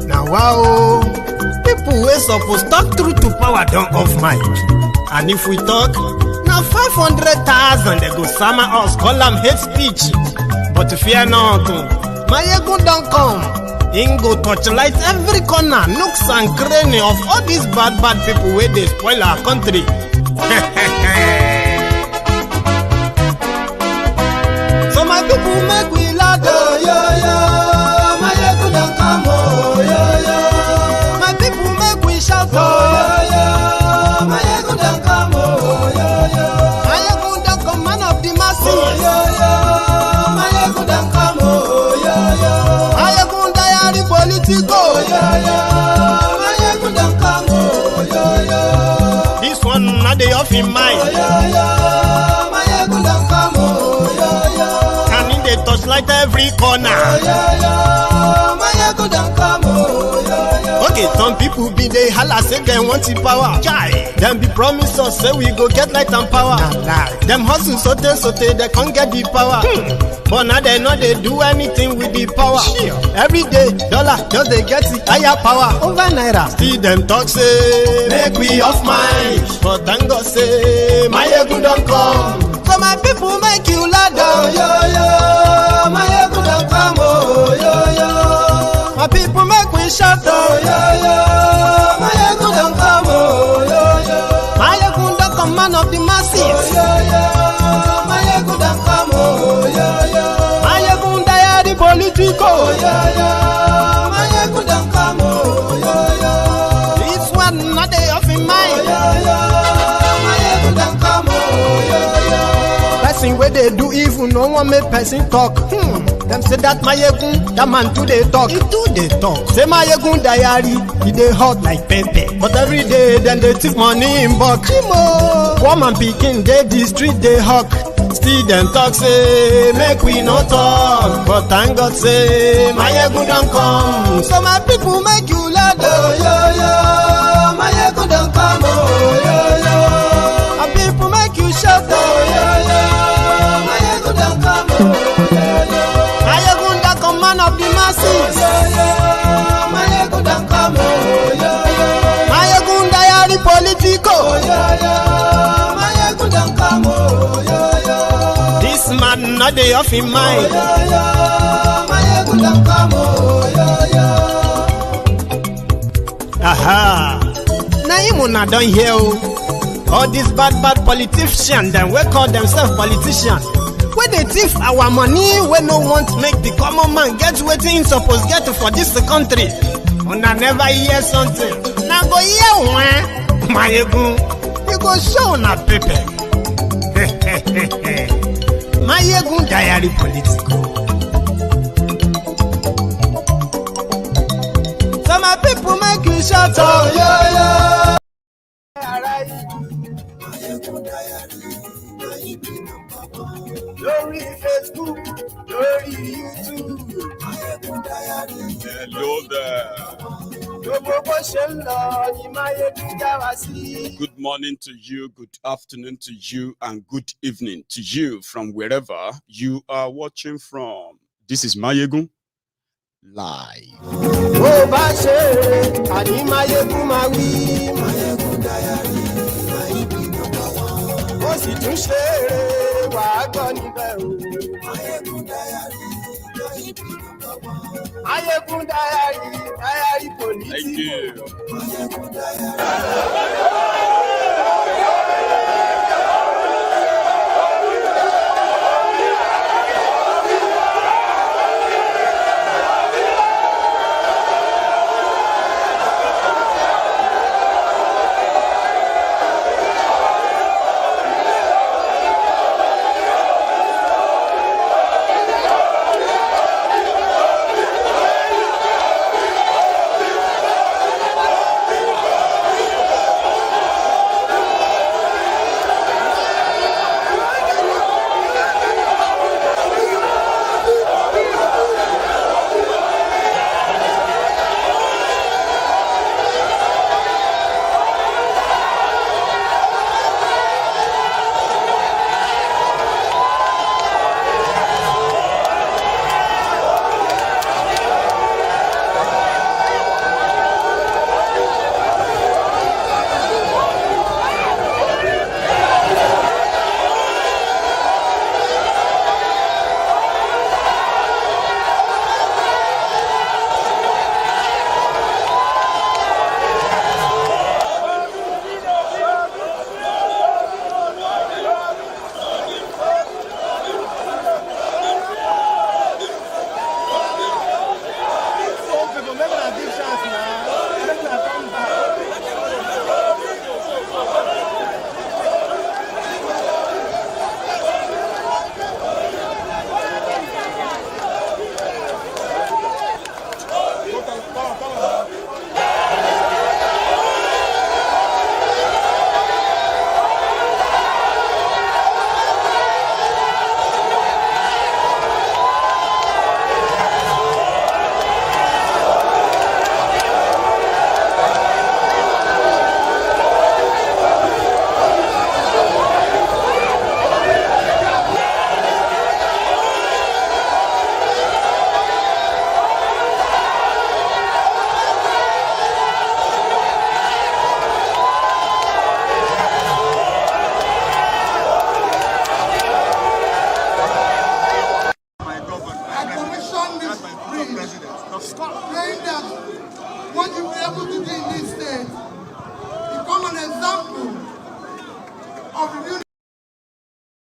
Now wow, people wey suppose talk truth to power don't off mic. And if we talk, now 500,000 they go summer us, call them hate speech. But fear not, Maiyegun don't come. Him go torchlight every corner, nooks and cranny of all these bad people where they spoil our country. So my people make we loud, yo yo. Maiyegun don't come, oh yo yo. My people make we shout, oh yo yo. Maiyegun don't come, oh yo yo. Maiyegun don't come, man of the masses, oh yo yo. Maiyegun don't come, oh yo yo. Maiyegun diary Politico, yo yo. Maiyegun don't come, oh yo yo. This one not the off in mind, oh yo yo. Maiyegun don't come, oh yo yo. And in the touchlight every corner, oh yo yo. Maiyegun don't come, oh yo yo. Okay, some people be they holla say they want the power. Chai, them be promise us say we go get light and power. Nah. Them hustle sote they can't get the power. But now they know they do anything with the power. Every day, dollar just they get the higher power over naira. See them talk say make we off mind. But thank God say Maiyegun don't come. So my people make you loud, oh yo yo. Maiyegun don't come, oh yo yo. My people make we shout, oh yo yo. Maiyegun don't come, oh yo yo. Maiyegun don't come, man of the masses, oh yo yo. Maiyegun don't come, oh yo yo. Maiyegun diary Politico, oh yo yo. Maiyegun don't come, oh yo yo. This one not the off in mind, oh yo yo. Maiyegun don't come, oh yo yo. Person where they do evil, no one make person talk. Them say that Maiyegun, that man too they talk. He too they talk. Say Maiyegun diary, he they hot like pepper. But every day then they take money in bulk. Woman picking, they the street they hawk. Still them talk say make we no talk. But thank God say Maiyegun don't come. So my people make you loud, oh yo yo. Maiyegun don't come, oh yo yo. My people make you shout, oh yo yo. Maiyegun don't come, oh yo yo. Maiyegun don't come, man of the masses, oh yo yo. Maiyegun don't come, oh yo yo. Maiyegun diary Politico, oh yo yo. Maiyegun don't come, oh yo yo. This man not the off in mind, oh yo yo. Maiyegun don't come, oh yo yo. Aha. Now him not done here. All these bad politicians, them we call themselves politicians. When they thief our money, we no want make the common man get what he supposed get for this country. And I never hear something. Now go hear one, Maiyegun, you go show na paper. Maiyegun diary Politico. So my people make you shout, oh yo yo. Lórí Facebook, lórí YouTube. Hello there. Good morning to you, good afternoon to you, and good evening to you from wherever you are watching from. This is Maiyegun live. Maiyegun diary Politico. Thank you.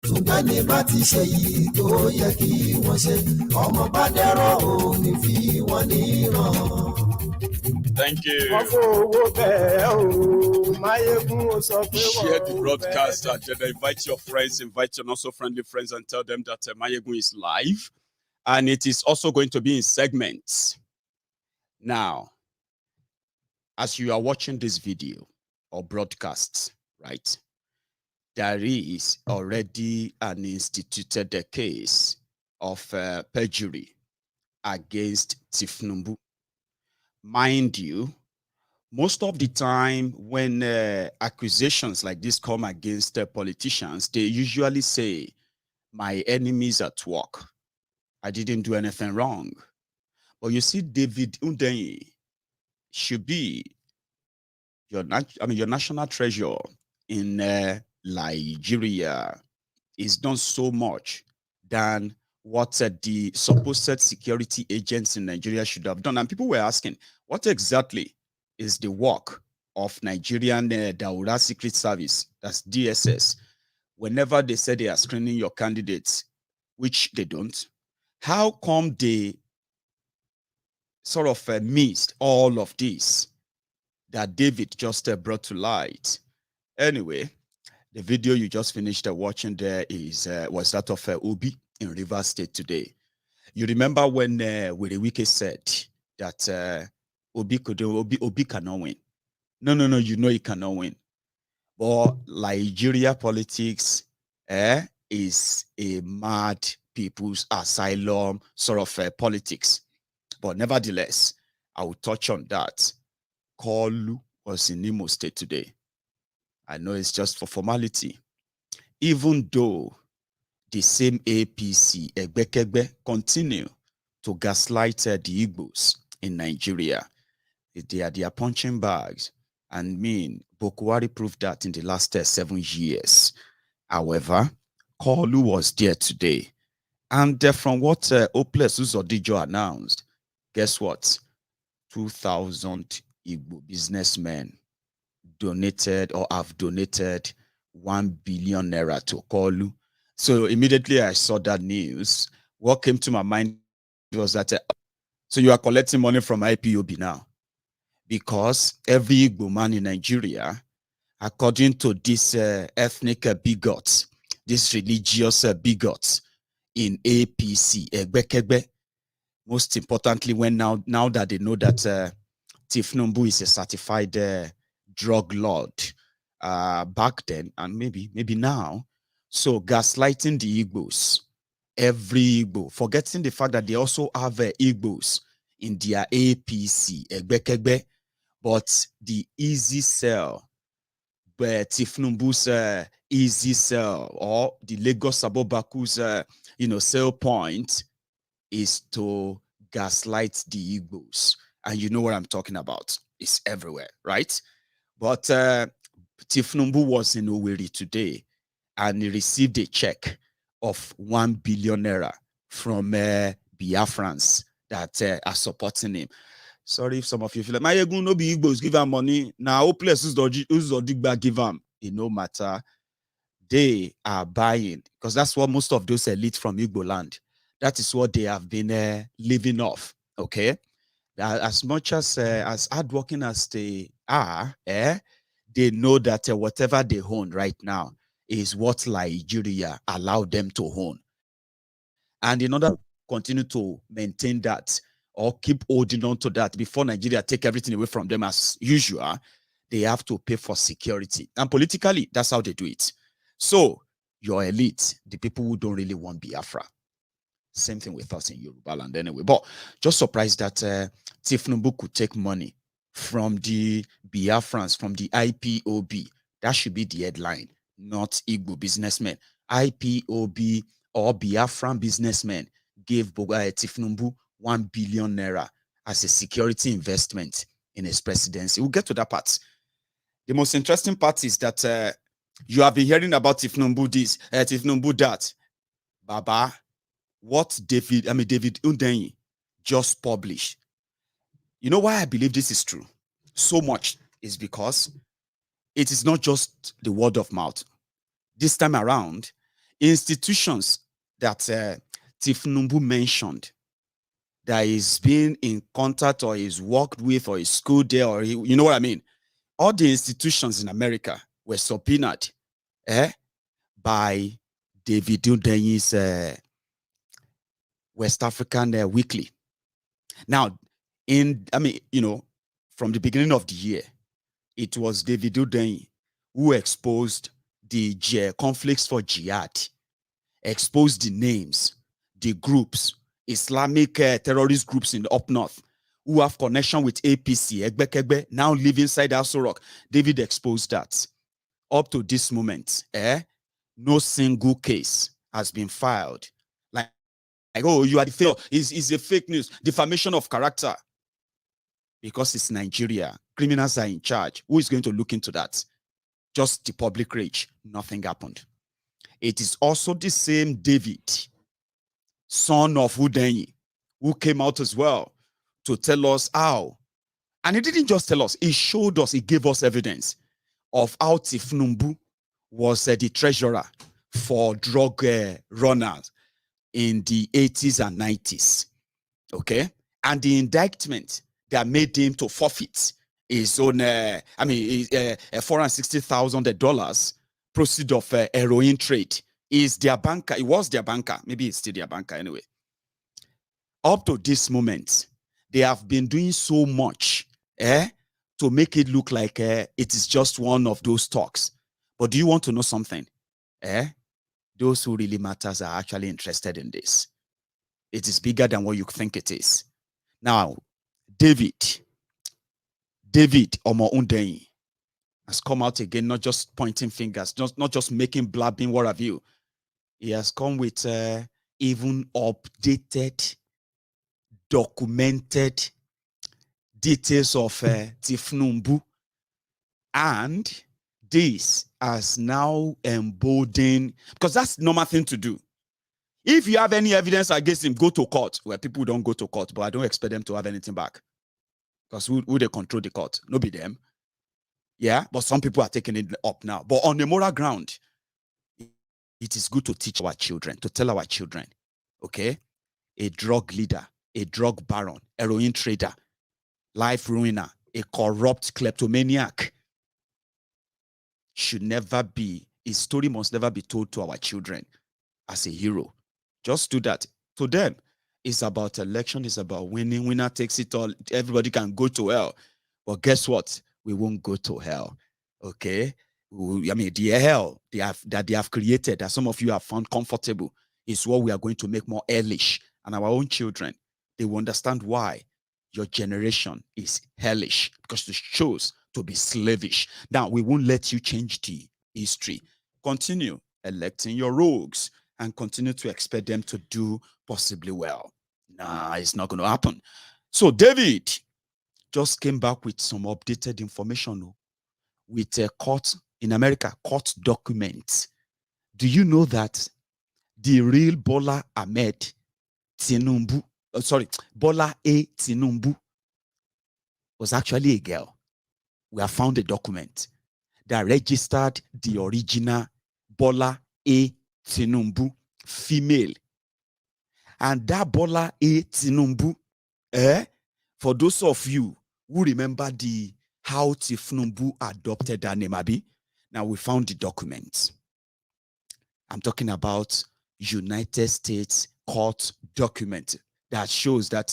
Tùgbẹ́ni bá ti ṣe yìí tó yẹ kí wọ́n ṣe, ọmọ bá dẹ́rọ̀ òní fi wọ́n níran. Thank you. Share the broadcast and invite your friends, invite your not so friendly friends, and tell them that Maiyegun is live. And it is also going to be in segments. Now, as you are watching this video or broadcast, right, there is already an instituted case of perjury against Tinubu. Mind you, most of the time when accusations like this come against politicians, they usually say, my enemies at work. I didn't do anything wrong. But you see, David Hundeyi should be your national treasure in Nigeria. Is done so much than what the supposed security agents in Nigeria should have done. And people were asking, what exactly is the work of Nigerian Daura Secret Service, that's DSS, whenever they say they are screening your candidates, which they don't? How come they sort of missed all of this that David just brought to light? Anyway, the video you just finished watching there was that of Obi in Rivers State today. You remember when Wike said that Obi cannot win. No, you know he cannot win. But Nigeria politics is a mad people's asylum sort of politics. But nevertheless, I will touch on that. Kolu was in Imo State today. I know it's just for formality. Even though the same APC, Egbekegbe, continue to gaslight the Igbos in Nigeria. They are punching bags. And Bokwari proved that in the last 7 years. However, Kolu was there today. And from what Oples Uzodijo announced, guess what? 2,000 Igbo businessmen donated or have donated 1 billion naira to Kolu. So immediately I saw that news. What came to my mind was that, so you are collecting money from IPOB now. Because every Igbo man in Nigeria, according to this ethnic bigots, this religious bigots in APC, Egbekegbe, most importantly, when now that they know that Tinubu is a certified drug lord, back then and maybe now, so gaslighting the Igbos, every Igbo, forgetting the fact that they also have Igbos in their APC, Egbekegbe, but the easy sell, but Tinubu's easy sell, or the Lagos Abobaku's sell point is to gaslight the Igbos. And you know what I'm talking about. It's everywhere, right? But Tinubu was in Owerri today, and he received a check of 1 billion naira from Biafrans that are supporting him. Sorry if some of you feel like, Maiyegun no be Igbos give him money. Now, places who's Odigba give him. It no matter. They are buying, because that's what most of those elite from Igbo land, that is what they have been living off, okay? As much as hardworking as they are, they know that whatever they own right now is what Nigeria allowed them to own. And in order to continue to maintain that or keep holding on to that before Nigeria take everything away from them as usual, they have to pay for security. And politically, that's how they do it. So your elite, the people who don't really want Biafra, same thing with us in Yoruba land anyway. But just surprised that Tinubu could take money from the Biafrans, from the IPOB. That should be the headline, not Igbo businessmen. IPOB or Biafran businessmen gave Tinubu 1 billion naira as a security investment in his presidency. We'll get to that part. The most interesting part is that you have been hearing about Tinubu this, Tinubu that. Baba, what David Hundeyi just published. You know why I believe this is true so much is because it is not just the word of mouth. this time around, institutions that Tifnumbu mentioned, that he's been in contact or he's worked with or he's schooled there, or you know what I mean? All the institutions in America were subpoenaed by David Hundeyi's West African Weekly. Now, from the beginning of the year, it was David Hundeyi who exposed the conflicts for jihad, exposed the names, the groups, Islamic terrorist groups in the up north who have connection with APC, Egbekegbe, now live inside Aso Rock. David exposed that. Up to this moment, no single case has been filed. Like oh, you are the fake. Is a fake news, defamation of character. Because it's Nigeria, criminals are in charge. Who is going to look into that? Just the public rage. Nothing happened. It is also the same David, son of Hundeyi, who came out as well to tell us how. And he didn't just tell us, he showed us, he gave us evidence of how Tifnumbu was the treasurer for drug runners in the 80s and 90s. Okay? And the indictment that made him to forfeit his own, $460,000 proceeds of heroin trade is their banker. It was their banker. Maybe it's still their banker anyway. Up to this moment, they have been doing so much to make it look like it is just one of those talks. But do you want to know something? Those who really matters are actually interested in this. It is bigger than what you think it is. Now, David Omo Hundeyi has come out again, not just pointing fingers, not just making blabbing, what have you. He has come with even updated, documented details of Tifnumbu. And this has now emboldened, because that's the normal thing to do. If you have any evidence against him, go to court. Well, people don't go to court, but I don't expect them to have anything back. Because who they control the court? No be them. Yeah, but some people are taking it up now. But on the moral ground, it is good to teach our children, to tell our children, okay, a drug leader, a drug baron, heroin trader, life ruiner, a corrupt kleptomaniac should never be, his story must never be told to our children as a hero. Just do that. To them, it's about election, it's about winning. Winner takes it all. Everybody can go to hell. But guess what? We won't go to hell. Okay? The hell that they have created, that some of you have found comfortable, is what we are going to make more hellish. And our own children, they will understand why your generation is hellish, because it chose to be slavish. Now, we won't let you change the history. Continue electing your rogues and continue to expect them to do possibly well. Nah, it's not going to happen. So David just came back with some updated information with a court in America, court documents. Do you know that the real Bola Tinubu, Bola A Tinubu was actually a girl? We have found a document that registered the original Bola A Tinubu female. And that Bola A Tinubu, for those of you who remember how Tifnumbu adopted that name, Abi, now we found the document. I'm talking about United States court document that shows that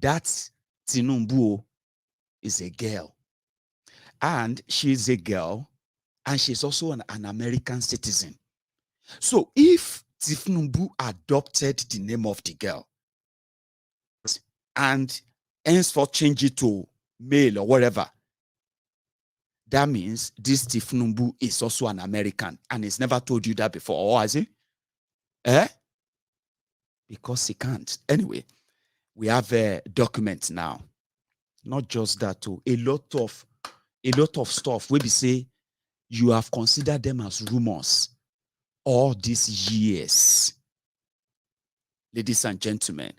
that Tinubu is a girl. And she's a girl, and she's also an American citizen. So if Tifnumbu adopted the name of the girl and henceforth change it to male or whatever, that means this Tifnumbu is also an American, and he's never told you that before, or has he? Because he can't. Anyway, we have a document now. Not just that, too. A lot of stuff where we say you have considered them as rumors all these years, ladies and gentlemen.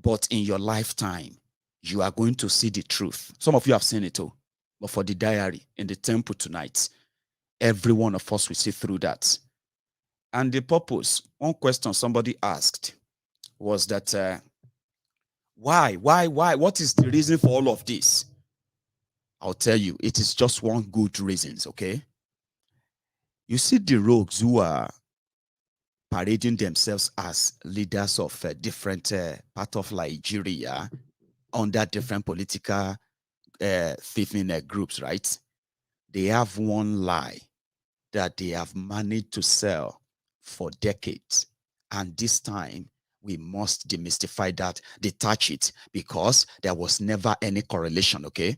But in your lifetime, you are going to see the truth. Some of you have seen it too, but for the diary in the temple tonight, Every one of us will see through that. And the purpose, one question somebody asked was that why? What is the reason for all of this? I'll tell you, it is just one good reason, okay? You see the rogues who are parading themselves as leaders of different part of Nigeria under different political thieving groups, right? They have one lie that they have managed to sell for decades. And this time, we must demystify that, detach it, because there was never any correlation, okay?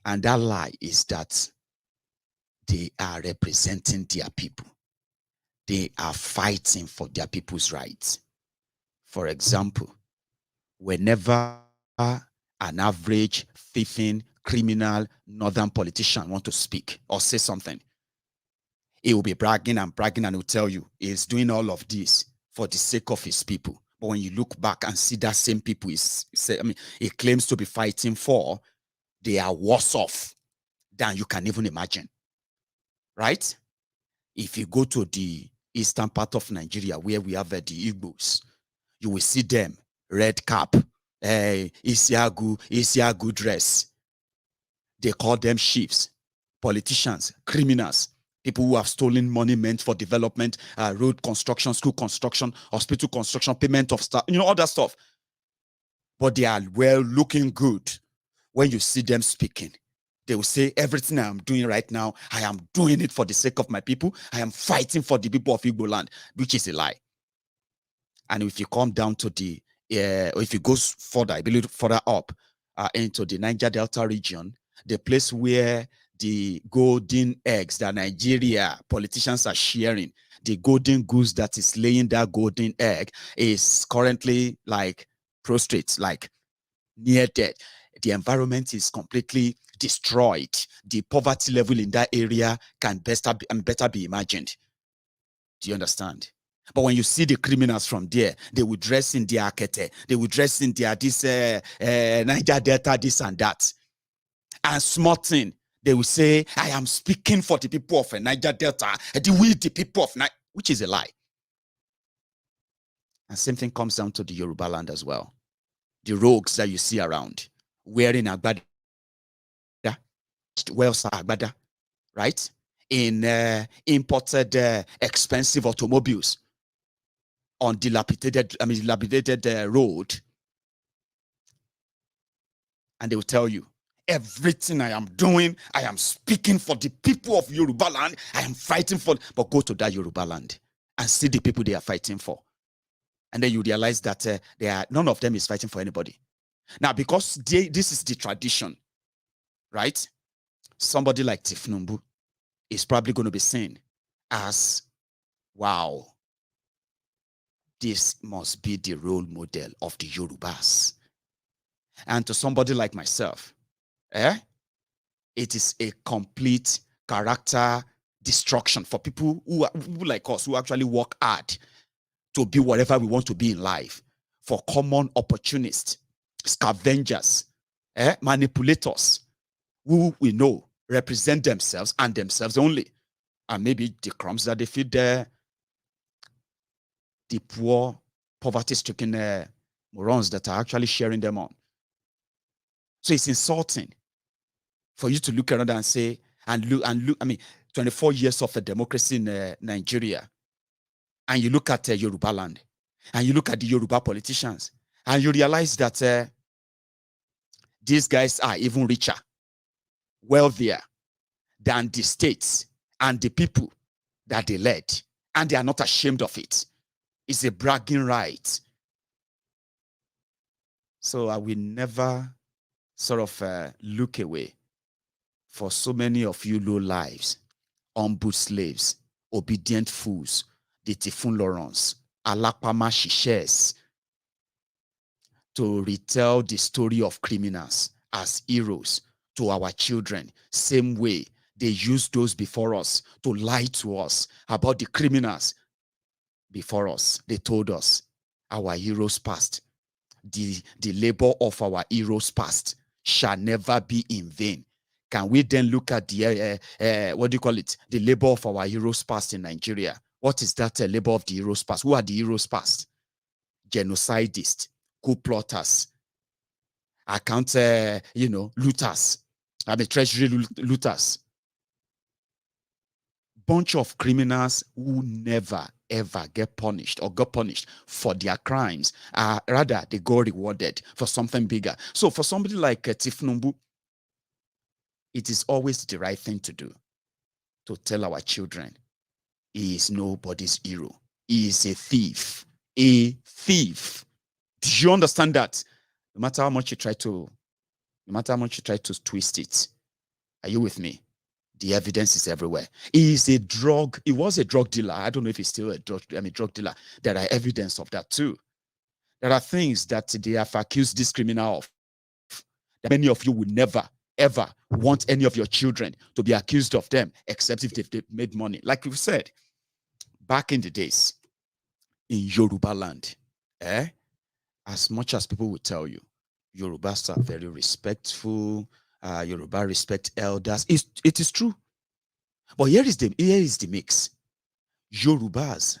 And that lie is that they are representing their people. They are fighting for their people's rights. For example, whenever an average thieving, criminal, northern politician want to speak or say something, he will be bragging and will tell you he's doing all of this for the sake of his people. But when you look back and see that same people he claims to be fighting for, they are worse off than you can even imagine. Right? If you go to the eastern part of Nigeria where we have the Igbos, you will see them, red cap, Isiagu dress. They call them chiefs, politicians, criminals, people who have stolen money meant for development, road construction, school construction, hospital construction, payment of stuff, all that stuff. But they are well looking good. When you see them speaking, they will say, everything I am doing right now, I am doing it for the sake of my people. I am fighting for the people of Igbo land, which is a lie. And if you come down to the, or if you go further, I believe further up into the Niger Delta region, the place where the golden eggs that Nigeria politicians are sharing, the golden goose that is laying that golden egg is currently like prostrate, like near death. The environment is completely destroyed. The poverty level in that area can better be imagined. Do you understand? But when you see the criminals from there, they will dress in their akete, they will dress in their this Niger Delta, this and that. And small thing, they will say, I am speaking for the people of Niger Delta, the people of Niger, which is a lie. And same thing comes down to the Yoruba land as well. The rogues that you see around, wearing agbada, agbada, right? In imported expensive automobiles on dilapidated road. And they will tell you, everything I am doing, I am speaking for the people of Yoruba land. I am fighting for, but go to that Yoruba land and see the people they are fighting for. And then you realize that none of them is fighting for anybody. Now, because this is the tradition, right? Somebody like Tifnumbu is probably going to be seen as, wow, this must be the role model of the Yorubas. And to somebody like myself, it is a complete character destruction for people who like us, who actually work hard to be whatever we want to be in life, for common opportunists, scavengers, manipulators, who we know represent themselves and themselves only, and maybe the crumbs that they feed the poor, poverty-stricken morons that are actually sharing them on. So it's insulting for you to look around and say, and look, I mean, 24 years of a democracy in Nigeria, and you look at Yoruba land, and you look at the Yoruba politicians, and you realize that these guys are even richer, wealthier than the states and the people that they led, and they are not ashamed of it. It's a bragging right. So I will never sort of look away for so many of you low lives, humble slaves, obedient fools, the Tifun Lawrence, Alapama Shishes, to retell the story of criminals as heroes to our children, same way they used those before us to lie to us about the criminals before us. They told us our heroes past, the labor of our heroes past shall never be in vain. Can we then look at the, what do you call it? The labor of our heroes past in Nigeria. What is that labor of the heroes past? Who are the heroes past? Genocidists, coup plotters, account, looters. Treasury looters. Bunch of criminals who never, ever get punished or got punished for their crimes. Rather, they go rewarded for something bigger. So for somebody like Tifnumbu, it is always the right thing to do to tell our children he is nobody's hero. He is a thief. A thief. Do you understand that? No matter how much you try to twist it. Are you with me? The evidence is everywhere. He was a drug dealer. I don't know if he's still a drug dealer. There are evidence of that too. There are things that they have accused this criminal of. That many of you would never, ever want any of your children to be accused of them, except if they've made money. Like we said, back in the days, in Yoruba land, as much as people will tell you, Yorubas are very respectful. Yoruba respect elders. It is true. But here is the mix. Yorubas,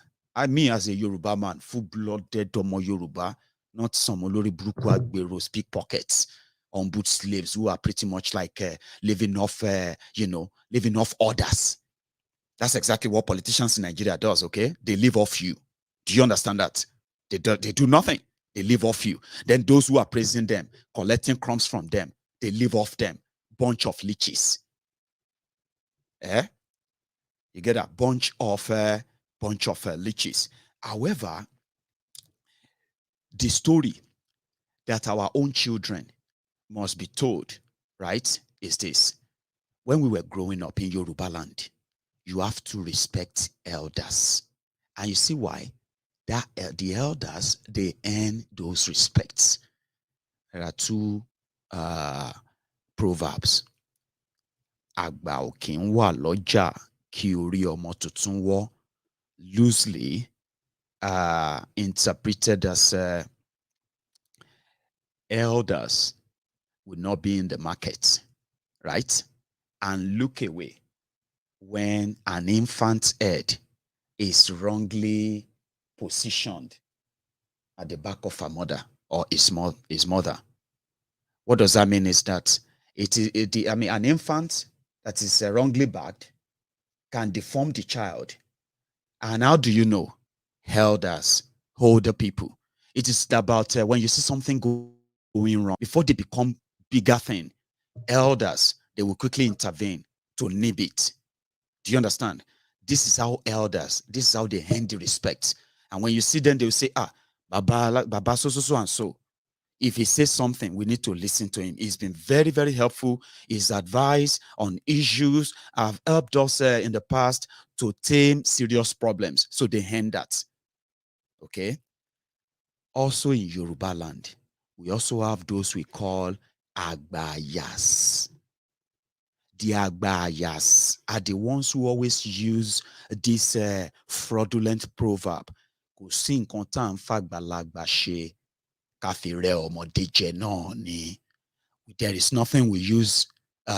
me as a Yoruba man, full-blooded Domo Yoruba, not some Olori Buruku Agberos, pickpockets, on-boot slaves who are pretty much like living off others. That's exactly what politicians in Nigeria does, okay? They live off you. Do you understand that? They do nothing. They live off you. Then those who are praising them, collecting crumbs from them, they live off them. Bunch of leeches. You get a bunch of leeches. However, the story that our own children must be told, right, is this. When we were growing up in Yoruba land, you have to respect elders. And you see why? That the elders, they earn those respects. There are two proverbs. Àgbà ò kì ń wà lọ́jà kí orí ọmọ tuntun wọ́, loosely interpreted as elders will not be in the market, right? And look away when an infant's head is wrongly positioned at the back of her mother or his mother. What does that mean is that an infant that is wrongly backed can deform the child. And how do you know? Elders, older people. It is about when you see something going wrong, before they become bigger thing, elders, they will quickly intervene to nib it. Do you understand? This is how elders, this is how they earn the respect. And when you see them, they will say, Baba, so and so. If he says something, we need to listen to him. He's been very, very helpful. His advice on issues have helped us in the past to tame serious problems. So they hand that. Okay? Also in Yoruba land, we also have those we call agbayas. The agbayas are the ones who always use this fraudulent proverb. Kò sí nǹkan tá à ń fàgbàlagbà ṣe. There is nothing we use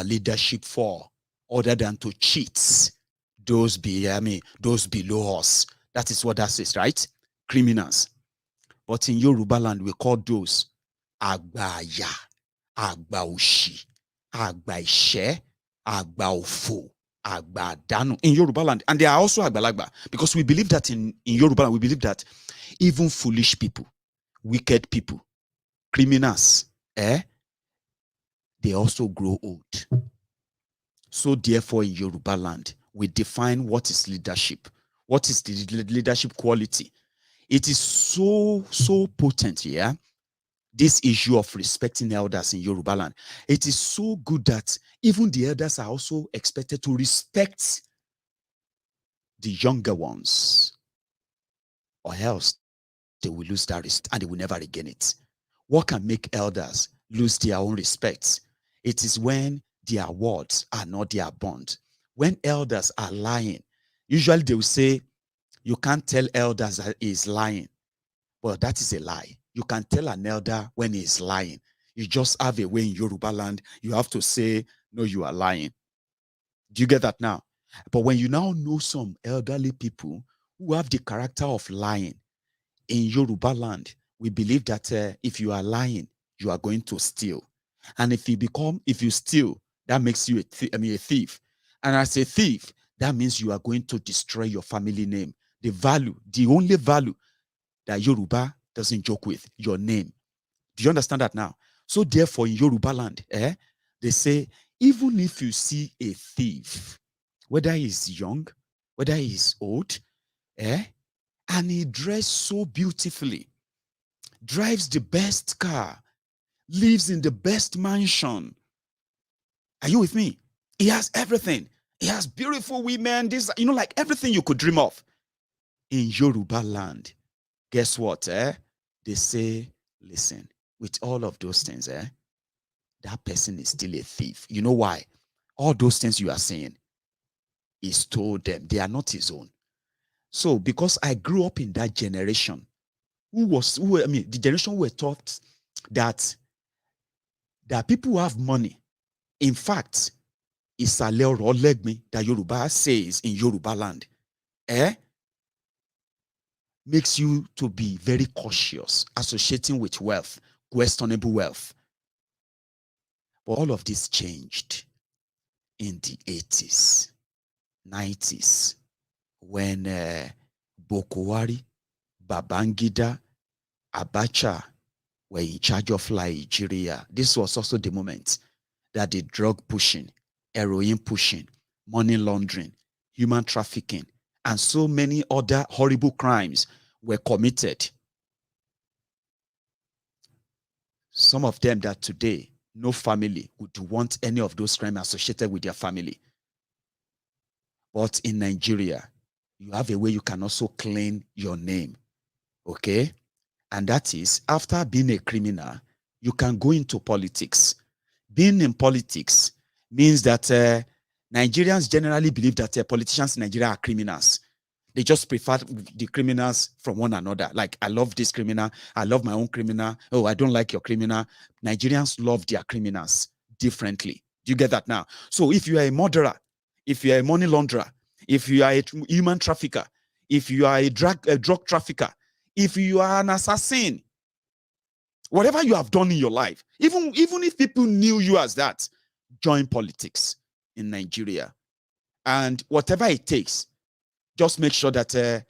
leadership for other than to cheat those below us. That is what that says, right? Criminals. But in Yoruba land, we call those Agbaya, Agbaushi, Agbaishe, Agbaufo, Agbadanu in Yoruba land. And they are also Agbalagba because we believe that in Yoruba land, we believe that even foolish people, wicked people, criminals, they also grow old. So therefore, in Yoruba land, we define what is leadership. What is the leadership quality? It is so potent, yeah? This issue of respecting elders in Yoruba land. It is so good that even the elders are also expected to respect the younger ones, or else they will lose that respect and they will never regain it. What can make elders lose their own respect? It is when their words are not their bond. When elders are lying, usually they will say, you can't tell elders that he is lying. Well, that is a lie. You can tell an elder when he is lying. You just have a way in Yoruba land. You have to say no, you are lying. Do you get that now? But when you now know some elderly people who have the character of lying, in Yoruba land, we believe that if you are lying, you are going to steal. And if you steal, that makes you a thief. And as a thief, that means you are going to destroy your family name. The only value that Yoruba doesn't joke with, your name. Do you understand that now? So therefore, in Yoruba land, they say, even if you see a thief, whether he's young, whether he's old, and he dressed so beautifully, drives the best car, lives in the best mansion. Are you with me? He has everything. He has beautiful women, like everything you could dream of. In Yoruba land, guess what? They say, listen, with all of those things, that person is still a thief. You know why? All those things you are saying, he stole them. They are not his own. So because I grew up in that generation, the generation were taught that people who have money, in fact, Isale Oro Legmi that Yoruba says in Yoruba land, makes you to be very cautious associating with wealth, questionable wealth. But all of this changed in the 80s, 90s, when Bokwari, Babangida, Abacha were in charge of Nigeria. This was also the moment that the drug pushing, heroin pushing, money laundering, human trafficking, and so many other horrible crimes were committed. Some of them that today, no family would want any of those crimes associated with their family. But in Nigeria, you have a way you can also clean your name. Okay? And that is, after being a criminal, you can go into politics. Being in politics means that Nigerians generally believe that politicians in Nigeria are criminals. They just prefer the criminals from one another. Like, I love this criminal. I love my own criminal. Oh, I don't like your criminal. Nigerians love their criminals differently. Do you get that now? So if you are a murderer, if you are a money launderer, if you are a human trafficker, if you are a drug trafficker, if you are an assassin, whatever you have done in your life, even if people knew you as that, join politics in Nigeria. And whatever it takes, just make sure that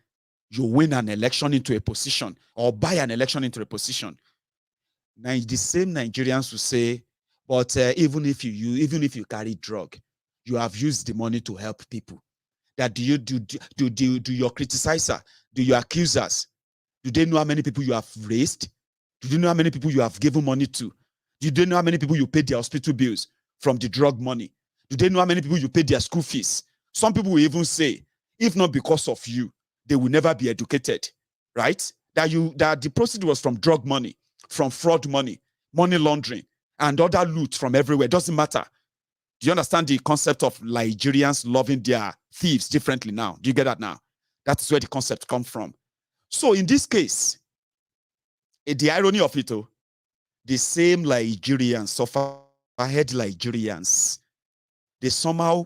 you win an election into a position or buy an election into a position. Now, the same Nigerians will say, but even if you carry drug, you have used the money to help people. That do your criticizer, do your accusers, do they know how many people you have raised? Do they know how many people you have given money to? Do they know how many people you paid their hospital bills from the drug money? Do they know how many people you paid their school fees? Some people will even say, if not because of you, they will never be educated, right? That the proceeds was from drug money, from fraud money, money laundering, and other loot from everywhere. Doesn't matter. Do you understand the concept of Nigerians loving their thieves differently now? Do you get that now? That's where the concept comes from. So in this case, the irony of it, the same Nigerians, suffer-head Nigerians, they somehow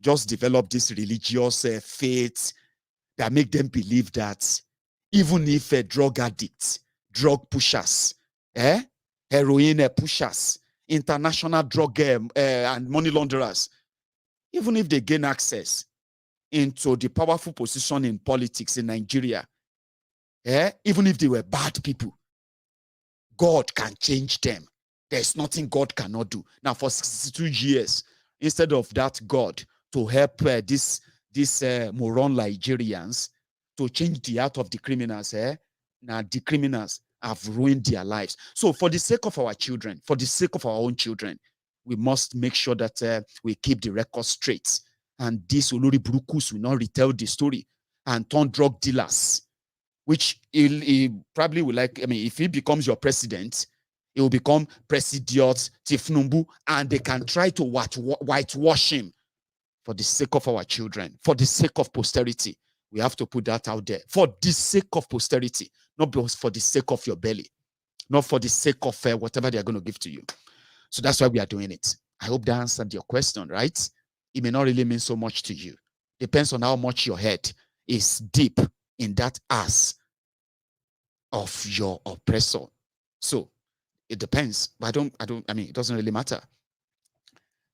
just develop this religious faith that make them believe that even if drug addicts, drug pushers, heroin pushers, international drug and money launderers, even if they gain access into the powerful position in politics in Nigeria, even if they were bad people, God can change them. There's nothing God cannot do. Now, for 62 years, instead of that God to help these moron Nigerians to change the heart of the criminals, now the criminals have ruined their lives. So for the sake of our children, for the sake of our own children, we must make sure that we keep the record straight. And these Olori Burukus will not retell the story and turn drug dealers, which he probably will like. I mean, if he becomes your president, he will become Presidiot Tifnumbu, and they can try to whitewash him. For the sake of our children, for the sake of posterity, we have to put that out there. For the sake of posterity, not for the sake of your belly, not for the sake of whatever they are going to give to you. So that's why we are doing it. I hope that answered your question, right? It may not really mean so much to you. Depends on how much your head is deep in that ass of your oppressor. So it depends. But I mean, it doesn't really matter.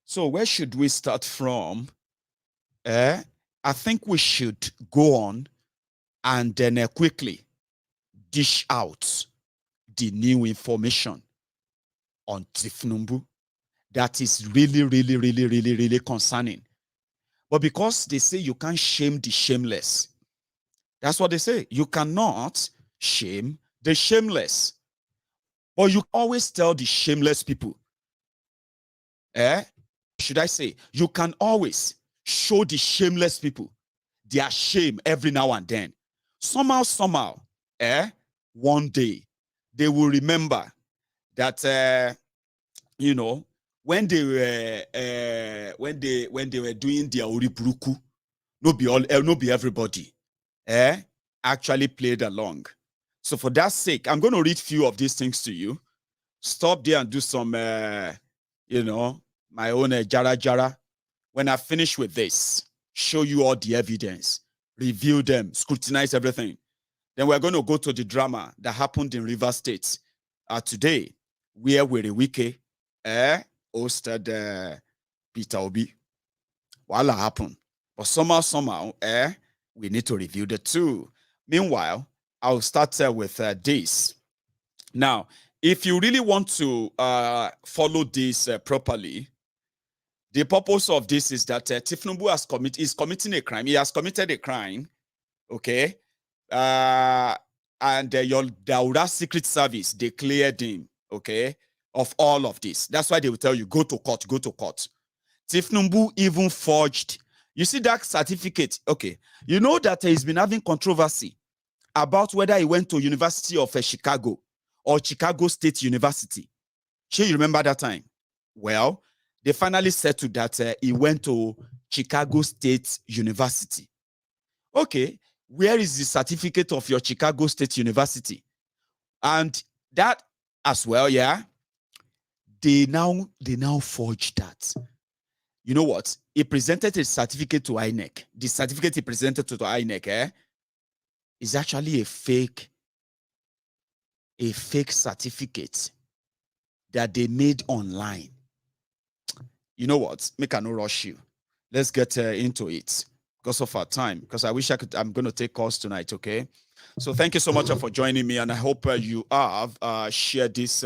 So where should we start from? I think we should go on and then quickly dish out the new information on Tinubu that is really, really, really, really, really concerning. But because they say you can't shame the shameless, that's what they say. You cannot shame the shameless. But you always tell the shameless people, should I say, you can always show the shameless people their shame every now and then. Somehow, one day they will remember that when they were doing their Oribruku, no be everybody actually played along. So for that sake, I'm going to read few of these things to you. Stop there and do some my own jara. When I finish with this, show you all the evidence, review them, scrutinize everything. Then we're going to go to the drama that happened in Rivers State today, where Wike hosted Peter Obi. What happened? But somehow, we need to review the two. Meanwhile, I'll start with this. Now, if you really want to follow this properly, the purpose of this is that Tinubu is committing a crime. He has committed a crime, okay? And the Daura Secret Service declared him, okay, of all of this. That's why they will tell you, go to court, go to court. Tinubu even forged, you see that certificate, okay? You know that he's been having controversy about whether he went to University of Chicago or Chicago State University. Sure, you remember that time? Well, they finally settled that he went to Chicago State University. Okay, where is the certificate of your Chicago State University? And that as well, yeah, they now forged that. You know what? He presented a certificate to INEC. The certificate he presented to the INEC is actually a fake certificate that they made online. You know what? Make I no rush you. Let's get into it because of our time. Because I wish I'm going to take calls tonight, okay? So thank you so much for joining me, and I hope you have shared this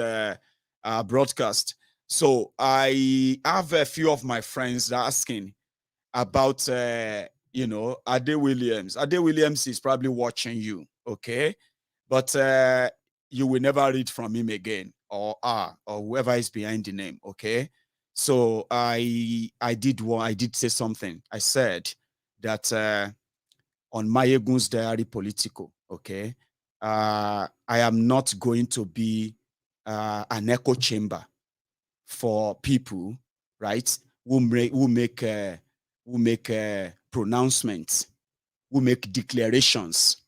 broadcast. So I have a few of my friends asking about, Ade Williams. Ade Williams is probably watching you, okay? But you will never read from him again, or whoever is behind the name, okay? So I did say something. I said that on Maiyegun's diary Politico, okay, I am not going to be an echo chamber for people, right, who make pronouncements, who make declarations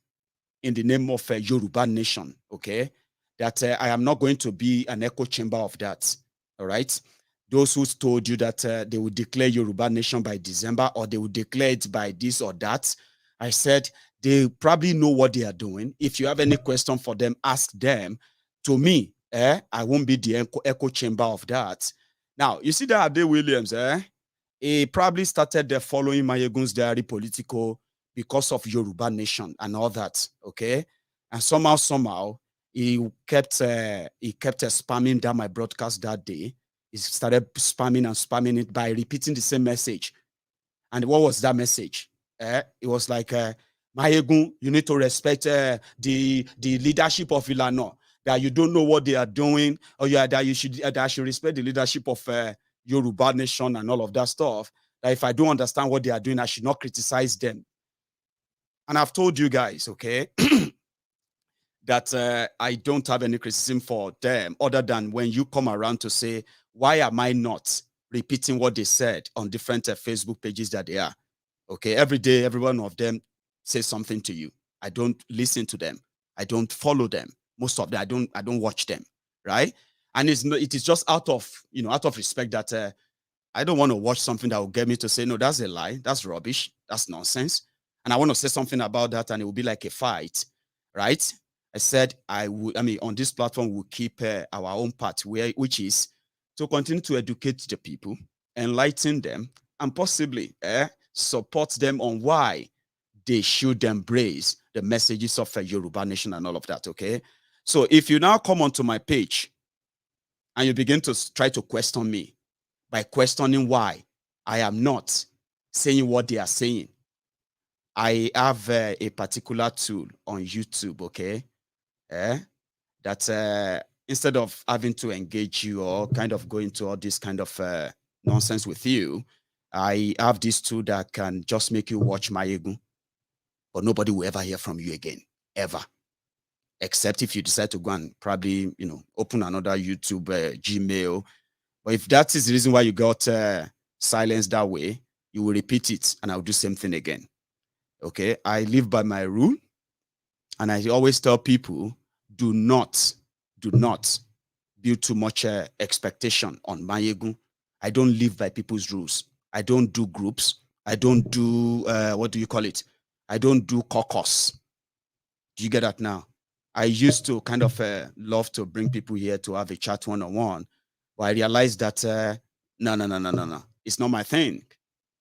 in the name of a Yoruba nation, okay, that I am not going to be an echo chamber of that, all right? Those who told you that they would declare Yoruba nation by December, or they would declare it by this or that, I said they probably know what they are doing. If you have any question for them, ask them. To me, I won't be the echo chamber of that. Now, you see that Ade Williams, he probably started following Maiyegun's diary Politico because of Yoruba nation and all that, okay? And somehow, he kept spamming down my broadcast that day. He started spamming it by repeating the same message. And what was that message? It was like, Maiyegun, you need to respect the leadership of Ilano, that you don't know what they are doing, or that I should respect the leadership of Yoruba nation and all of that stuff. That if I don't understand what they are doing, I should not criticize them. And I've told you guys, okay, that I don't have any criticism for them other than when you come around to say, why am I not repeating what they said on different Facebook pages that they are? Okay, every day, every one of them says something to you. I don't listen to them. I don't follow them. Most of them, I don't watch them, right? And it is just out of respect that I don't want to watch something that will get me to say, no, that's a lie, that's rubbish, that's nonsense. And I want to say something about that, and it will be like a fight, right? I said on this platform, we'll keep our own part, which is to continue to educate the people, enlighten them, and possibly support them on why they should embrace the messages of a Yoruba nation and all of that, okay? So if you now come onto my page and you begin to try to question me by questioning why I am not saying what they are saying, I have a particular tool on YouTube, okay? That instead of having to engage you or kind of go into all this kind of nonsense with you, I have this tool that can just make you watch Maiyegun, but nobody will ever hear from you again, ever. Except if you decide to go and probably, open another YouTube Gmail. But if that is the reason why you got silenced that way, you will repeat it and I'll do same thing again. Okay, I live by my rule, and I always tell people, do not build too much expectation on Maiyegun. I don't live by people's rules. I don't do groups. I don't do, what do you call it? I don't do caucus. Do you get that now? I used to kind of love to bring people here to have a chat one-on-one, but I realized that, no. It's not my thing.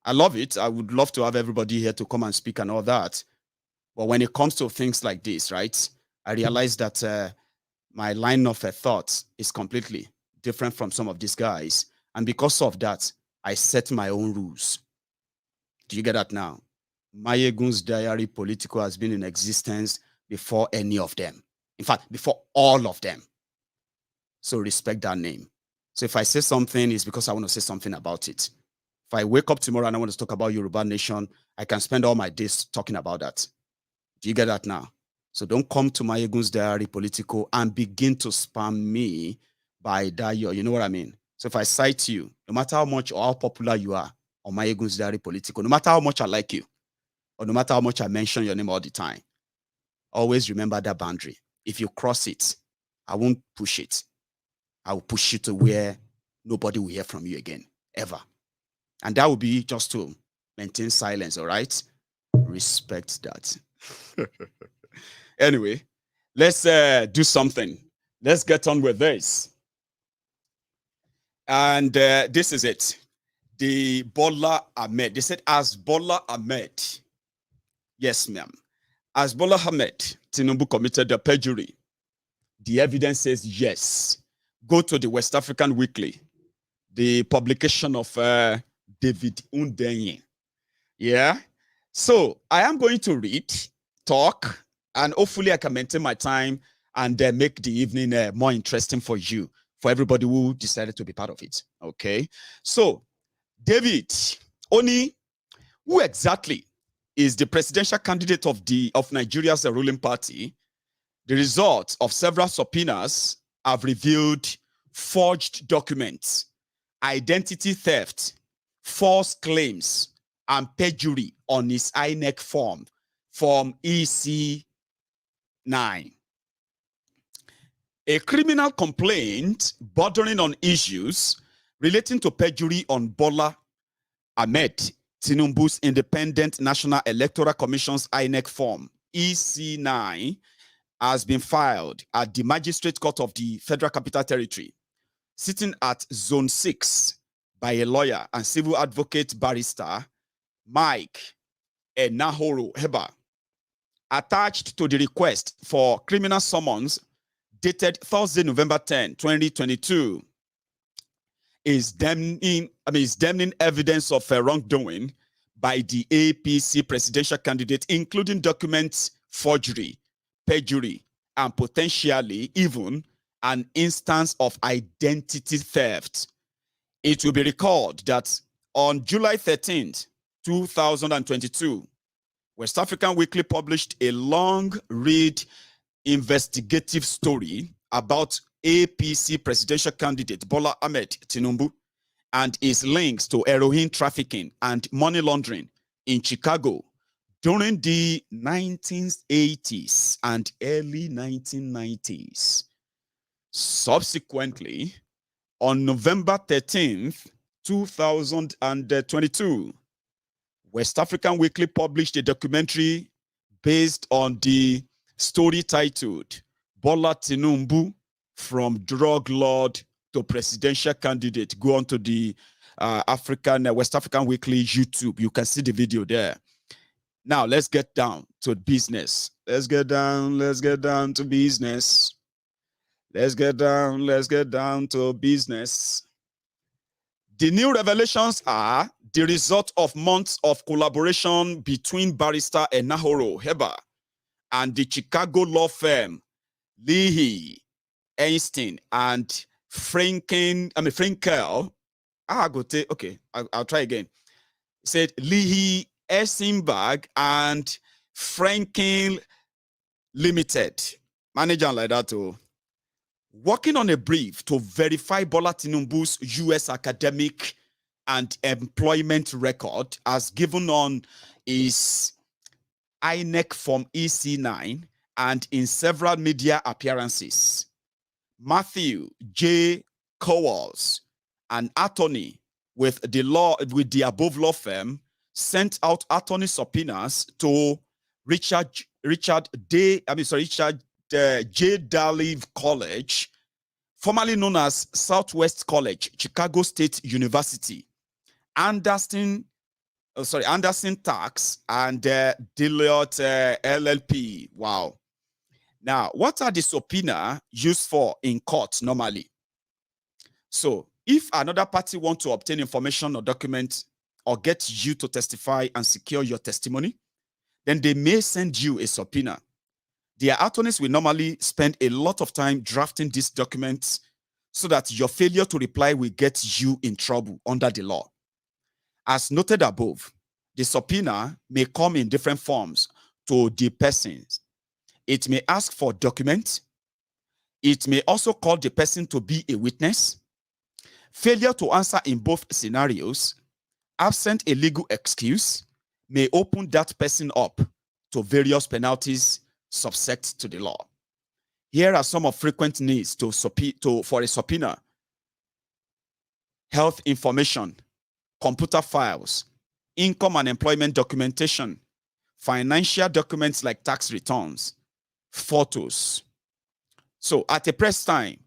I love it. I would love to have everybody here to come and speak and all that. But when it comes to things like this, right, I realized that my line of thoughts is completely different from some of these guys. And because of that, I set my own rules. Do you get that now? Maiyegun's diary Politico has been in existence before any of them. In fact, before all of them. So respect that name. So if I say something, it's because I want to say something about it. If I wake up tomorrow and I want to talk about Yoruba nation, I can spend all my days talking about that. Do you get that now? So don't come to Maiyegun's diary Politico and begin to spam me by that. You know what I mean? So if I cite you, no matter how much or how popular you are on Maiyegun's diary Politico, no matter how much I like you, or no matter how much I mention your name all the time, always remember that boundary. If you cross it, I won't push it. I will push you to where nobody will hear from you again, ever. And that will be just to maintain silence, all right? Respect that. Anyway, let's do something. Let's get on with this. And this is it. The Bola Ahmed. They said, as Bola Ahmed. Yes, ma'am. As Bola Ahmed Tinubu committed the perjury, the evidence says yes. Go to the West African Weekly, the publication of David Hundeyi. Yeah. So I am going to read, talk, and hopefully I can maintain my time and make the evening more interesting for you, for everybody who decided to be part of it. Okay. So David, Oni, who exactly is the presidential candidate of Nigeria's ruling party? The results of several subpoenas have revealed forged documents, identity theft, false claims, and perjury on his INEC form EC9. A criminal complaint bordering on issues relating to perjury on Bola Ahmed Tinubu's Independent National Electoral Commission's INEC form EC9 has been filed at the Magistrate Court of the Federal Capital Territory, sitting at Zone 6 by a lawyer and civil advocate barrister Mike Enahoro Heba. Attached to the request for criminal summons dated Thursday, November 10, 2022, is damning evidence of wrongdoing by the APC presidential candidate, including documents forgery, perjury, and potentially even an instance of identity theft. It will be recalled that on July 13th, 2022, West African Weekly published a long-read investigative story about APC presidential candidate Bola Ahmed Tinubu and his links to heroin trafficking and money laundering in Chicago during the 1980s and early 1990s. Subsequently, on November 13th, 2022. West African Weekly published a documentary based on the story titled Bola Tinubu, from drug lord to presidential candidate. Go on to the West African Weekly YouTube. You can see the video there. Now let's get down to business. Let's get down to business. Let's get down to business. The new revelations are the result of months of collaboration between barrister Enahoro Heba and the Chicago law firm Leahy, Einstein, and Frankel. I'll try again. It said Leahy, Essenberg, and Frankel Limited. Manager like that too. Working on a brief to verify Bola Tinubu's U.S. academic and employment record as given on his INEC Form EC9 and in several media appearances. Matthew J. Cowles, an attorney with the above law firm, sent out attorney subpoenas to Richard J. Daley College, formerly known as Southwest College, Chicago State University, Anderson Tax, and Deloitte LLP. Wow. Now, what are the subpoena used for in court normally? So, if another party wants to obtain information or document or get you to testify and secure your testimony, then they may send you a subpoena. Their attorneys will normally spend a lot of time drafting these documents so that your failure to reply will get you in trouble under the law. As noted above, the subpoena may come in different forms to the persons. It may ask for documents. It may also call the person to be a witness. Failure to answer in both scenarios, absent a legal excuse, may open that person up to various penalties subject to the law. Here are some of frequent needs for a subpoena: health information, computer files, income and employment documentation, financial documents like tax returns, photos. So at a press time,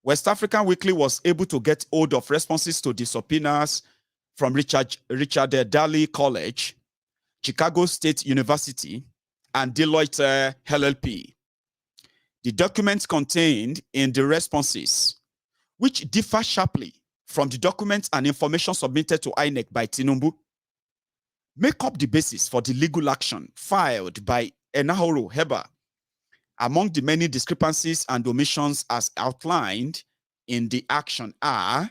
West African Weekly was able to get hold of responses to the subpoenas from Richard Daley College, Chicago State University, and Deloitte LLP. The documents contained in the responses, which differ sharply from the documents and information submitted to INEC by Tinubu, make up the basis for the legal action filed by Enahoro Heba. Among the many discrepancies and omissions as outlined in the action are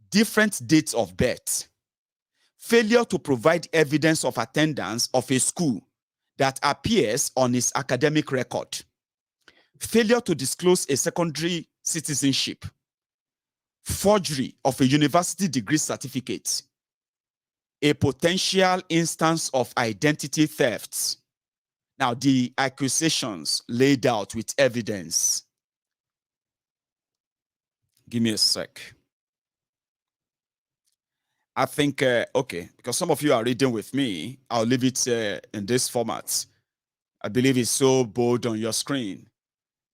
different dates of birth, failure to provide evidence of attendance of a school that appears on his academic record, failure to disclose a secondary citizenship, forgery of a university degree certificate, a potential instance of identity thefts. Now, the accusations laid out with evidence. Give me a sec. I think, okay, because some of you are reading with me, I'll leave it in this format. I believe it's so bold on your screen.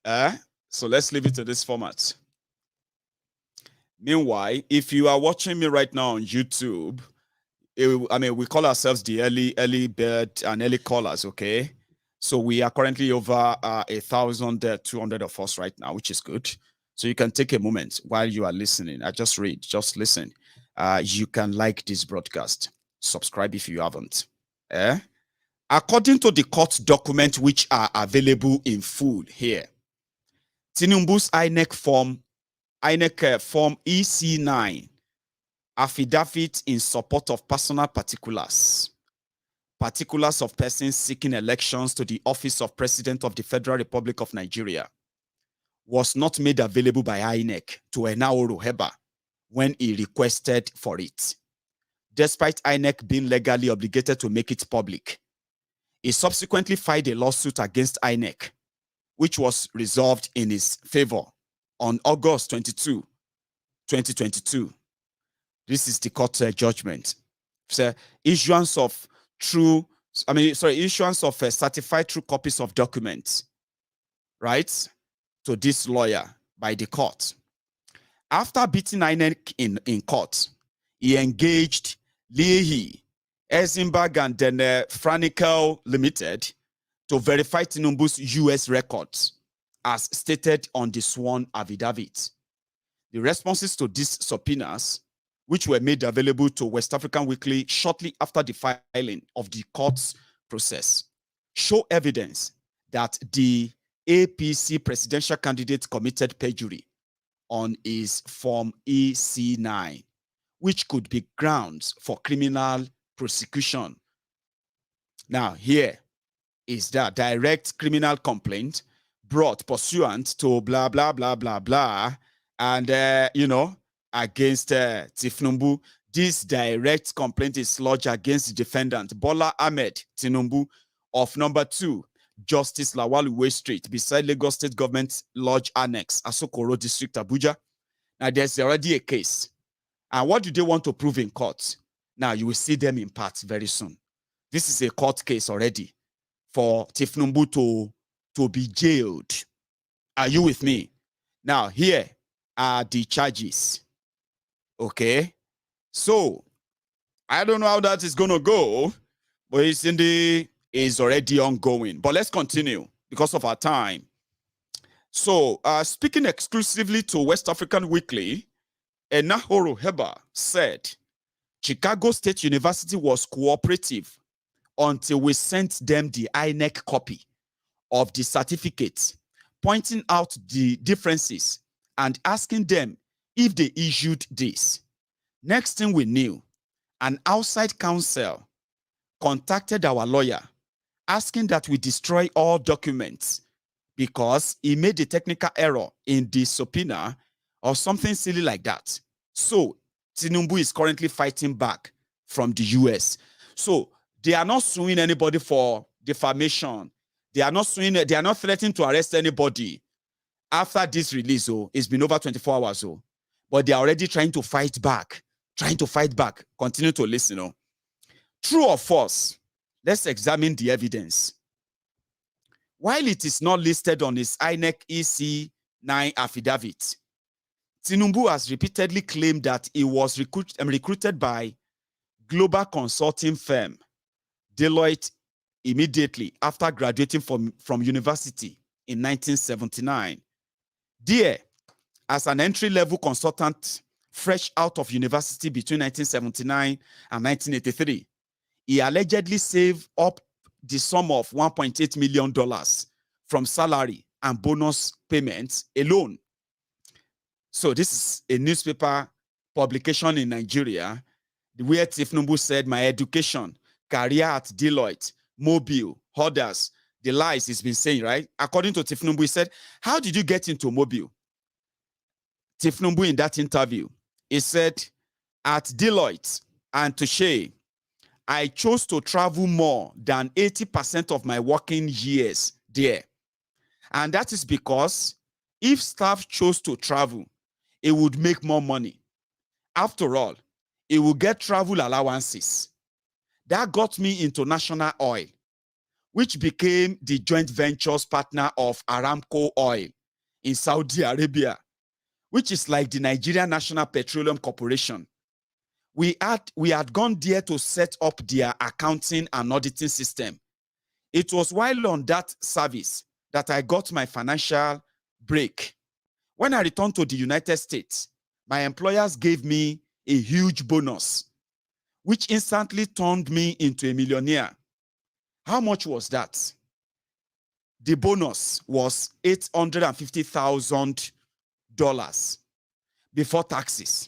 So let's leave it in this format. Meanwhile, if you are watching me right now on YouTube, we call ourselves the early bird and early callers, okay? So we are currently over 1,200 of us right now, which is good. So you can take a moment while you are listening. Just listen. You can like this broadcast. Subscribe if you haven't. According to the court documents which are available in full here, Tinubu's INEC form EC9, affidavit in support of personal particulars of persons seeking elections to the office of President of the Federal Republic of Nigeria, was not made available by INEC to Enahoro Heba when he requested for it, despite INEC being legally obligated to make it public. He subsequently filed a lawsuit against INEC, which was resolved in his favor on August 22, 2022. This is the court judgment. So, issuance of certified true copies of documents, right, to this lawyer by the court. After beating INEC in court, he engaged Leahy, Eisenberg, and then Franikel Limited to verify Tinubu's US records, as stated on the sworn affidavit. The responses to these subpoenas, which were made available to West African Weekly shortly after the filing of the court's process, show evidence that the APC presidential candidate committed perjury on his Form EC9, which could be grounds for criminal prosecution. Now, here is the direct criminal complaint brought pursuant to blah, blah, blah, blah, blah, and, against Tinubu. This direct complaint is lodged against the defendant, Bola Tinubu, of number 2, Justice Lawal Street, beside Lagos State Government Lodge Annex, Asokoro District, Abuja. Now, there's already a case. And what do they want to prove in court? Now, you will see them in part very soon. This is a court case already for Tinubu to be jailed. Are you with me? Now, here are the charges. Okay? So, I don't know how that is going to go, but it's already ongoing. But let's continue because of our time. So, speaking exclusively to West African Weekly, Enahoro Heba said, Chicago State University was cooperative until we sent them the INEC copy of the certificate, pointing out the differences and asking them if they issued this. Next thing we knew, an outside counsel contacted our lawyer, asking that we destroy all documents because he made a technical error in the subpoena or something silly like that. So, Tinubu is currently fighting back from the US. So, they are not suing anybody for defamation. They are not threatening to arrest anybody. After this release, it's been over 24 hours, but they are already trying to fight back. Continue to listen. True or false? Let's examine the evidence. While it is not listed on his INEC EC9 affidavit, Tinubu has repeatedly claimed that he was recruited by global consulting firm Deloitte immediately after graduating from university in 1979. There, as an entry-level consultant fresh out of university between 1979 and 1983, he allegedly saved up the sum of $1.8 million from salary and bonus payments alone. So this is a newspaper publication in Nigeria where Tinubu said, my education, career at Deloitte, Mobile, others, the lies he's been saying, right? According to Tinubu, he said, how did you get into Mobile? Tinubu in that interview, he said, at Deloitte and Touche, I chose to travel more than 80% of my working years there. And that is because if staff chose to travel, it would make more money. After all, it would get travel allowances. That got me into National Oil, which became the joint ventures partner of Aramco Oil in Saudi Arabia, which is like the Nigerian National Petroleum Corporation. We had gone there to set up their accounting and auditing system. It was while on that service that I got my financial break. When I returned to the United States, my employers gave me a huge bonus, which instantly turned me into a millionaire. How much was that? The bonus was $850,000 before taxes.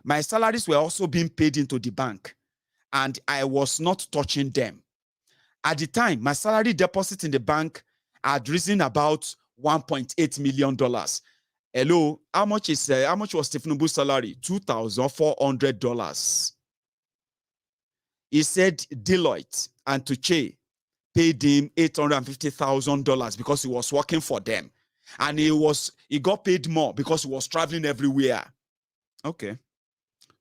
My salaries were also being paid into the bank, and I was not touching them. At the time, my salary deposit in the bank had risen about $1.8 million. Hello, how much was Tinubu's salary? $2,400. He said Deloitte and Touche paid him $850,000 because he was working for them. And he got paid more because he was traveling everywhere. Okay.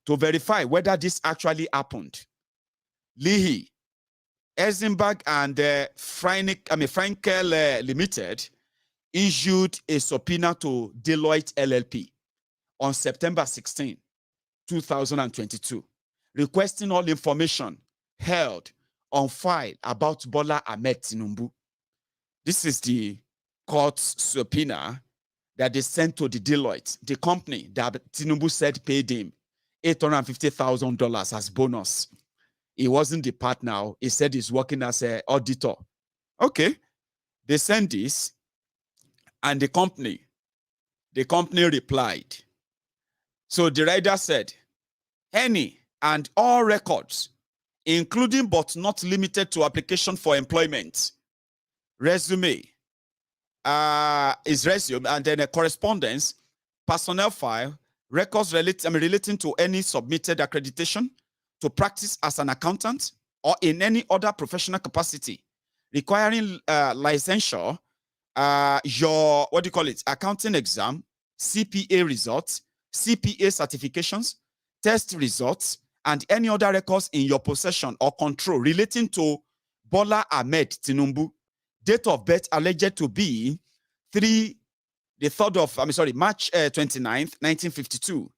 to verify whether this actually happened, Leahy, Eisenberg, and Frankel Limited issued a subpoena to Deloitte LLP on September 16, 2022, requesting all information held on file about Bola Ahmed Tinubu. This is the court's subpoena that they sent to the Deloitte, the company that Tinubu said paid him $850,000 as bonus. He wasn't the partner. He said he's working as an auditor. Okay. They sent this, and the company replied. So the writer said, any and all records, including but not limited to application for employment, resume, and then a correspondence, personnel file, records relating to any submitted accreditation to practice as an accountant or in any other professional capacity requiring licensure, your, accounting exam, CPA results, CPA certifications, test results, and any other records in your possession or control relating to Bola Ahmed Tinubu, date of birth alleged to be March 29th, 1952.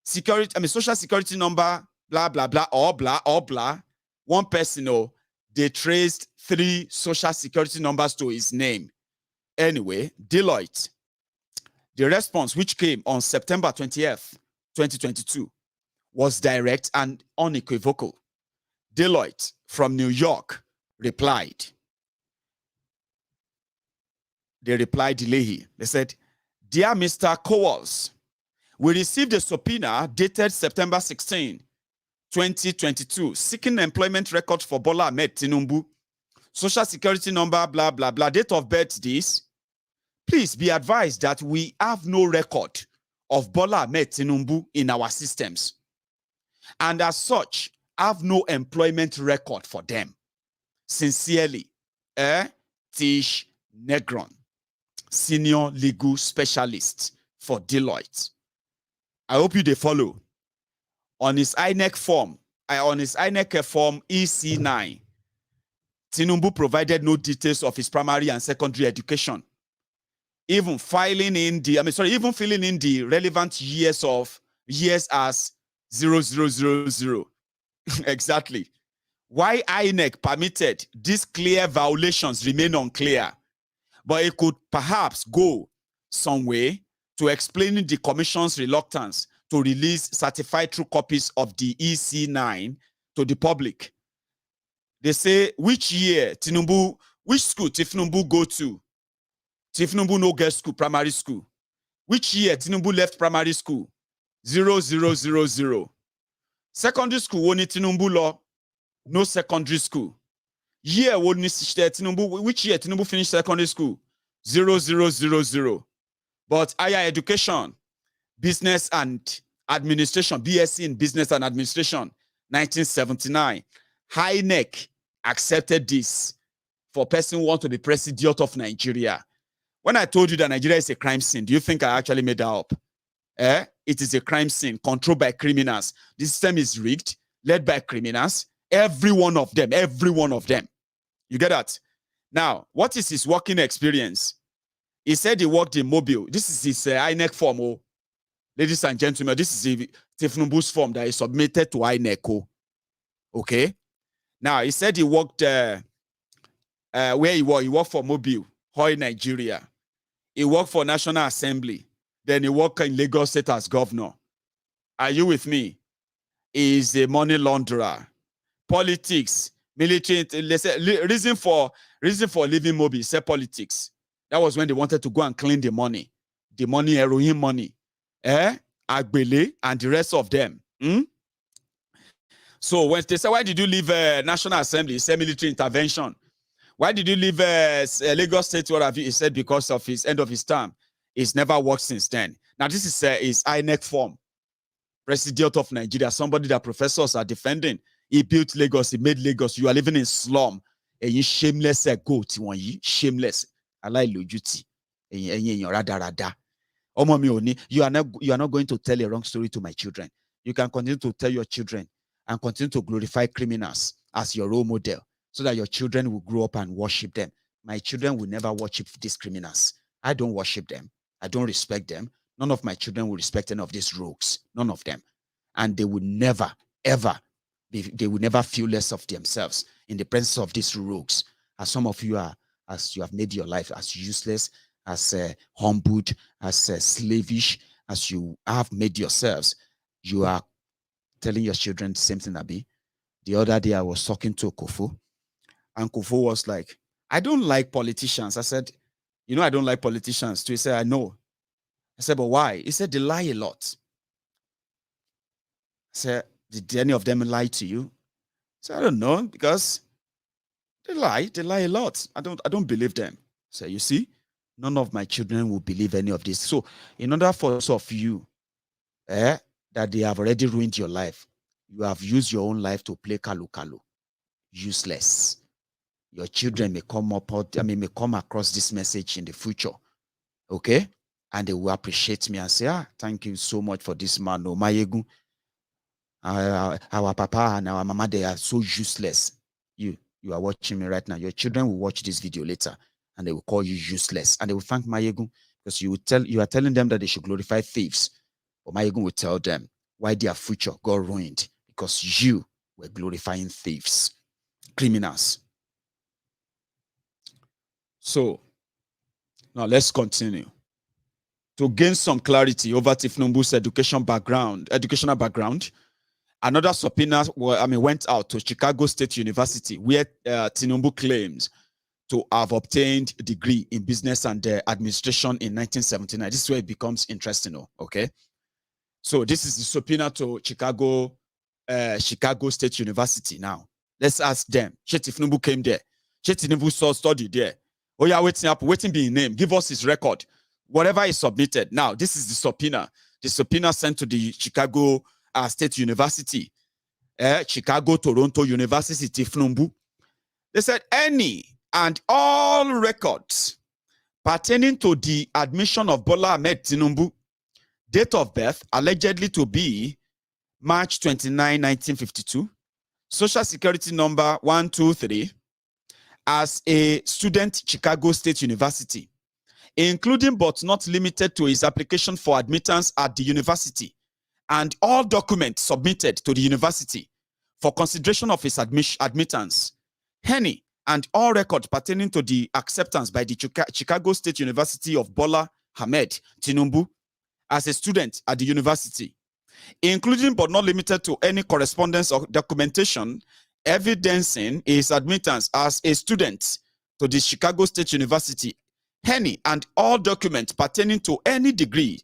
Social security number, blah, blah, blah, or blah, or blah. One person, they traced 3 social security numbers to his name. Anyway, Deloitte, the response which came on September 20th, 2022, was direct and unequivocal. Deloitte from New York replied. They replied, Leahy. They said, Dear Mr. Cowles, we received a subpoena dated September 16, 2022, seeking employment records for Bola Ahmed Tinubu, social security number, blah, blah, blah, date of birth, this. Please be advised that we have no record of Bola Ahmed Tinubu in our systems, and as such, have no employment record for them. Sincerely, Tish Negron, Senior Legal Specialist for Deloitte. I hope you they follow. On his INEC form, form EC9, Tinubu provided no details of his primary and secondary education. Even filling in the relevant years as 0000. Exactly. Why INEC permitted these clear violations remain unclear, but it could perhaps go some way to explaining the Commission's reluctance to release certified true copies of the EC9 to the public. They say, which year which school Tinubu go to? Tinubu no get school, primary school. Which year Tinubu left primary school? 0000. Secondary school, woni Tinubu law, no secondary school. Year woni Tinubu, which year Tinubu finished secondary school? 0000. But higher education, business and administration, BSc in business and administration, 1979. INEC accepted this for person who wants to be president of Nigeria. When I told you that Nigeria is a crime scene, do you think I actually made that up? It is a crime scene controlled by criminals. The system is rigged, led by criminals. Every one of them. You get that? Now, what is his working experience? He said he worked in Mobile. This is his INEC form. Oh. Ladies and gentlemen, this is Tinubu's form that is submitted to INEC. Oh. Okay? Now, he said he worked where he worked. He worked for Mobile, Hoi, Nigeria. He worked for National Assembly. Then he worked in Lagos State as governor. Are you with me? He is a money launderer. Politics, military, reason for leaving Mobile, say politics. That was when they wanted to go and clean the money, heroin money, Agbele, and the rest of them. So when they say, why did you leave National Assembly? He said military intervention. Why did you leave Lagos State? What have you? He said because of his end of his term. He's never worked since then. Now this is his INEC form. President of Nigeria, somebody that professors are defending. He built Lagos. He made Lagos. You are living in slum. And you shameless goat. Shameless. Allah ilojuti. You are not going to tell a wrong story to my children. you can continue to tell your children and continue to glorify criminals as your role model so that your children will grow up and worship them. My children will never worship these criminals. I don't worship them. I don't respect them. None of my children will respect any of these rogues. None of them. And they will never, ever, they will never feel less of themselves in the presence of these rogues. As some of you are, as you have made your life as useless, as humbled, as slavish, as you have made yourselves, you are telling your children the same thing, Abi. The other day I was talking to Kofo, and Kofo was like, I don't like politicians. I said, you know, I don't like politicians too. He said, I know. I said, but why? He said, they lie a lot. I said, did any of them lie to you? I said, I don't know, because they lie a lot. I don't believe them. So you see, none of my children will believe any of this. So in order for some of you, that they have already ruined your life, you have used your own life to play kalu. Useless. Your children may come may come across this message in the future. Okay? And they will appreciate me and say, thank you so much for this man. No, Maiyegun, our papa and our mama, they are so useless. You are watching me right now. Your children will watch this video later and they will call you useless. And they will thank Maiyegun because you are telling them that they should glorify thieves. But Maiyegun will tell them why their future got ruined because you were glorifying thieves, criminals. So now let's continue. To gain some clarity over Tinubu's educational background, another subpoena went out to Chicago State University, where Tinubu claims to have obtained a degree in business and administration in 1979. This is where it becomes interesting, okay? So this is the subpoena to Chicago State University. Now, let's ask them. Tinubu came there. Tinubu saw study there. Oh yeah, waiting be in name. Give us his record. Whatever is submitted. Now, this is the subpoena. The subpoena sent to the Chicago State University. Chicago, Toronto University, Tinubu. They said any and all records pertaining to the admission of Bola Tinubu, date of birth allegedly to be March 29, 1952, Social Security number 123, as a student, Chicago State University, including but not limited to his application for admittance at the university and all documents submitted to the university for consideration of his admittance, any and all records pertaining to the acceptance by the Chicago State University of Bola Tinubu as a student at the university, including but not limited to any correspondence or documentation evidencing his admittance as a student to the Chicago State University, any and all documents pertaining to any degree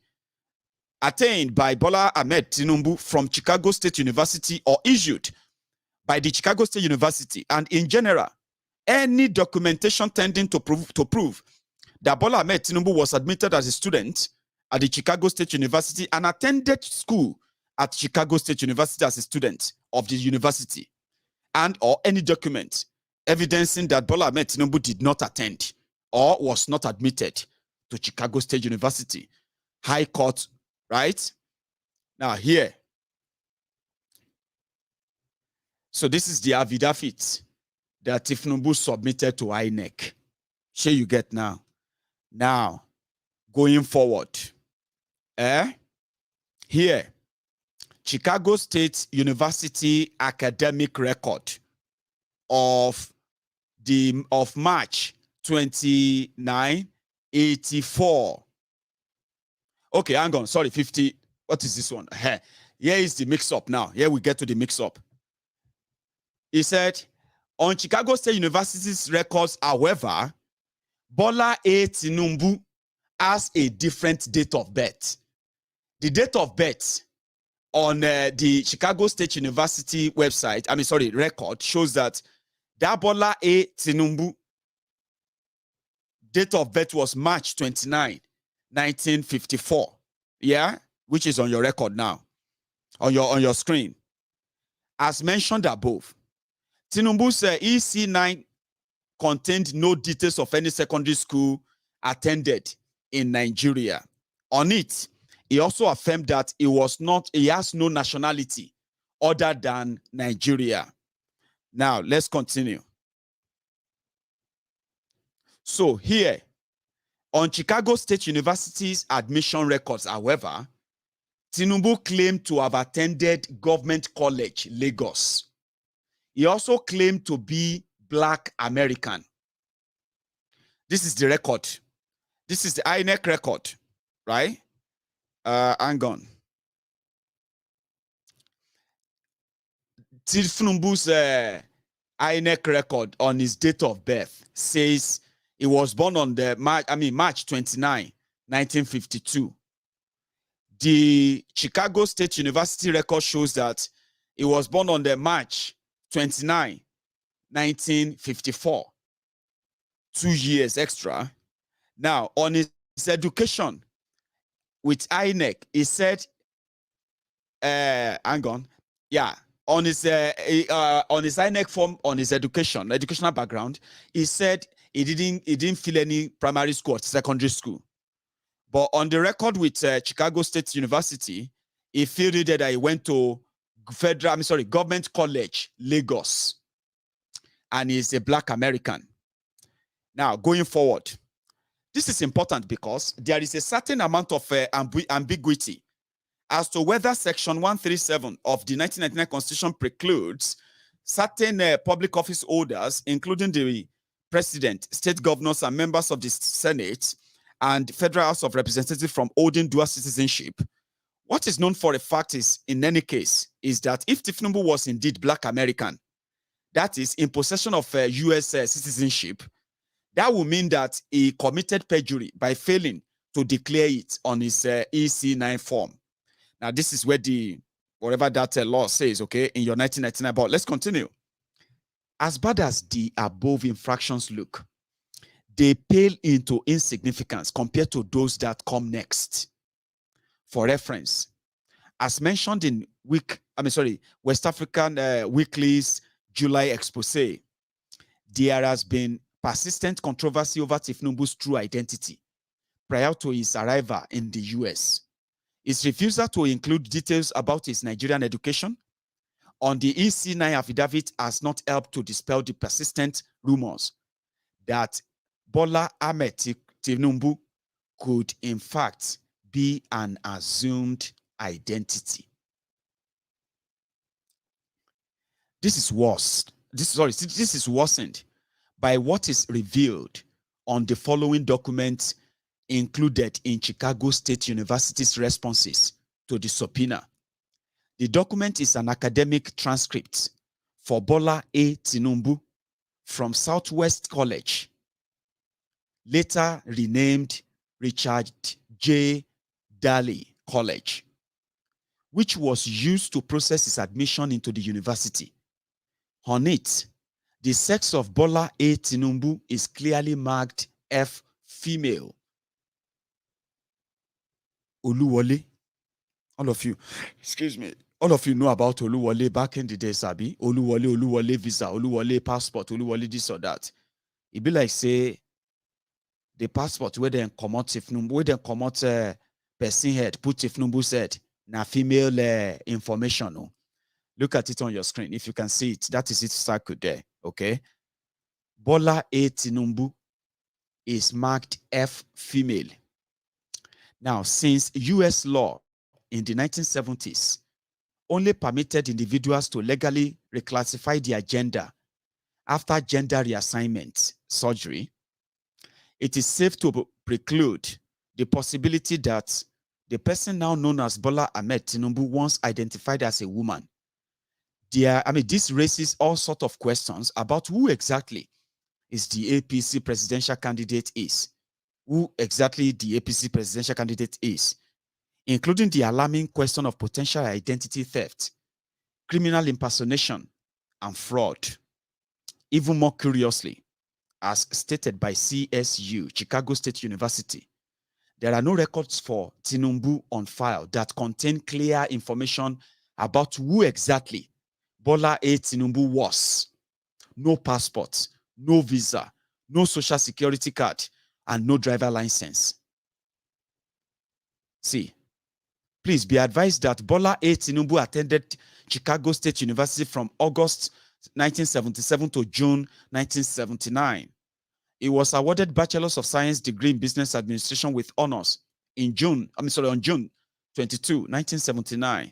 attained by Bola Tinubu from Chicago State University or issued by the Chicago State University, and in general, any documentation tending to prove that Bola Tinubu was admitted as a student at the Chicago State University and attended school at Chicago State University as a student of the university, and or any document evidencing that Bola Tinubu did not attend or was not admitted to Chicago State University. High Court, right? Now here. So this is the affidavit that Tinubu submitted to INEC. Sure you get now. Now, going forward. Here. Chicago State University academic record of March 29, 84. Okay, hang on. Sorry, 50. What is this one? Here is the mix-up now. Here we get to the mix-up. He said, on Chicago State University's records, however, Bola A Tinubu has a different date of birth. The date of birth on the Chicago State University website, record, shows that Bola A Tinubu date of birth was March 29, 1954. Yeah, which is on your record now, on your screen. As mentioned above, Tinubu's EC9 contained no details of any secondary school attended in Nigeria. On it, He also affirmed that he has no nationality other than Nigeria. Now, let's continue. So here, on Chicago State University's admission records, however, Tinubu claimed to have attended Government College, Lagos. He also claimed to be Black American. This is the record. This is the INEC record, right? Hang on. Tinubu's INEC record on his date of birth says he was born on the March 29, 1952. The Chicago State University record shows that he was born on the March 29, 1954. 2 years extra. Now, on his education with INEC, he said, hang on, yeah, on his INEC form, on his educational background, he said he didn't fill any primary school or secondary school. But on the record with Chicago State University, he filled it that he went to Government College, Lagos, and he's a Black American. Now, going forward, this is important because there is a certain amount of ambiguity as to whether Section 137 of the 1999 Constitution precludes certain public office holders, including the President, state governors, and members of the Senate and Federal House of Representatives from holding dual citizenship. What is known for a fact is, in any case, is that if Tinubu was indeed Black American, that is, in possession of U.S. citizenship, that would mean that he committed perjury by failing to declare it on his EC9 form. Now, this is where whatever that law says, okay, in your 1999, but let's continue. As bad as the above infractions look, they pale into insignificance compared to those that come next. For reference, as mentioned in West African Weekly's July expose, there has been persistent controversy over Tinubu's true identity prior to his arrival in the US. His refusal to include details about his Nigerian education on the EC9 affidavit has not helped to dispel the persistent rumors that Bola Tinubu could in fact be an assumed identity. This is worse. This is worsened by what is revealed on the following documents included in Chicago State University's responses to the subpoena. The document is an academic transcript for Bola A. Tinubu from Southwest College, later renamed Richard J. Daley College, which was used to process his admission into the university. On it, the sex of Bola A. Tinubu is clearly marked F female. Oluwole, all of you, excuse me, all of you know about Oluwole back in the day, Sabi. Oluwole visa, Oluwole passport, Oluwole this or that. It be like say the passport where they come out Tinubu, where they come out person head, put Tinubu's head, na female information. No? Look at it on your screen. If you can see it, that is it circled there. Okay. Bola A. Tinubu is marked F female. Now, since US law in the 1970s only permitted individuals to legally reclassify their gender after gender reassignment surgery, it is safe to preclude the possibility that the person now known as Bola Ahmed Tinubu once identified as a woman. This raises all sorts of questions about who exactly is the APC presidential candidate is. Who exactly the APC presidential candidate is, including the alarming question of potential identity theft, criminal impersonation, and fraud. Even more curiously, as stated by CSU, Chicago State University, there are no records for Tinubu on file that contain clear information about who exactly Bola A. Tinubu was. No passport, no visa, no social security card, and no driver license. See, Please be advised that Bola A. Tinubu attended Chicago State University from August 1977 to June 1979. He was awarded Bachelor's of Science degree in Business Administration with honors on June 22, 1979.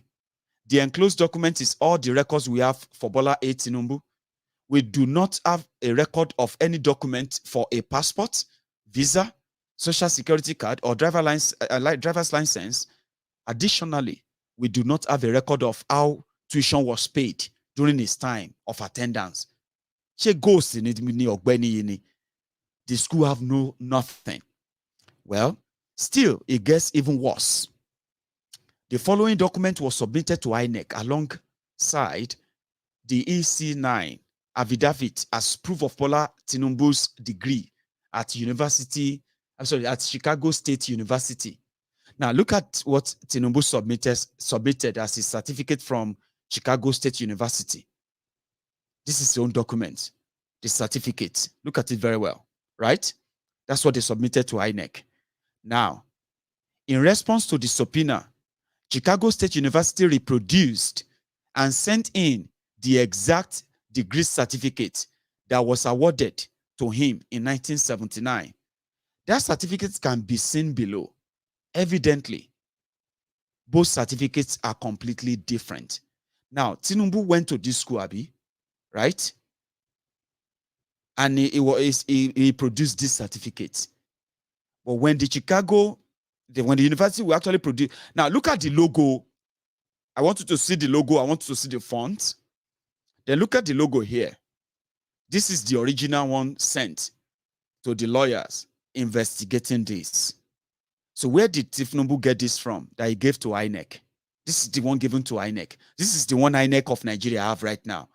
The enclosed document is all the records we have for Bola A. Tinubu. We do not have a record of any document for a passport, visa, social security card, or driver's license. Additionally, we do not have a record of how tuition was paid during his time of attendance. The school have nothing. Well, still, it gets even worse. The following document was submitted to INEC alongside the EC9 affidavit as proof of Bola Tinubu's degree at Chicago State University. Now, look at what Tinubu submitted as his certificate from Chicago State University. This is his own document, the certificate. Look at it very well, right? That's what they submitted to INEC. Now, in response to the subpoena, Chicago State University reproduced and sent in the exact degree certificate that was awarded to him in 1979. That certificate can be seen below. Evidently, both certificates are completely different. Now, Tinubu went to this school, Abi, right? And he produced this certificate. But when the university will actually produce, now look at the logo. I want you to see the logo. I want you to see the font. Then look at the logo here. This is the original one sent to the lawyers investigating this. So where did Tinubu get this from that he gave to INEC? This is the one given to INEC. This is the one INEC of Nigeria have right now.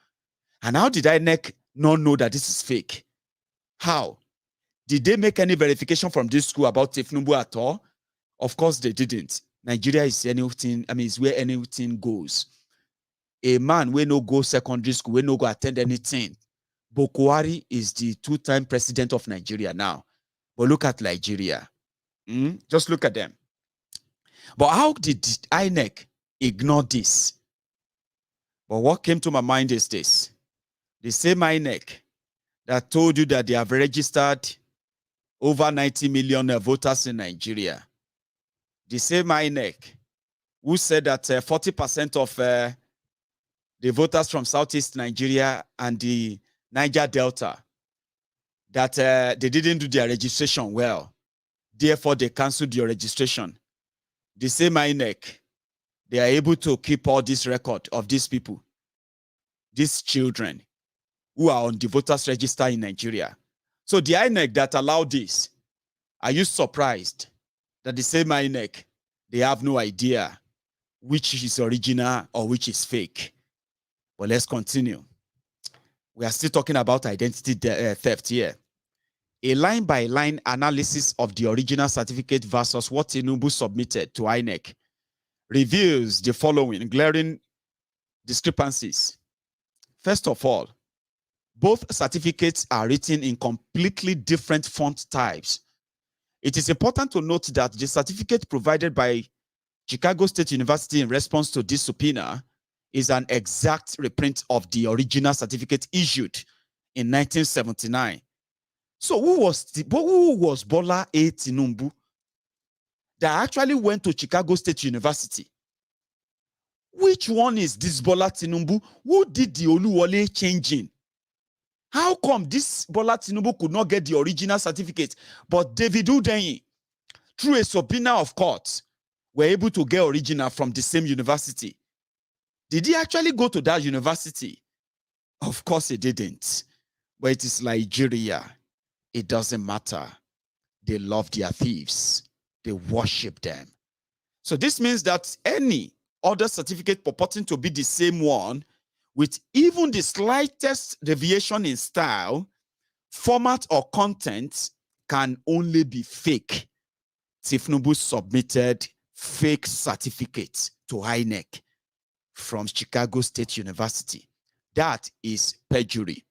And how did INEC not know that this is fake? How? Did they make any verification from this school about Tinubu at all? Of course they didn't. Nigeria is anything, is where anything goes. A man will no go secondary school, will no go attend anything. Buhari is the two-time president of Nigeria now. But look at Nigeria. Just look at them. But how did INEC ignore this? But what came to my mind is this. The same INEC that told you that they have registered over 90 million voters in Nigeria. The same INEC who said that 40% of the voters from Southeast Nigeria and the Niger Delta, that they didn't do their registration well. Therefore, they canceled your registration. The same INEC, they are able to keep all this record of these people, these children who are on the voters register in Nigeria. So the INEC that allowed this, are you surprised that the same INEC, they have no idea which is original or which is fake? Well, let's continue. We are still talking about identity theft here. A line-by-line analysis of the original certificate versus what Tinubu submitted to INEC reveals the following glaring discrepancies. First of all, both certificates are written in completely different font types. It is important to note that the certificate provided by Chicago State University in response to this subpoena is an exact reprint of the original certificate issued in 1979. So who was Bola A. Tinubu that actually went to Chicago State University? Which one is this Bola Tinubu? Who did the Oluwole changing? How come this Bola Tinubu could not get the original certificate, but David Hundeyi, through a subpoena of court, were able to get original from the same university? Did he actually go to that university? Of course he didn't. But it is Nigeria. It doesn't matter. They love their thieves. They worship them. So this means that any other certificate purporting to be the same one with even the slightest deviation in style, format, or content can only be fake. Tinubu submitted fake certificates to INEC from Chicago State University. That is perjury.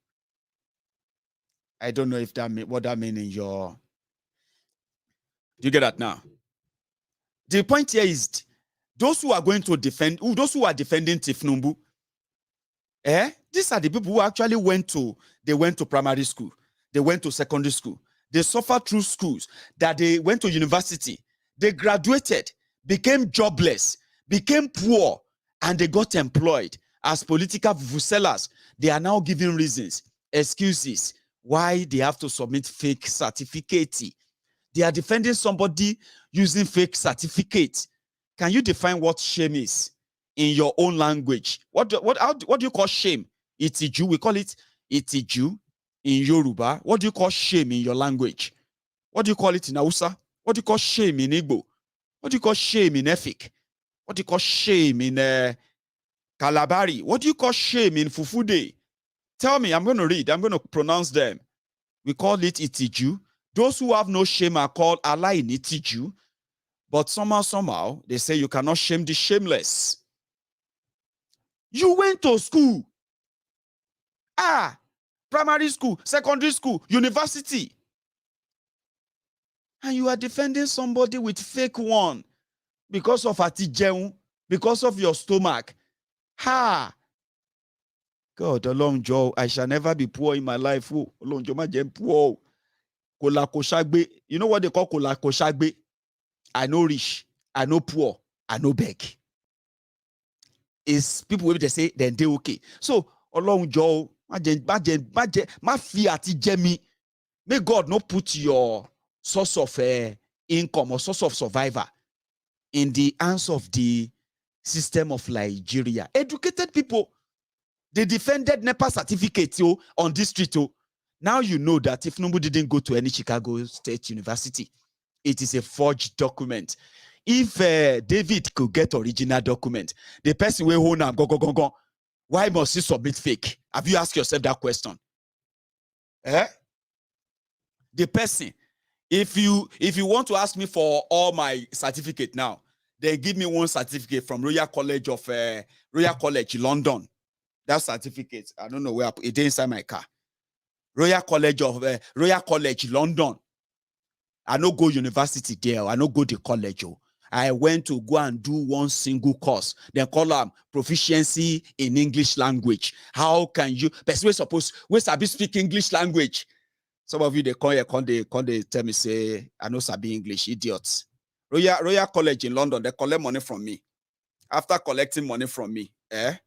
I don't know if what that means in your... Do you get that now? The point here is those who are going to defend, those who are defending Tifnumbu, these are the people who actually went to primary school, they went to secondary school, they suffered through schools, that they went to university, they graduated, became jobless, became poor, and they got employed as political vuvuzela's. They are now giving reasons, excuses, why they have to submit fake certificates. They are defending somebody using fake certificates. Can you define what shame is in your own language? What do you call shame? Itiju. We call it itiju in Yoruba. What do you call shame in your language? What do you call it in Hausa? What do you call shame in Igbo? What do you call shame in Efik? What do you call shame in Kalabari? What do you call shame in Fufude? Tell me, I'm going to read. I'm going to pronounce them. We call it itiju. Those who have no shame are called alainitiju. But somehow, they say you cannot shame the shameless. You went to school. Primary school, secondary school, university. And you are defending somebody with fake one because of atijeun, because of your stomach. God, Ọlọ́run jọ̀ọ́, I shall never be poor in my life. Ọlọ́run jọ̀ọ́ má jẹ́ poor. Kolakoshagbe. You know what they call kolakoshagbe? I know rich, I know poor, I know beg. It's people when they say then they okay. So Ọlọ́run jọ̀ọ́, má fi àtijẹ mi. May God not put your source of income or source of survivor in the hands of the system of Nigeria. Educated people, they defended NEPA certificates on this street. Now you know that if Tifnumbu didn't go to any Chicago State University, it is a forged document. If David could get original document, the person will hold now go. Why must he submit fake? Have you asked yourself that question? The person, if you want to ask me for all my certificate now, they give me one certificate from Royal College London. That certificate, I don't know where it is inside my car. Royal College London. I no go university there. I no go the college. I went to go and do one single course. They call them proficiency in English language. How can you? Person suppose we sabi speak English language. Some of you they come here, they tell me say I know sabi English, idiots. Royal College in London, they collect money from me. After collecting money from me, they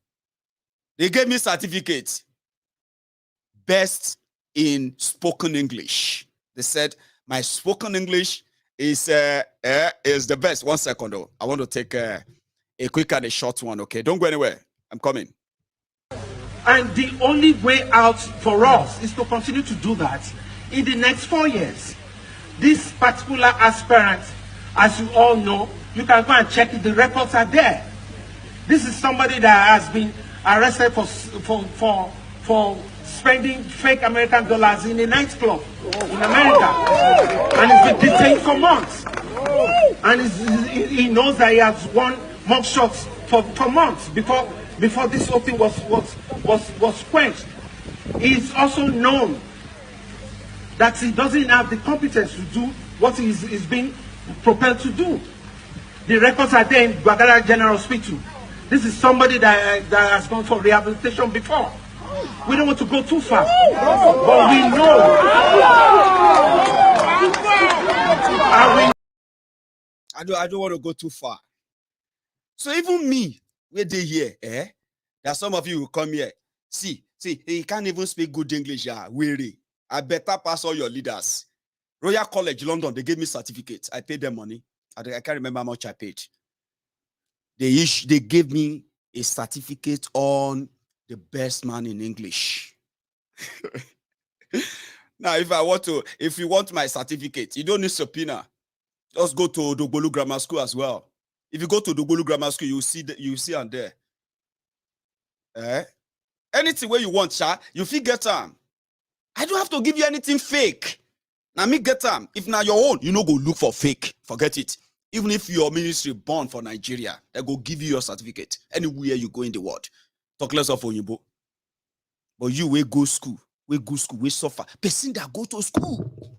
gave me certificates. Best in spoken English. They said my spoken English is the best. 1 second though. I want to take a quick and a short one. Okay, don't go anywhere. I'm coming. And the only way out for us is to continue to do that in the next 4 years. This particular aspirant, as you all know, you can go and check it. The records are there. This is somebody that has been arrested for spending fake American dollars in a nightclub in America, and he's been detained for months. And he knows that he has won mock shots for months before this whole thing was quenched. He's also known that he doesn't have the competence to do what he's being propelled to do. The records are there in Bagara General Hospital. This is somebody that has gone for rehabilitation before. We don't want to go too far, but we know. I don't want to go too far. So even me, where they here, that some of you will come here. See, he can't even speak good English. Weary. I better pass all your leaders. Royal College London, they gave me certificates. I paid them money. I can't remember how much I paid. They gave me a certificate on the best man in English. Now, if you want my certificate, you don't need subpoena. Just go to Dogbolu Grammar School as well. If you go to Dogbolu Grammar School, you see on there. Anything where you want, you feel get them. I don't have to give you anything fake. Now me get them. If now your own, you no go look for fake. Forget it. Even if your ministry born for Nigeria, they go give you your certificate anywhere you go in the world. Talk less of Oyinbo. But you will go school, we suffer. Person that go to school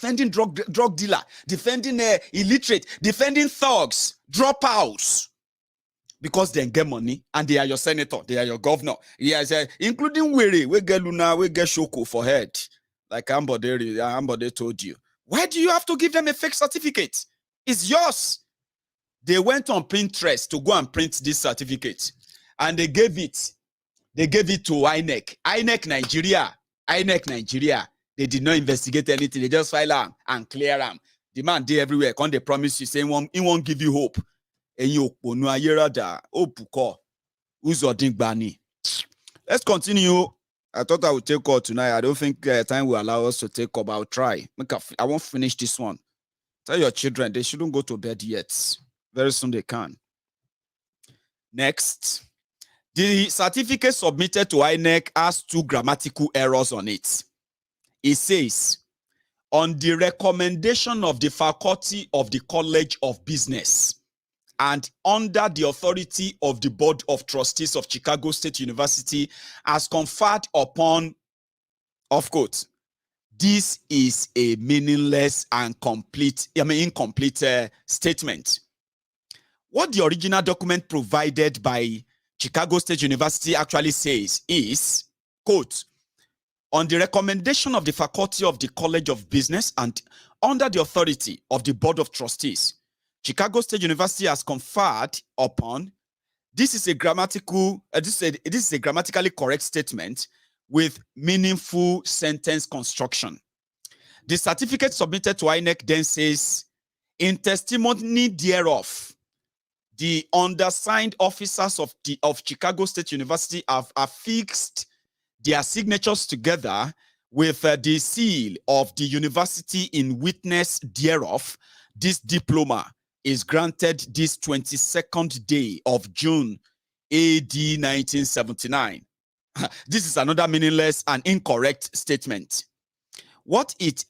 defending drug dealer, defending illiterate, defending thugs, dropouts. Because they get money and they are your senator, they are your governor. Yes, including Wiri, we get Luna, we get Shoko for head. Like Ambode told you. Why do you have to give them a fake certificate? It's yours. They went on Pinterest to go and print this certificate. And they gave it to INEC. INEC Nigeria. They did not investigate anything. They just file them and clear them. The man did everywhere. Can't they promise you saying he won't give you hope? Let's continue. I thought I would take call tonight. I don't think time will allow us to take call, but I'll try. I won't finish this one. Tell your children they shouldn't go to bed yet. Very soon they can. Next. The certificate submitted to INEC has 2 grammatical errors on it. It says, on the recommendation of the faculty of the College of Business, and under the authority of the Board of Trustees of Chicago State University as conferred upon, of course, this is a meaningless and incomplete statement. What the original document provided by Chicago State University actually says is, quote, on the recommendation of the faculty of the College of Business and under the authority of the Board of Trustees, Chicago State University has conferred upon. This is a grammatically correct statement with meaningful sentence construction. The certificate submitted to INEC then says, in testimony thereof, the undersigned officers of Chicago State University have affixed their signatures together with the seal of the university in witness thereof. This diploma is granted this 22nd day of June, AD 1979. This is another meaningless and incorrect statement. What it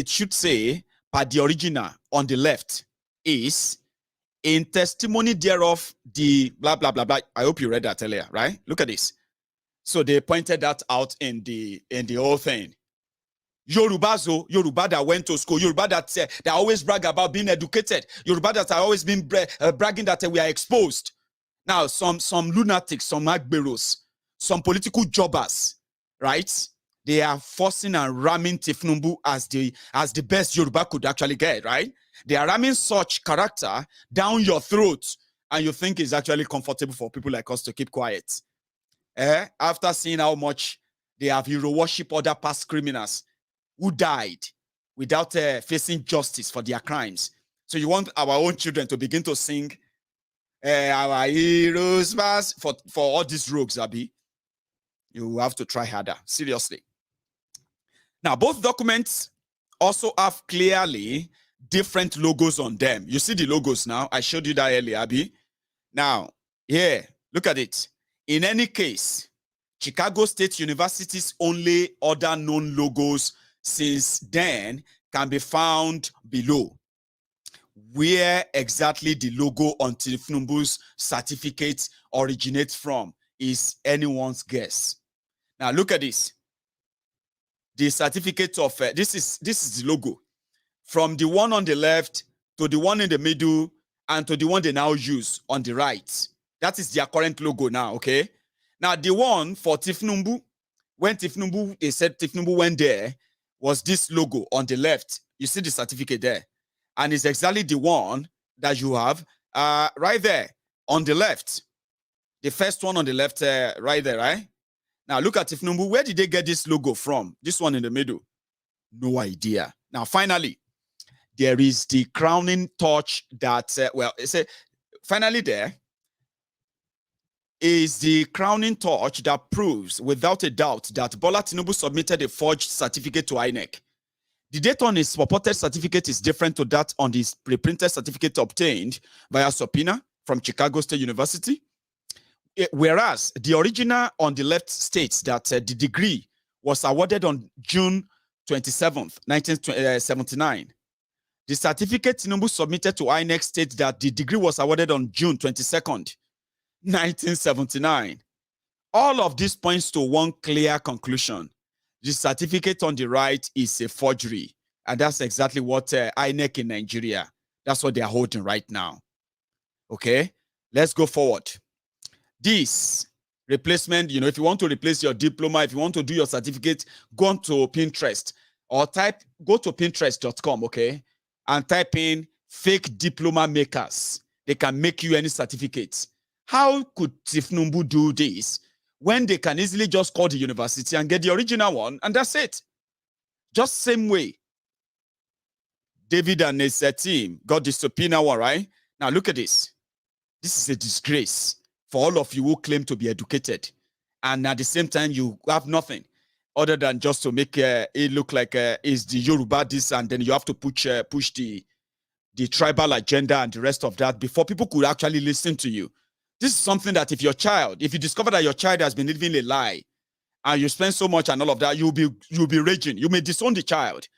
should say by the original on the left is, in testimony thereof, the blah, blah, blah, blah. I hope you read that earlier, right? Look at this. So they pointed that out in the whole thing. Yoruba that went to school, Yoruba that always brag about being educated, Yoruba that are always been bragging that we are exposed. Now, some lunatics, some agberos, some political jobbers, right? They are forcing and ramming Tifnumbu as the best Yoruba could actually get, right? They are ramming such character down your throat, and you think it's actually comfortable for people like us to keep quiet. After seeing how much they have hero worship other past criminals who died without facing justice for their crimes. So you want our own children to begin to sing our heroes for all these rogues, Abi? You have to try harder, seriously. Now, both documents also have clearly different logos on them. You see the logos now? I showed you that earlier, Abi. Now, here, look at it. In any case, Chicago State University's only other known logos since then can be found below. Where exactly the logo on Tifnumbu's certificate originates from is anyone's guess. Now look at this. The certificate of this is the logo, from the one on the left to the one in the middle and to the one they now use on the right. That is their current logo now, okay? Now the one for Tifnumbu, when Tifnumbu, they said Tifnumbu went there, was this logo on the left. You see the certificate there. And it's exactly the one that you have right there on the left. The first one on the left right there, right? Now look at Tifnumbu. Where did they get this logo from? This one in the middle. No idea. Now finally, there is the crowning touch that, finally there is the crowning touch that proves without a doubt that Bola Tinubu submitted a forged certificate to INEC. The date on his purported certificate is different to that on his pre-printed certificate obtained via subpoena from Chicago State University. Whereas the original on the left states that the degree was awarded on June 27th, 1979. The certificate Tinubu submitted to INEC states that the degree was awarded on June 22nd, 1979. All of this points to one clear conclusion. The certificate on the right is a forgery. And that's exactly what INEC in Nigeria, that's what they're holding right now. Okay, let's go forward. This replacement, if you want to replace your diploma, if you want to do your certificate, go on to Pinterest or go to Pinterest.com, okay, and type in fake diploma makers. They can make you any certificates. How could Tinubu do this when they can easily just call the university and get the original one, and that's it? Just same way David and his team got the subpoena one, right? Now look at this. This is a disgrace for all of you who claim to be educated, and at the same time you have nothing other than just to make it look like is the Yoruba this, and then you have to push the tribal agenda and the rest of that before people could actually listen to you. This is something that if you discover that your child has been living a lie, and you spend so much and all of that, you'll be raging. You may disown the child.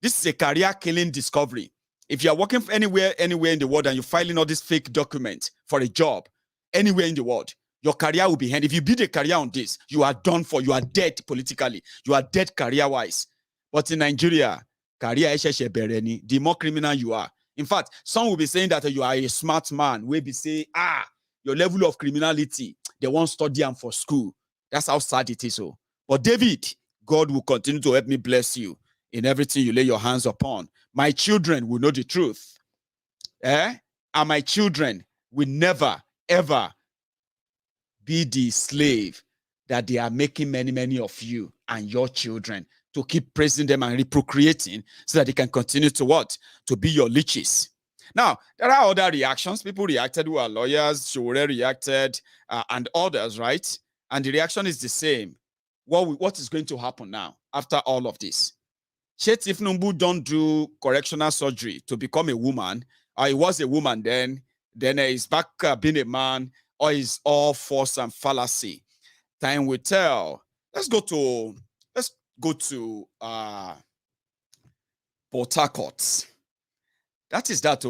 This is a career-killing discovery. If you are working anywhere in the world and you're filing all these fake documents for a job, anywhere in the world, your career will be ended. If you build a career on this, you are done for. You are dead politically. You are dead career-wise. But in Nigeria, career the more criminal you are. In fact, some will be saying that you are a smart man. We'll be saying, your level of criminality, they won't study them for school. That's how sad it is. So. But David, God will continue to help me bless you in everything you lay your hands upon. My children will know the truth. And my children will never, ever be the slave that they are making many of you and your children to keep praising them and reprocreating so that they can continue to what? To be your leeches. Now, there are other reactions. People reacted who are lawyers. Shore reacted and others, right? And the reaction is the same. What is going to happen now after all of this? If Tinubu don't do correctional surgery to become a woman, or he was a woman then he's back being a man, or is all false and fallacy. Time will tell. Let's go to Portharcourt. That is that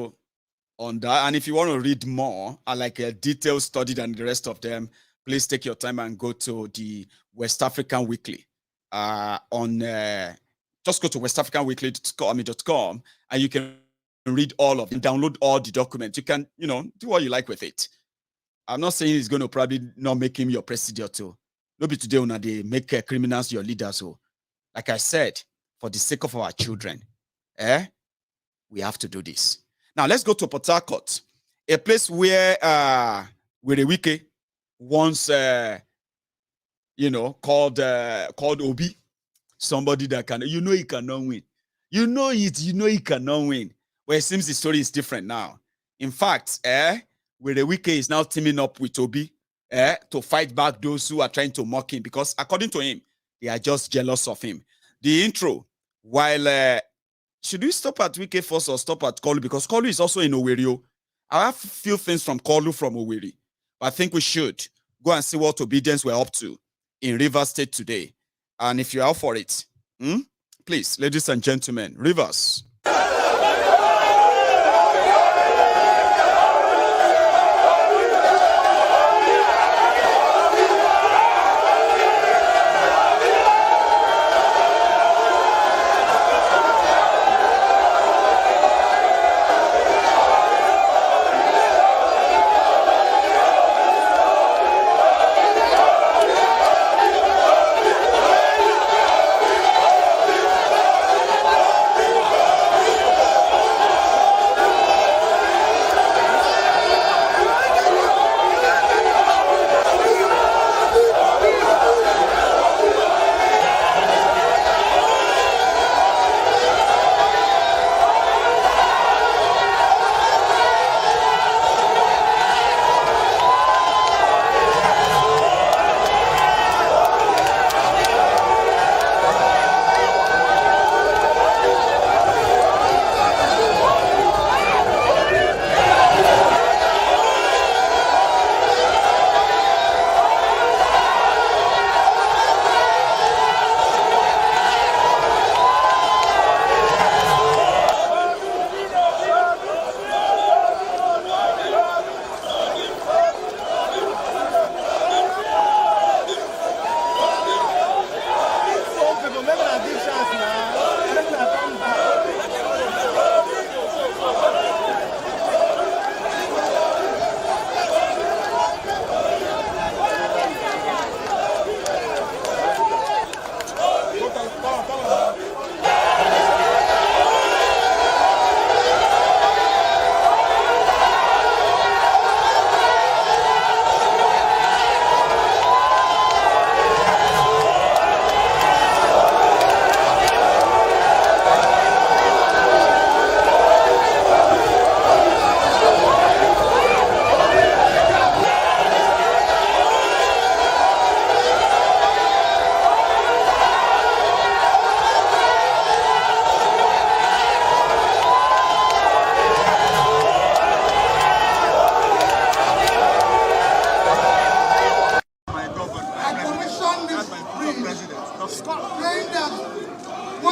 on that. And if you want to read more, like a detailed study than the rest of them, please take your time and go to the West African Weekly. Just go to westafricanweekly.com and you can read all of them, download all the documents. You can, do what you like with it. I'm not saying it's going to probably not make him your president too. Maybe today when they make criminals your leaders. So, like I said, for the sake of our children, we have to do this. Now let's go to Portharcourt, a place where Wike once called Obi, somebody that can, he cannot win. He cannot win. Well, it seems the story is different now. In fact, Wike is now teaming up with Obi to fight back those who are trying to mock him, because according to him, they are just jealous of him. The intro, while should we stop at Wike first or stop at Kolu? Because Kolu is also in Owerri. I have a few things from Kolu from Owerri. But I think we should go and see what Obedients were up to in Rivers State today. And if you're out for it, please, ladies and gentlemen, Rivers.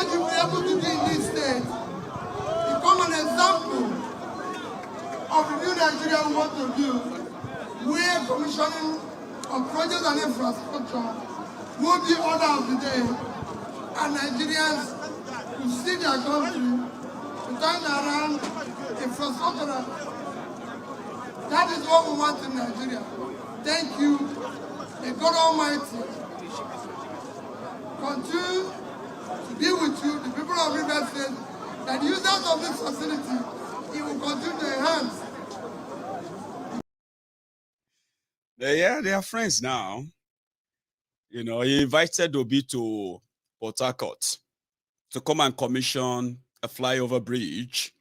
what you were able to do in this state become an example of the new Nigeria we want to do, where commissioning of projects and infrastructure will be order of the day, and Nigerians will see their country turn around infrastructure. That is what we want in Nigeria. Thank you. May God Almighty continue to be with you, the people of River State, that the users of this facility, it will continue to enhance. Yeah, they are friends now. You know, he invited Obi to Portharcourt to come and commission a flyover bridge.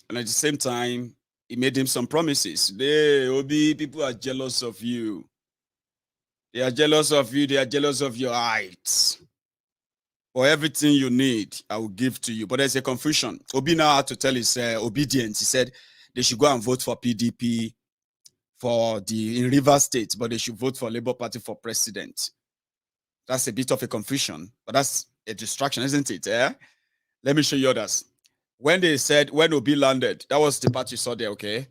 And at the same time, he made him some promises. Hey, Obi, people are jealous of you. They are jealous of you. They are jealous of your height. For everything you need, I will give to you. But there's a confusion. Obi now had to tell his obedience. He said they should go and vote for PDP in Rivers State, but they should vote for Labour Party for president. That's a bit of a confusion, but that's a distraction, isn't it? Eh? Let me show you others. When Obi landed, that was the part you saw there, okay?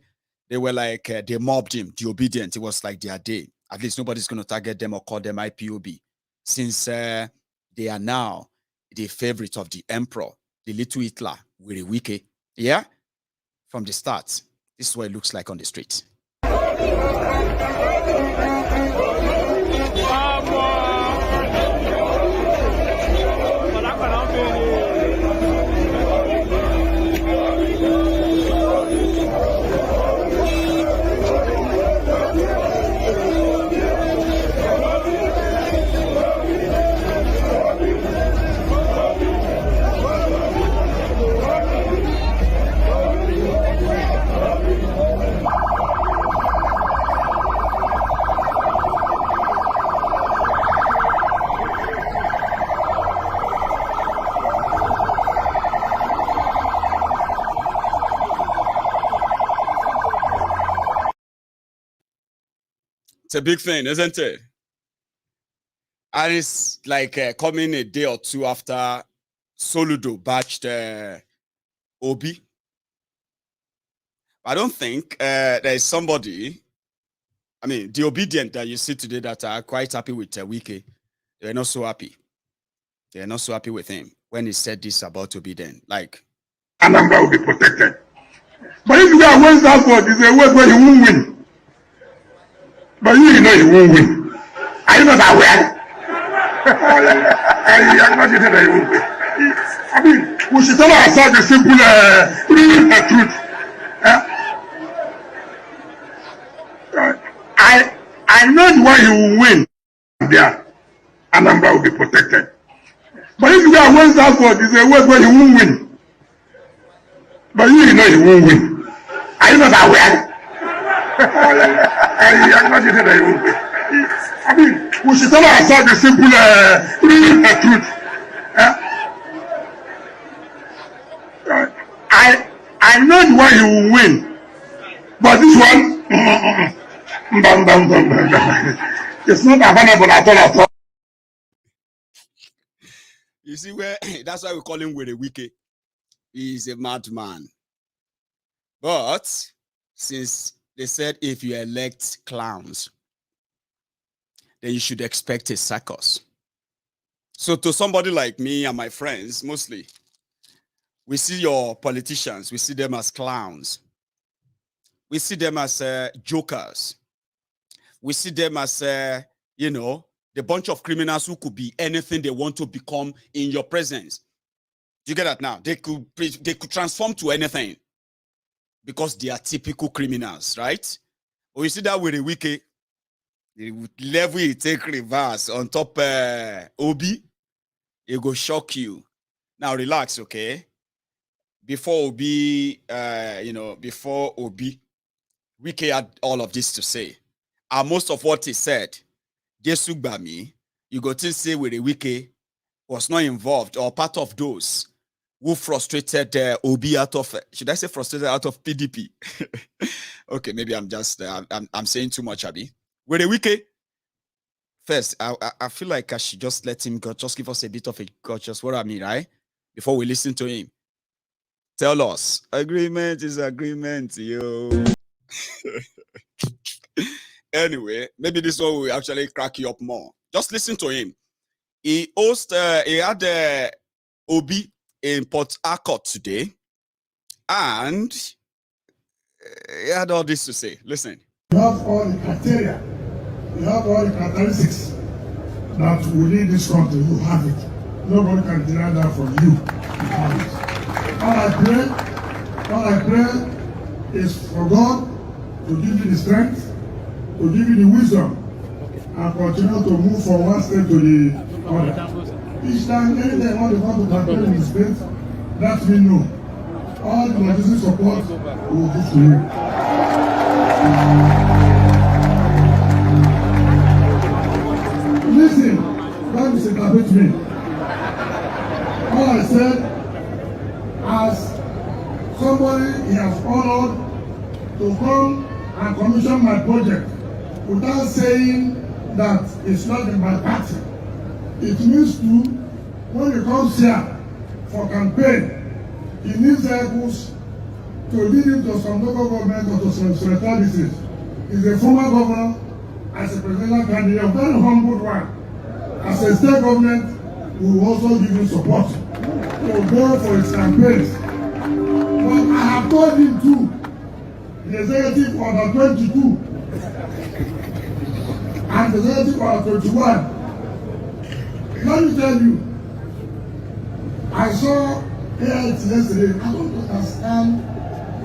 They were like, they mobbed him, the Obedient. It was like their day. At least nobody's going to target them or call them IPOB, since they are now the favorite of the emperor, the little Hitler, Wike. Yeah? From the start, this is what it looks like on the street. It's a big thing, isn't it? And it's like coming a day or two after Soludo batched Obi. I don't think there is somebody, I mean, the Obedient that you see today that are quite happy with Wike. They're not so happy. They're not so happy with him when he said this about Obedient. Like, Anambra will be protected. But if you are against that word, it's a word where you won't win. But you know you won't win. Are you not aware? I am not that you won't win. I mean, we should tell ourselves the simple truth. I know why you will win. There, Anambra will be protected. But if you are against that word, it's a word where you won't win. But you know you won't win. Are you not aware? I am not that you won't win. I mean, we should tell ourselves the simple truth. I know why you will win. But this one, it's not available at all. You see where that's why we call him Wike. He's a madman. But since they said if you elect clowns, then you should expect a circus. So to somebody like me and my friends, mostly, we see your politicians, we see them as clowns. We see them as jokers. We see them as, you know, the bunch of criminals who could be anything they want to become in your presence. Do you get that now? They could transform to anything because they are typical criminals, right? Or you see that with a Wike, the level you take reverse on top Obi, it will shock you. Now relax, okay? Before Obi, before Obi, Wike had all of this to say. And most of what he said, Jesubami, you got to say with a Wike was not involved or part of those who frustrated Obi out of, should I say frustrated out of PDP? Okay, maybe I'm just, I'm saying too much, Abi. With a Wike, first, I feel like I should just let him go, just give us a bit of a gorgeous, what I mean, right? before we listen to him. Tell us. Agreement is agreement, yo. Anyway, maybe this one will actually crack you up more. Just listen to him. He had Obi in Portharcourt today, and he had all this to say. Listen. You have all the criteria, you have all the characteristics that we need this country. You have it. Nobody can deny that from you. You have it. All I pray is for God to give you the strength, to give you the wisdom, and continue to move from one step to the other. Each time, anytime want to come to campaign in the state, let me know. All the logistic support will give to you. Listen, that is a campaign to me. All I said, as somebody he has honored to come and commission my project without saying that it's not in my party. It means to, when he comes here for campaign, he needs helpers to lead him to some local government or to some services. He's a former governor, as a presidential candidate, a very humble one. As a state government, we will also give him support to go for his campaigns. But I have told him too, the executive order 22 and the executive order 21. Let me tell you, I saw it yesterday. I don't understand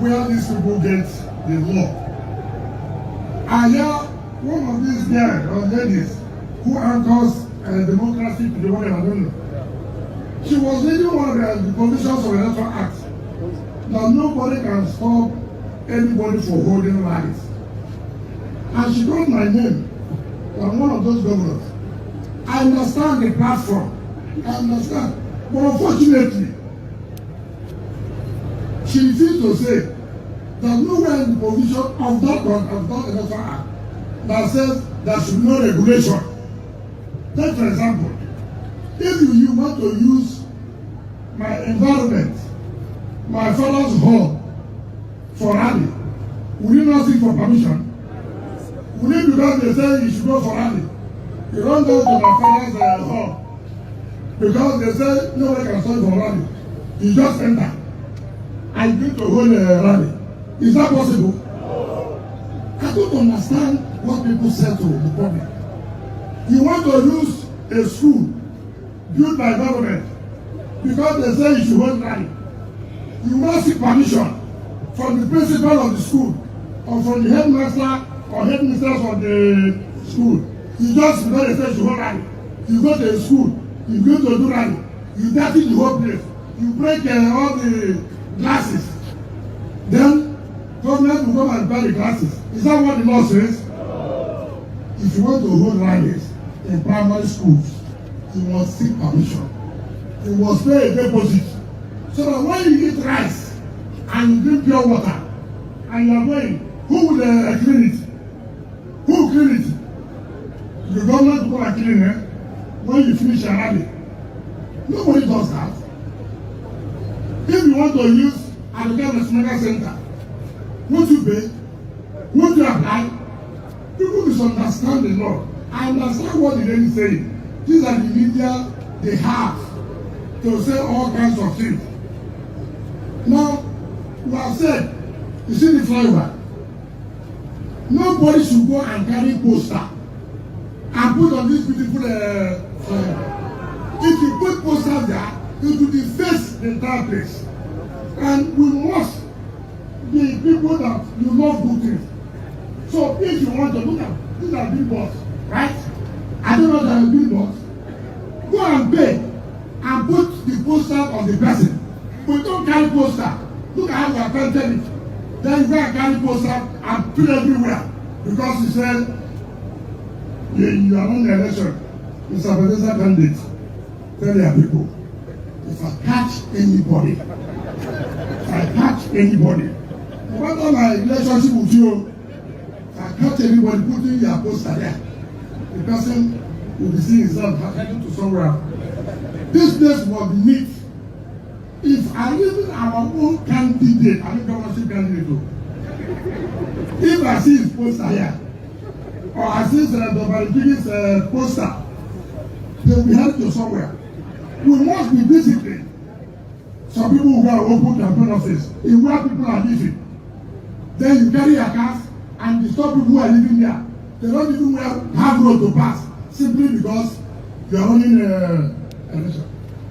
where these people get the law. I hear one of these guys or ladies who anchors democracy to the world, I don't know. She was reading one of the provisions of the Electoral Act. Now nobody can stop anybody for holding rallies. And she got my name. I'm one of those governors. I understand the platform. I understand. But unfortunately, she refused to say that nowhere in the provision of that Electoral Act that says there should be no regulation. Take for example, if you want to use my environment, my father's hall for rally, will you not seek for permission? Will it because they say you should go for rally? You don't go to my father's hall because they say nobody can stop for rally. You just enter. I need to hold a rally. Is that possible? I don't understand what people say to the public. You want to use a school built by government because they say you should hold rally. You must seek permission from the principal of the school or from the headmaster or headmistress of the school. You just, because they say you should hold rally, you go to the school, you go to do rally, you dirty the whole place, you break all the glasses. Then government will come and buy the glasses. Is that what the law says? If you want to hold rallies in primary schools, you must seek permission. You must pay a deposit. So that when you eat rice and you drink pure water and you are going, who will clean it? Who will clean it? The government will come and clean it when you finish your rally. Nobody does that. If you want to use an medical center, won't you pay? Won't you apply? People misunderstand the law. I understand what the lady is saying. These are the media they have to say all kinds of things. Now, we have said, you see the flyover. Nobody should go and carry poster and put on this beautiful flyover. If you put posters there, it will deface the entire place. And we must be people that you love good things. So if you want to look at, these are billboards, right? I don't know that are billboards. Go and pay and put the poster of the person. But don't carry poster. Look at how you have painted it. Then you go and carry poster and put everywhere. Because you said you are on the election. Mr. Presidential candidate, tell your people, if I catch anybody, no matter my relationship with you, if I catch anybody putting your poster there, the person will be seeing himself heading to somewhere. This place must be neat. our own candidate, I mean governorship candidate, if I see his poster here, or I see Senator Bariki's poster, then we have to somewhere. We must be disciplined. Some people who go open campaign office in where people are living. Then you carry your cars and disturb people who are living there. They don't even have road to pass simply because you are running election.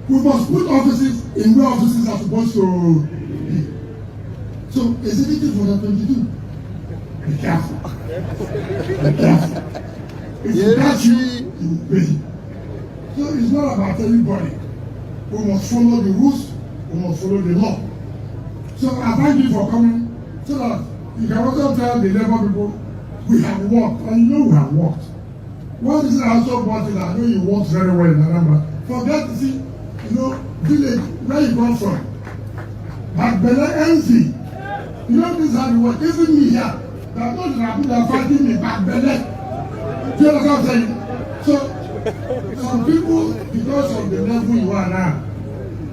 We must put offices in where offices are supposed to be. So, is it easy for the 22? Be careful. Be careful. If you catch you will pay. So, it's not about everybody. We must follow the rules. We must follow the law. So, I thank you for coming so that you can also tell the labor people we have worked, and you know we have worked. One is also important, I know you worked very well in Anambra. Forget to see, village, where you come from. But Bele NC, you know this how it works. Even me here, there are those that are fighting me, but Bele. Do you know what I'm saying? So, some people, because of the level you are now,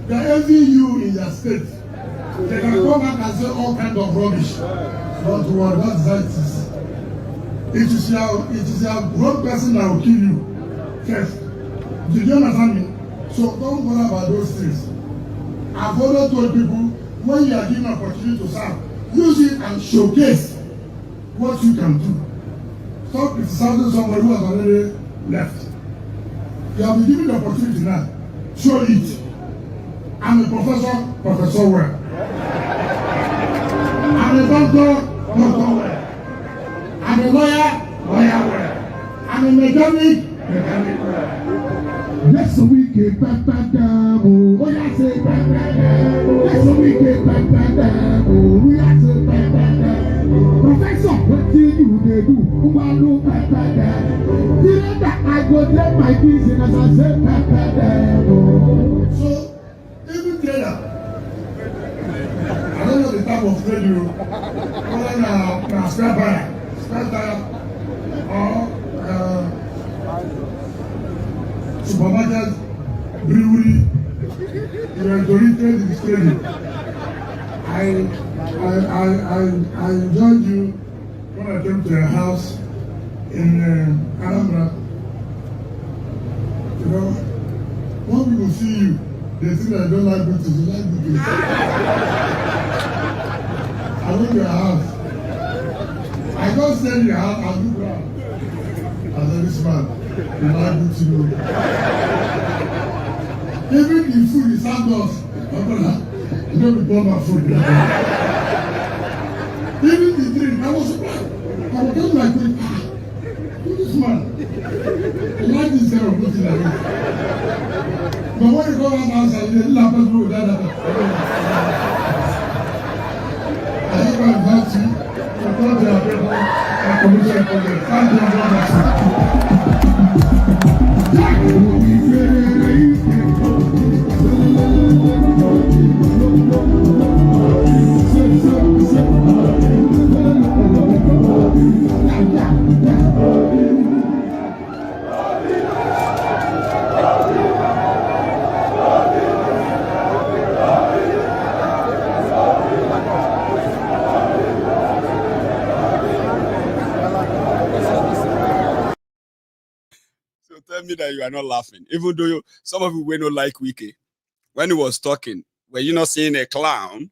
they envy you in your state. They can come back and say all kinds of rubbish. But what that's that is. It is your grown person that will kill you first. Did you understand me? So don't worry about those things. I've always told people, when you are given an opportunity to serve, use it and showcase what you can do. Stop criticizing somebody who has already left. You have been given the opportunity now. Show it. I'm a professor well. I'm a doctor well. I'm a lawyer well. I'm a mechanic well. Let's a weekend, oh yeah, say let's a weekend, oh we are say Professor, what do they do? Who are no didn't that I go take my business as I say So, even trader, I don't know the type of radio, whether spare tire, or supermarket, brewery, Deloitte is trading. I enjoyed you when I came to your house in Anambra. When people see you, they think I don't like good things. You like good things. I went to your house. I don't stay in your house, I'll do well. I said, this man, you like good to know. Even the food is outdoors. You don't be born my food. Even the drink, I was surprised. I was telling my friend, who this man? I like this kind of clothing like this. But when you go out outside, you didn't have to do that. I think I invite you to come to our people and commission project. Thank you very much. Tell me that you are not laughing, even though some of you will not like Wike. When he was talking, were you not seeing a clown?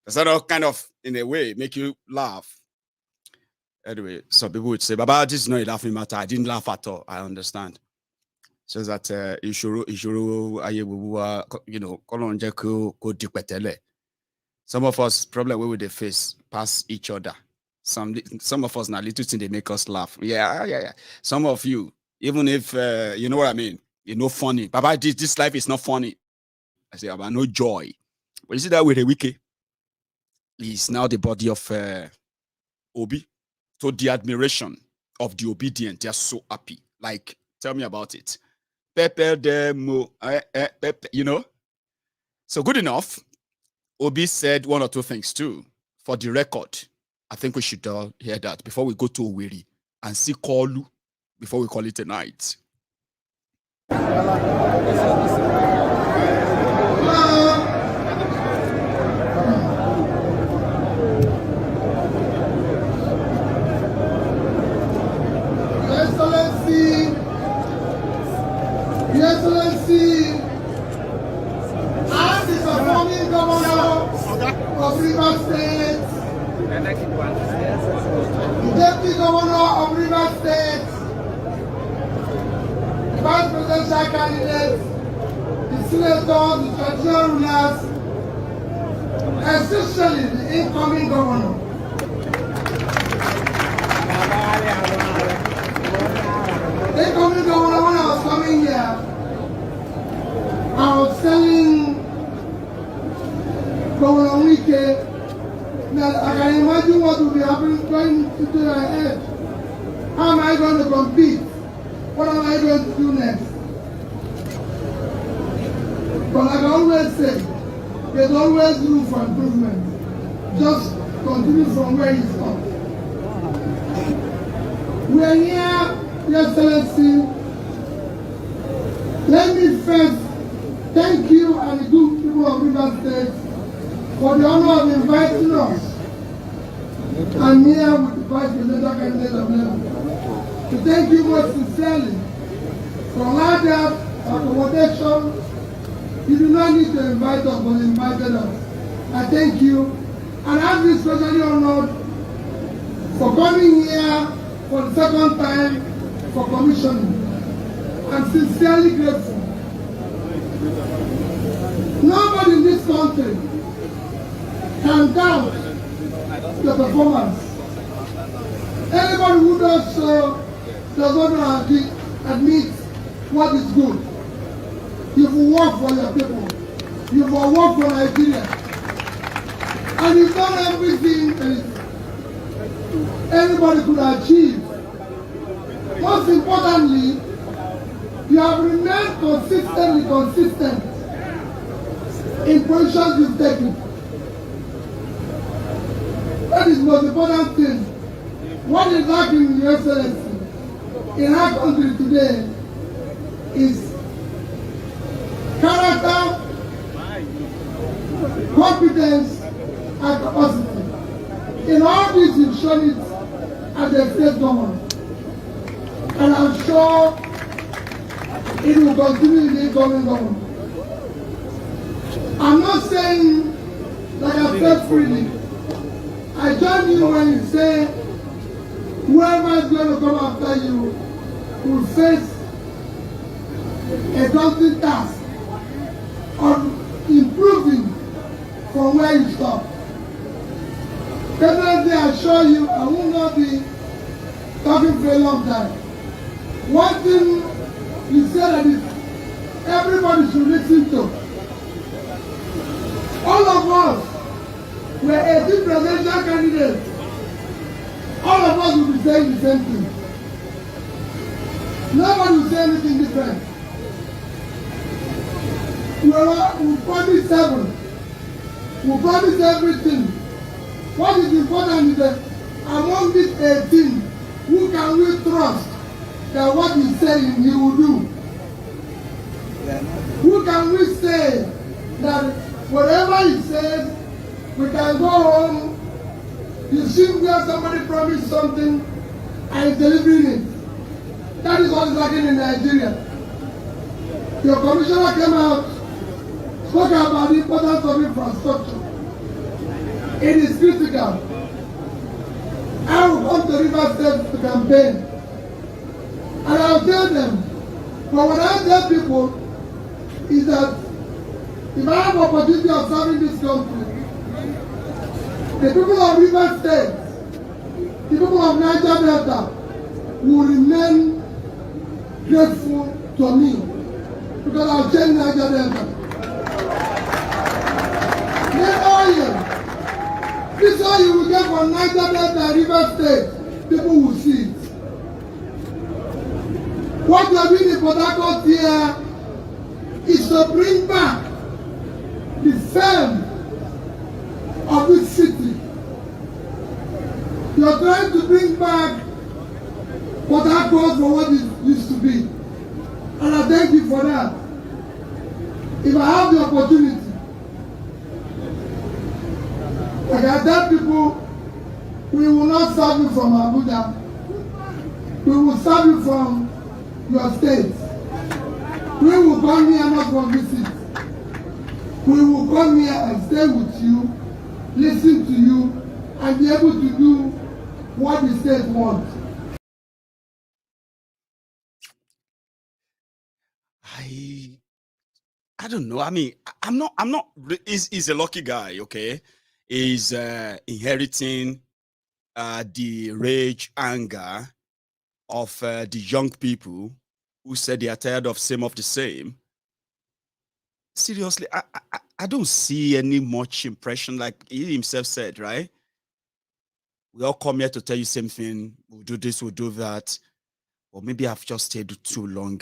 Does that all kind of, in a way, make you laugh? Anyway, some people would say, Baba, this is not a laughing matter. I didn't laugh at all. I understand. So that some of us probably with the face past each other. Some of us now little thing they make us laugh. Yeah. Some of you, even if you know what I mean, you know funny. Baba, this life is not funny. I say, Baba, no joy. But you see that with a Wike, he's now the body of Obi. So the admiration of the obedient, they're so happy. Like, tell me about it. Pepe demo, pepe, you know. So good enough. Obi said one or two things too. For the record, I think we should all hear that before we go to Oweri and see Kolu before we call it a night. Rivers State, the Deputy Governor of Rivers State, the Vice Presidential candidate, the Senators, the traditional rulers, especially the incoming governor. The incoming governor, when I was coming here, I was telling Governor Wike that I can imagine what will be happening going into your head. How am I going to compete? What am I going to do next? But like I always say, there's always room for improvement. Just continue from where you stop. We are here, Your Excellency. Let me first thank you and the good people of Rivers State for the honor of inviting us. I'm here with the Vice Presidential candidate of Labour to thank you most sincerely for all that accommodation. You do not need to invite us, but invited us. I thank you, and I'm especially honored for coming here for the second time for commissioning. I'm sincerely grateful. Nobody in this country can doubt the performance. Anybody who does so does not admit what is good. You've worked for your people. You've worked for Nigeria. And you've done everything that anybody could achieve. Most importantly, you have remained consistently consistent in positions you've taken. That is the most important thing. What is lacking, Your Excellency, in our country today is character, competence, and capacity. In all this, you've shown it at the state government. And I'm sure it will continue in the incoming government. I'm not saying, like I said freely, I join you when you say whoever is going to come after you will face a daunting task of improving from where you stop. Definitely, I assure you, I will not be talking for a long time. One thing you said that everybody should listen to. All of us were 18 presidential candidates. All of us will be saying the same thing. Nobody will say anything different. We promise 7. We promise everything. What is important is that among these 18, who can we trust that what he's saying he will do? Who can we say that whatever he says, we can go home? You see where somebody promised something and is delivering it. That is what is happening in Nigeria. Your commissioner came out, spoke about the importance of infrastructure. It is critical. I will come to Rivers State to campaign. And I will tell them, but what I tell people is that if I have opportunity of serving this country, the people of Rivers State, the people of Niger Delta will remain grateful to me because I'll change Niger Delta. This oil you will get from Niger Delta and Rivers State, people will see it. What we are doing in Portharcourt here is to bring back the fame of this city. You are trying to bring back Portharcourt for what it used to be. And I thank you for that. If I have the opportunity, like I tell people, we will not serve you from Abuja. We will serve you from your state. We will come here not for visit. We will come here and stay with you listen to you, and be able to do what the state wants. I don't know. I mean, I'm not, he's a lucky guy, okay? He's inheriting the rage, anger of the young people who said they are tired of same of the same. Seriously, I don't see any much impression, like he himself said, right? We all come here to tell you same thing. We'll do this, we'll do that. Or maybe I've just stayed too long.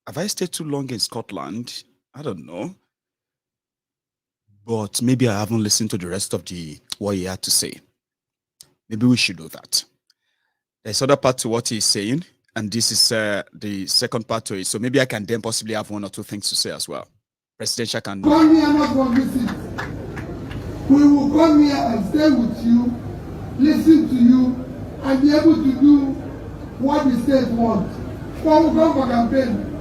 Have I stayed too long in Scotland? I don't know. But maybe I haven't listened to the rest of what he had to say. Maybe we should do that. There's other part to what he's saying, and this is the second part to it. So maybe I can then possibly have one or two things to say as well. Presidential can. Come here, not for visit. We will come here and stay with you, listen to you, and be able to do what the state wants. Come for campaign.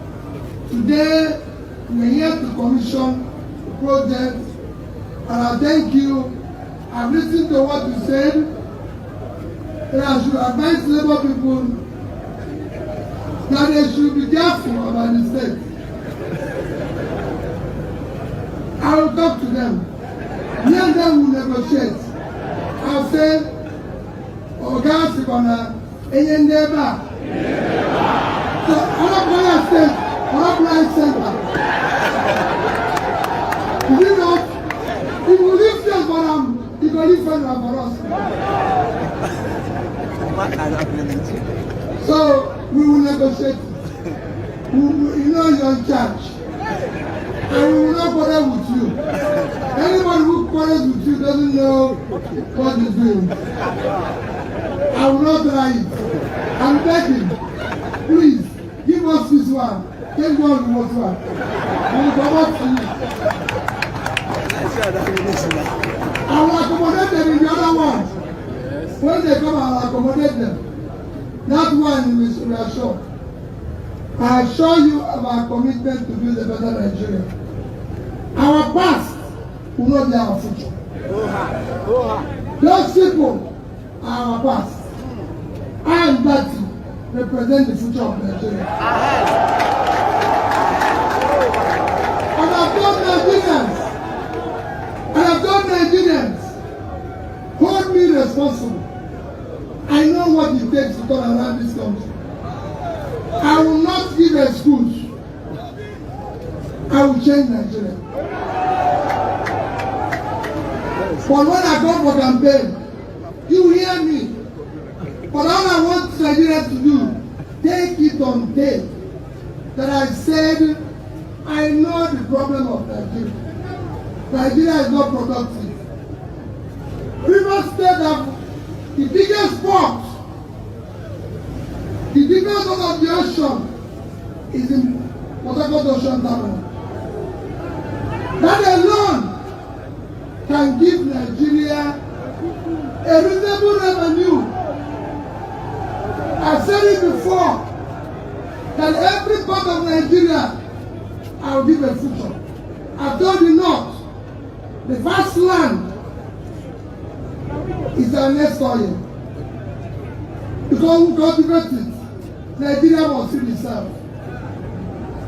Today, we are here to commission the project, and I thank you. I've listened to what you said, and I should advise Labour people that they should be careful about the state. I will talk to them. Me and them will negotiate. I'll say, Oga Sikona, Enyendeba. So, Ola State, Ola Center. You know, if we leave just for them, he will leave for us. So, we will negotiate. You know you're in charge. And we will not bother with you. Anyone who quarrels with you doesn't know what he's doing. I will not try it. I'm begging. Please, give us this one. Give God the most one. We will come up to you. I will accommodate them in the other ones. When they come, I will accommodate them. That one we are sure. I assure you of our commitment to build a better Nigeria. Our past will not be our future. Those people are our past. I and Betty represent the future of Nigeria. And I've told Nigerians, hold me responsible. I know what it takes to turn around this country. I will not give excuse. I will change Nigeria. But when I go for campaign, you hear me. But all I want Nigeria to do, take it on tape that I said, I know the problem of Nigeria. Nigeria is not productive. Rivers State have the biggest port. The biggest part of the ocean is in Portharcourt Ocean Terminal. That alone can give Nigeria a reasonable revenue. I've said it before, that every part of Nigeria I will give a future. I've told you not. The first land is our next oil. Because we cultivate it, Nigeria must feed itself.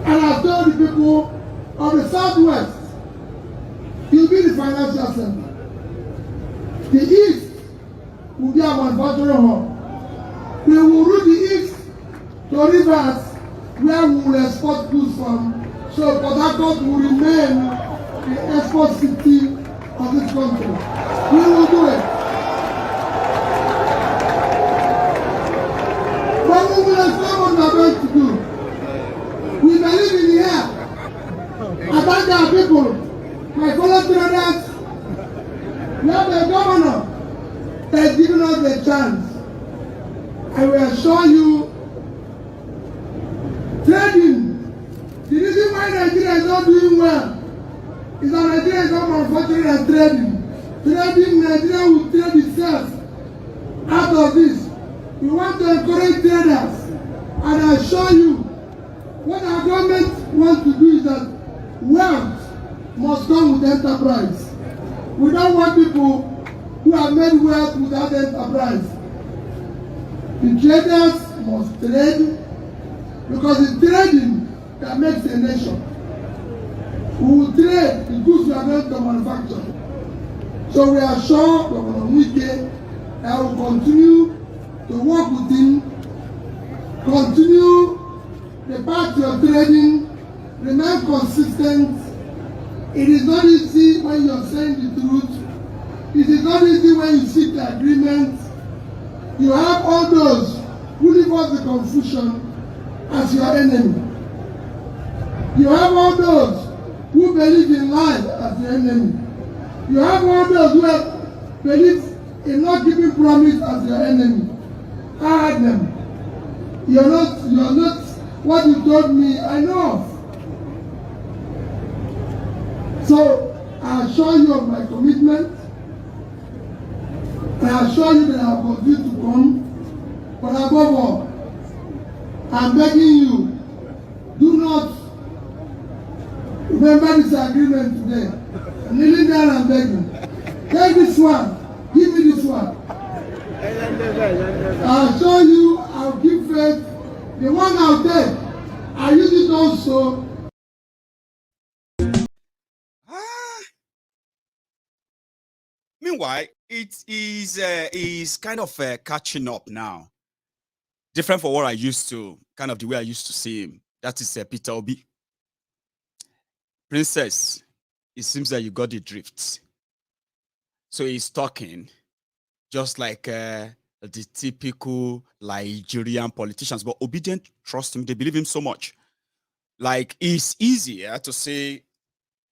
And I've told the people of the Southwest, you'll be the financial center. The East will be our manufacturing hub. We will route the East to rivers where we will export goods from. So Portharcourt will remain the export city of this country. We will do it. But we will explain what we are going to do. We believe in the air. I thank our people, my fellow traders. We have a governor that has given us a chance. I will assure you, trading, the reason why Nigeria is not doing well is that Nigeria is not manufacturing and trading. Trading, Nigeria will trade itself out of this. We want to encourage traders, and I assure you, what our government wants to do is that wealth must come with enterprise. We don't want people who have made wealth without enterprise. The traders must trade because it's trading that makes a nation. We will trade the goods we are going to manufacture. So we are sure Governor Wike that will continue to work with him, continue the path of trading, remain consistent. It is not easy when you are saying the truth. It is not easy when you seek the agreement. You have all those who live off the confusion as your enemy. You have all those who believe in lies as your enemy. You have all those who believe in not keeping promise as your enemy. I had them. You're not what you told me, I know. So I assure you of my commitment. I assure you that I will continue to come. But above all, I'm begging you, do not remember this agreement today. I'm kneeling down and begging. Take this one. Give me this one. I assure you, I'll give faith. The one out there, I use it also. Meanwhile, it is kind of catching up now. Different from what I used to, kind of the way I used to see him. That is Peter Obi. Princess, it seems that you got the drift. So he's talking just like the typical Nigerian politicians. But Obidient trust him. They believe him so much. Like, it's easier to say,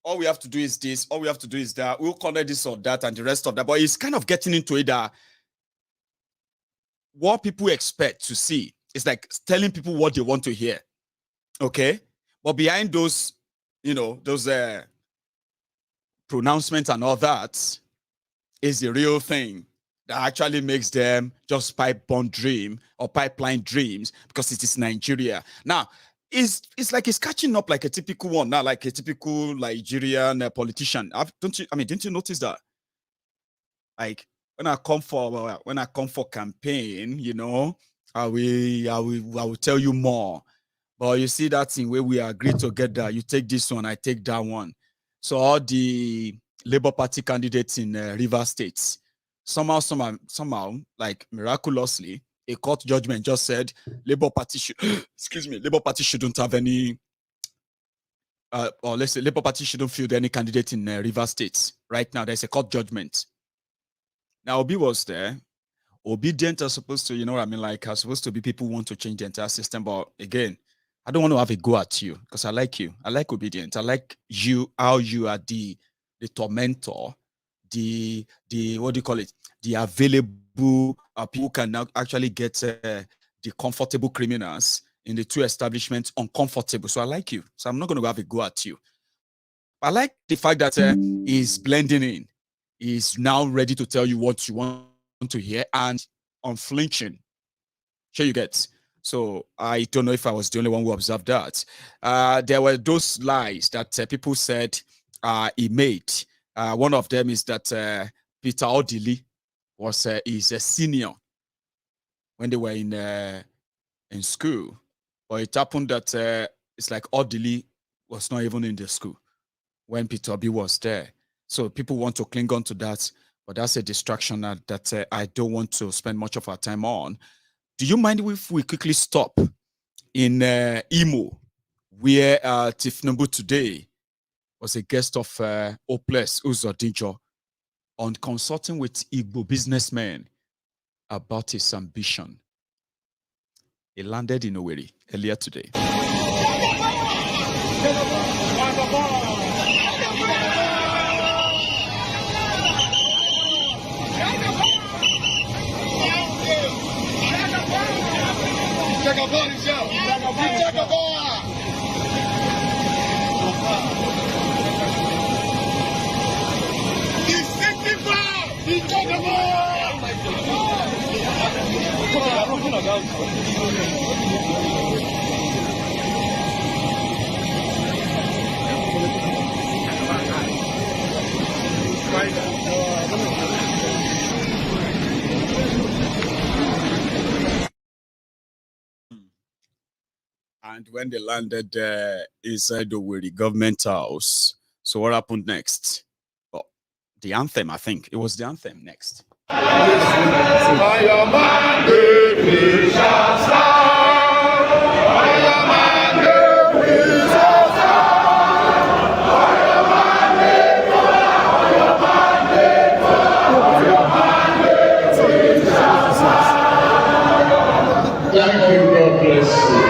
all we have to do is this, all we have to do is that, we'll connect this or that and the rest of that. But he's kind of getting into it that what people expect to see is like telling people what they want to hear. Okay? But behind those, those pronouncements and all that is the real thing that actually makes them just pipe-bomb dream or pipeline dreams because it is Nigeria. Now, it's like it's catching up like a typical one, not like a typical Nigerian politician. Didn't you notice that? Like when I come for campaign, I will tell you more. But you see that thing where we agree together, you take this one, I take that one. So all the Labour Party candidates in Rivers States, somehow, like miraculously, a court judgment just said Labour Party Labour Party shouldn't have any, or let's say Labour Party shouldn't field any candidate in Rivers States. Right now, there's a court judgment. Now, Obi was there. Obedient are supposed to, are supposed to be people who want to change the entire system. But again, I don't want to have a go at you because I like you. I like Obedient. I like you, how you are the tormentor, the what do you call it? The available people can now actually get the comfortable criminals in the two establishments uncomfortable. So I like you. So I'm not going to have a go at you. I like the fact that he's blending in. He's now ready to tell you what you want to hear and unflinching. Sure you get. So I don't know if I was the only one who observed that. There were those lies that people said he made. One of them is that Peter Odili is a senior when they were in school. But it happened that it's like Odili was not even in the school when Peter Obi was there. So people want to cling on to that, but that's a distraction that I don't want to spend much of our time on. Do you mind if we quickly stop in Imo, where Tifnubu today was a guest of Oples Uzodinjo on consulting with Igbo businessmen about his ambition? He landed in Owerri earlier today. And when they landed inside the Owerri government house, so what happened next? Oh, the anthem, I think. It was the anthem next. Thank you, God bless you.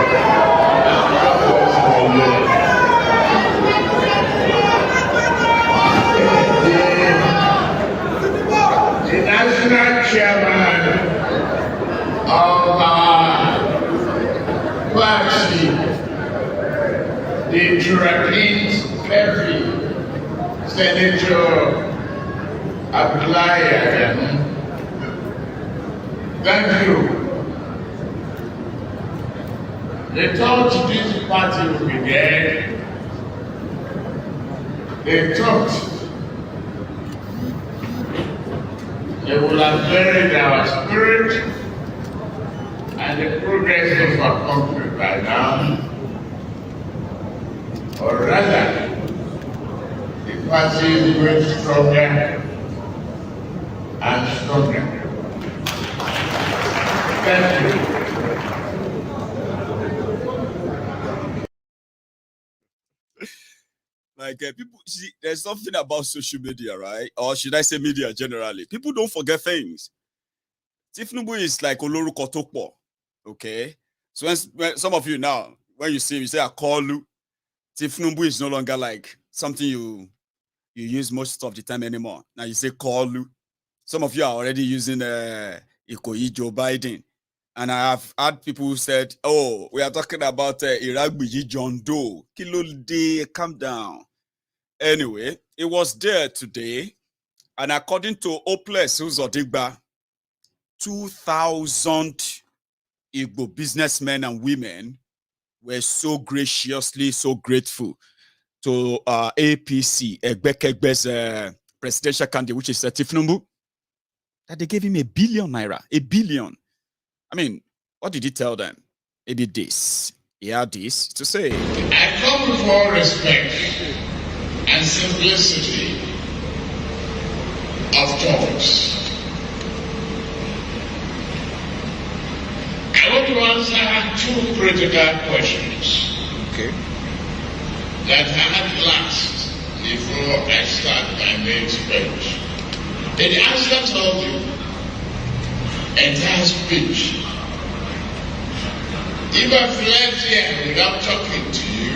The national chairman of our party, the Jurapins Perry, Senator Abdullahi, thank you. They thought this party would be dead. They thought they would have buried our spirit and the progress of our country by now. Or rather, the party is going stronger and stronger. Thank you. Like people see, there's something about social media, right? Or should I say media generally? People don't forget things. Tinubu is like Oloruko Tokpo, okay? So when some of you now, when you see, you say I call you, Tinubu is no longer like something you use most of the time anymore. Now you say call you. Some of you are already using Ikoyi Joe Biden. And I have had people who said, oh, we are talking about Iraqbiji John Doe. Kilo day, calm down. Anyway, it was there today. And according to Oples Uzodigba, 2,000 Igbo businessmen and women were so graciously, so grateful to APC, Egbekegbe's presidential candidate, which is Tinubu, that they gave him ₦1 billion. ₦1 billion. I mean, what did he tell them? Maybe this. He had this to say. I come with all respect and simplicity of thoughts. I want to answer 2 critical questions. Okay. That at last, before I start my main speech. The answer told you entire speech. If I've left here without talking to you,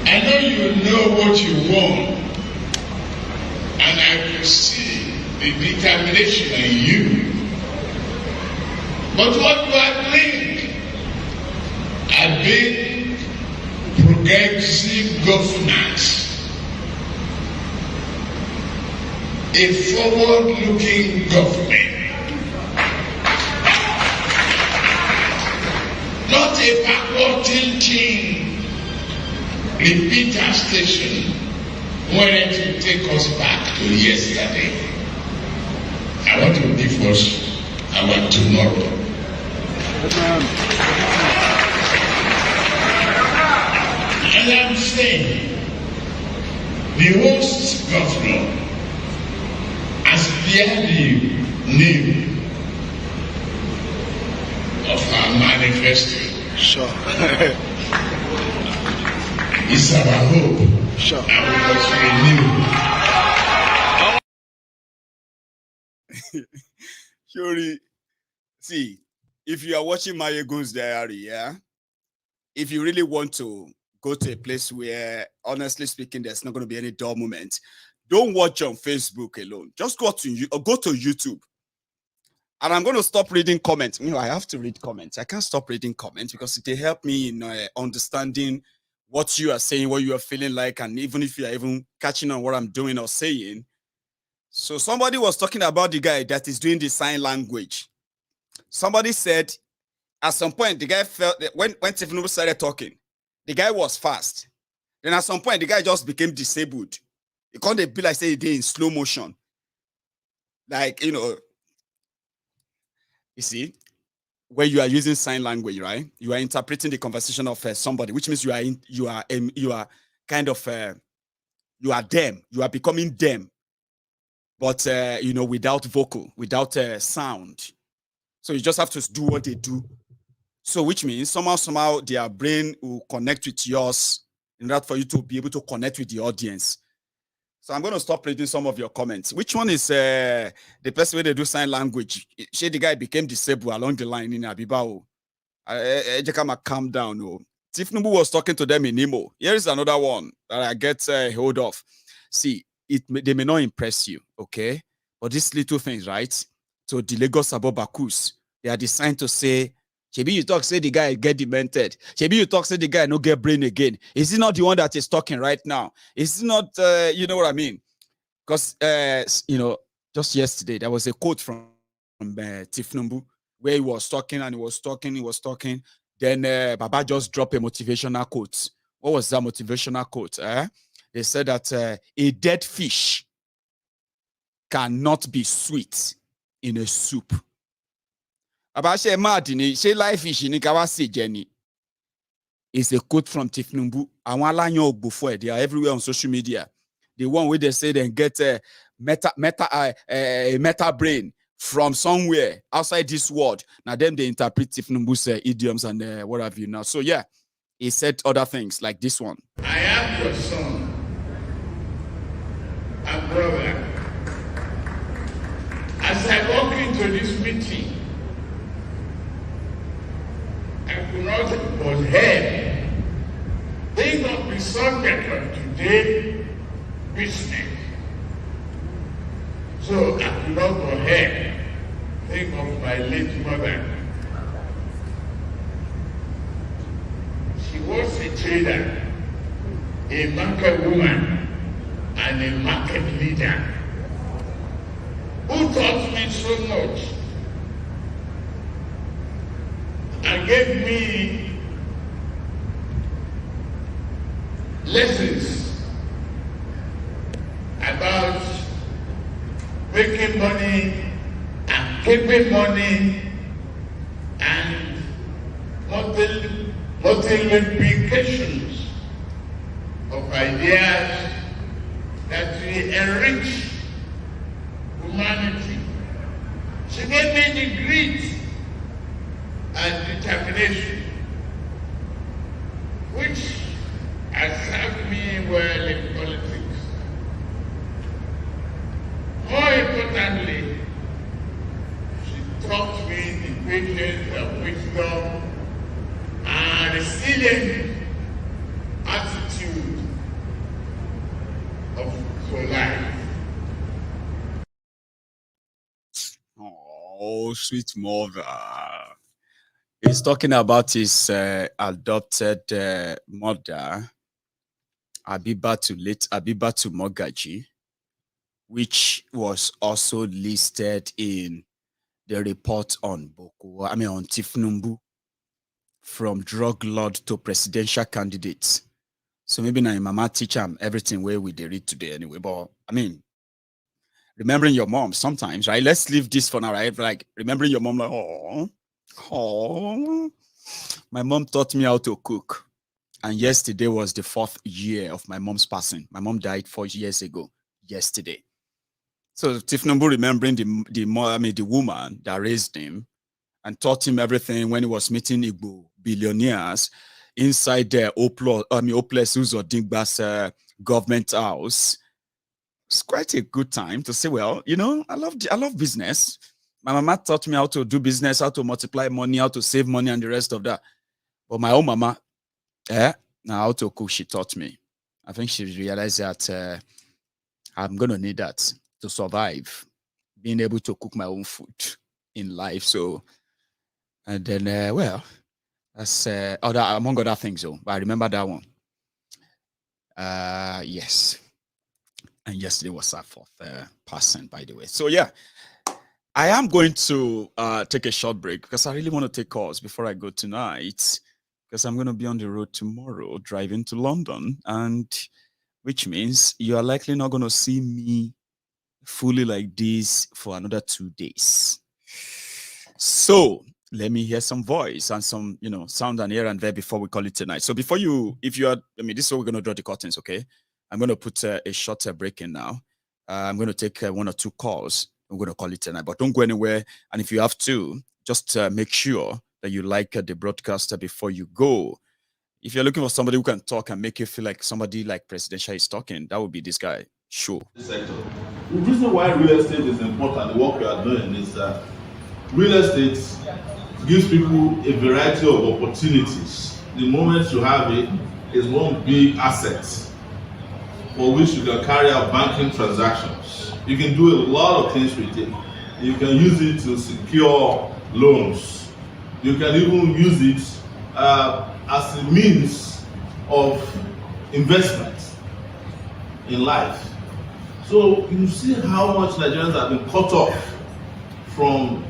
I know you know what you want, and I can see the determination in you. But what do I think? I bring progressive governance, a forward-looking government. Not a backward thinking repeater station wanting to take us back to yesterday. I want to give us our tomorrow. And I'm saying, the host governor, as the name of our manifesto. Sure. It's our hope. Sure. And we must renew. Surely, see, if you are watching Maiyegun's diary, yeah, if you really want to go to a place where, honestly speaking, there's not going to be any dull moment, don't watch on Facebook alone. Just go to YouTube. And I'm going to stop reading comments. You know, I have to read comments. I can't stop reading comments because they help me in understanding what you are saying, what you are feeling like, and even if you are even catching on what I'm doing or saying. So somebody was talking about the guy that is doing the sign language. Somebody said at some point, the guy felt that when Tinubu started talking, the guy was fast. Then at some point, the guy just became disabled. It can't be like say he did in slow motion. Like, you see, when you are using sign language, right? You are interpreting the conversation of somebody, which means you are kind of you are them. You are becoming them, but without vocal, without sound. So you just have to do what they do. So which means somehow their brain will connect with yours in order for you to be able to connect with the audience. So I'm going to stop reading some of your comments. Which one is the person where they do sign language? The guy became disabled along the line in Abibao. Calm down. Oh. Tifnubu was talking to them in Imo. Here is another one that I get hold of. See, they may not impress you, okay? But these little things, right? So the Lagos Abobakus, they are designed to say, Shebi, you talk, say the guy get demented. Shebi, you talk, say the guy no get brain again. Is he not the one that is talking right now? Is he not, you know what I mean? Because, just yesterday, there was a quote from Tifnubu where he was talking. Then Baba just dropped a motivational quote. What was that motivational quote? They said that a dead fish cannot be sweet in a soup. About life fish in Jenny. It's a quote from Tifnubu. They are everywhere on social media. The one where they say they get a meta brain from somewhere outside this world. Now them they interpret Tifnubu's idioms and what have you now. So yeah, he said other things like this one. I am your son and brother. As I walk into this meeting, I could not but hear think of the subject of today's business. So I could not but hear think of my late mother. She was a trader, a market woman, and a market leader who taught me so much and gave me lessons about making money and keeping money and multiplications of ideas that will enrich humanity. She gave me the grit and determination which has served me well in politics. More importantly, she taught me the patience and wisdom and resilient attitude of life. Oh, sweet mother. He's talking about his adopted mother, late Abibatu Mogaji, which was also listed in the report on on Tifnubu, from drug lord to presidential candidates. So maybe now mama teach him everything where we read today anyway. But I mean, remembering your mom sometimes, right? Let's leave this for now, right? Like remembering your mom, like, oh, my mom taught me how to cook. And yesterday was the 4th year of my mom's passing. My mom died 4 years ago, yesterday. So Tifnubu remembering the woman that raised him and taught him everything when he was meeting Igbo billionaires inside the Oples Uzodingba's government house. It's quite a good time to say, well, I love business. My mama taught me how to do business, how to multiply money, how to save money, and the rest of that. But my own mama, now how to cook, she taught me. I think she realized that I'm going to need that to survive, being able to cook my own food in life. So, and then, that's among other things, though. But I remember that one. Yes. And yesterday was our 4th passing, by the way. So, yeah, I am going to take a short break because I really want to take calls before I go tonight, because I'm going to be on the road tomorrow, driving to London, and which means you are likely not going to see me fully like this for another 2 days. So let me hear some voice and some, sound and here and there before we call it tonight. So before this is what we're going to draw the curtains, okay? I'm going to put a short break in now. I'm going to take 1 or 2 calls. I'm going to call it tonight, but don't go anywhere. And if you have to, just make sure that you like the broadcaster before you go. If you're looking for somebody who can talk and make you feel like somebody like presidential is talking, that would be this guy. Sure. The reason why real estate is important, the work we are doing, is that real estate gives people a variety of opportunities. The moment you have it is one big asset for which you can carry out banking transactions. You can do a lot of things with it. You can use it to secure loans. You can even use it as a means of investment in life. So you see how much Nigerians have been cut off from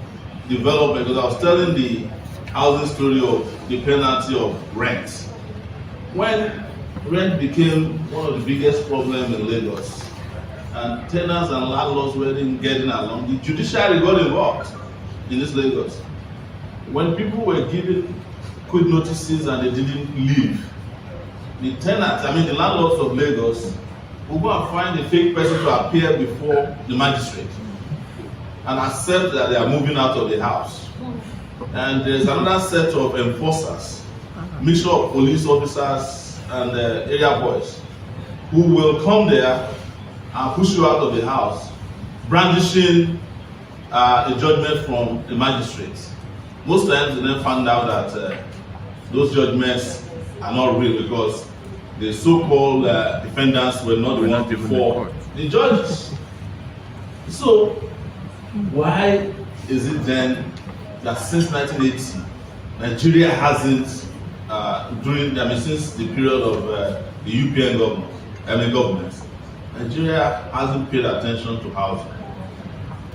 development. Because I was telling the housing story of the penalty of rent. When rent became one of the biggest problems in Lagos, and tenants and landlords weren't getting along, the judiciary got involved in this Lagos. When people were given quit notices and they didn't leave, the landlords of Lagos will go and find a fake person to appear before the magistrate and accept that they are moving out of the house. And there's another set of enforcers, mixture of police officers and area boys, who will come there and push you out of the house, brandishing a judgment from the magistrate. Most times they then find out that those judgments are not real because the so-called defendants were not the ones before the judges. So why is it then that since 1980, Nigeria hasn't, since the period of the UPN government, Nigeria hasn't paid attention to housing.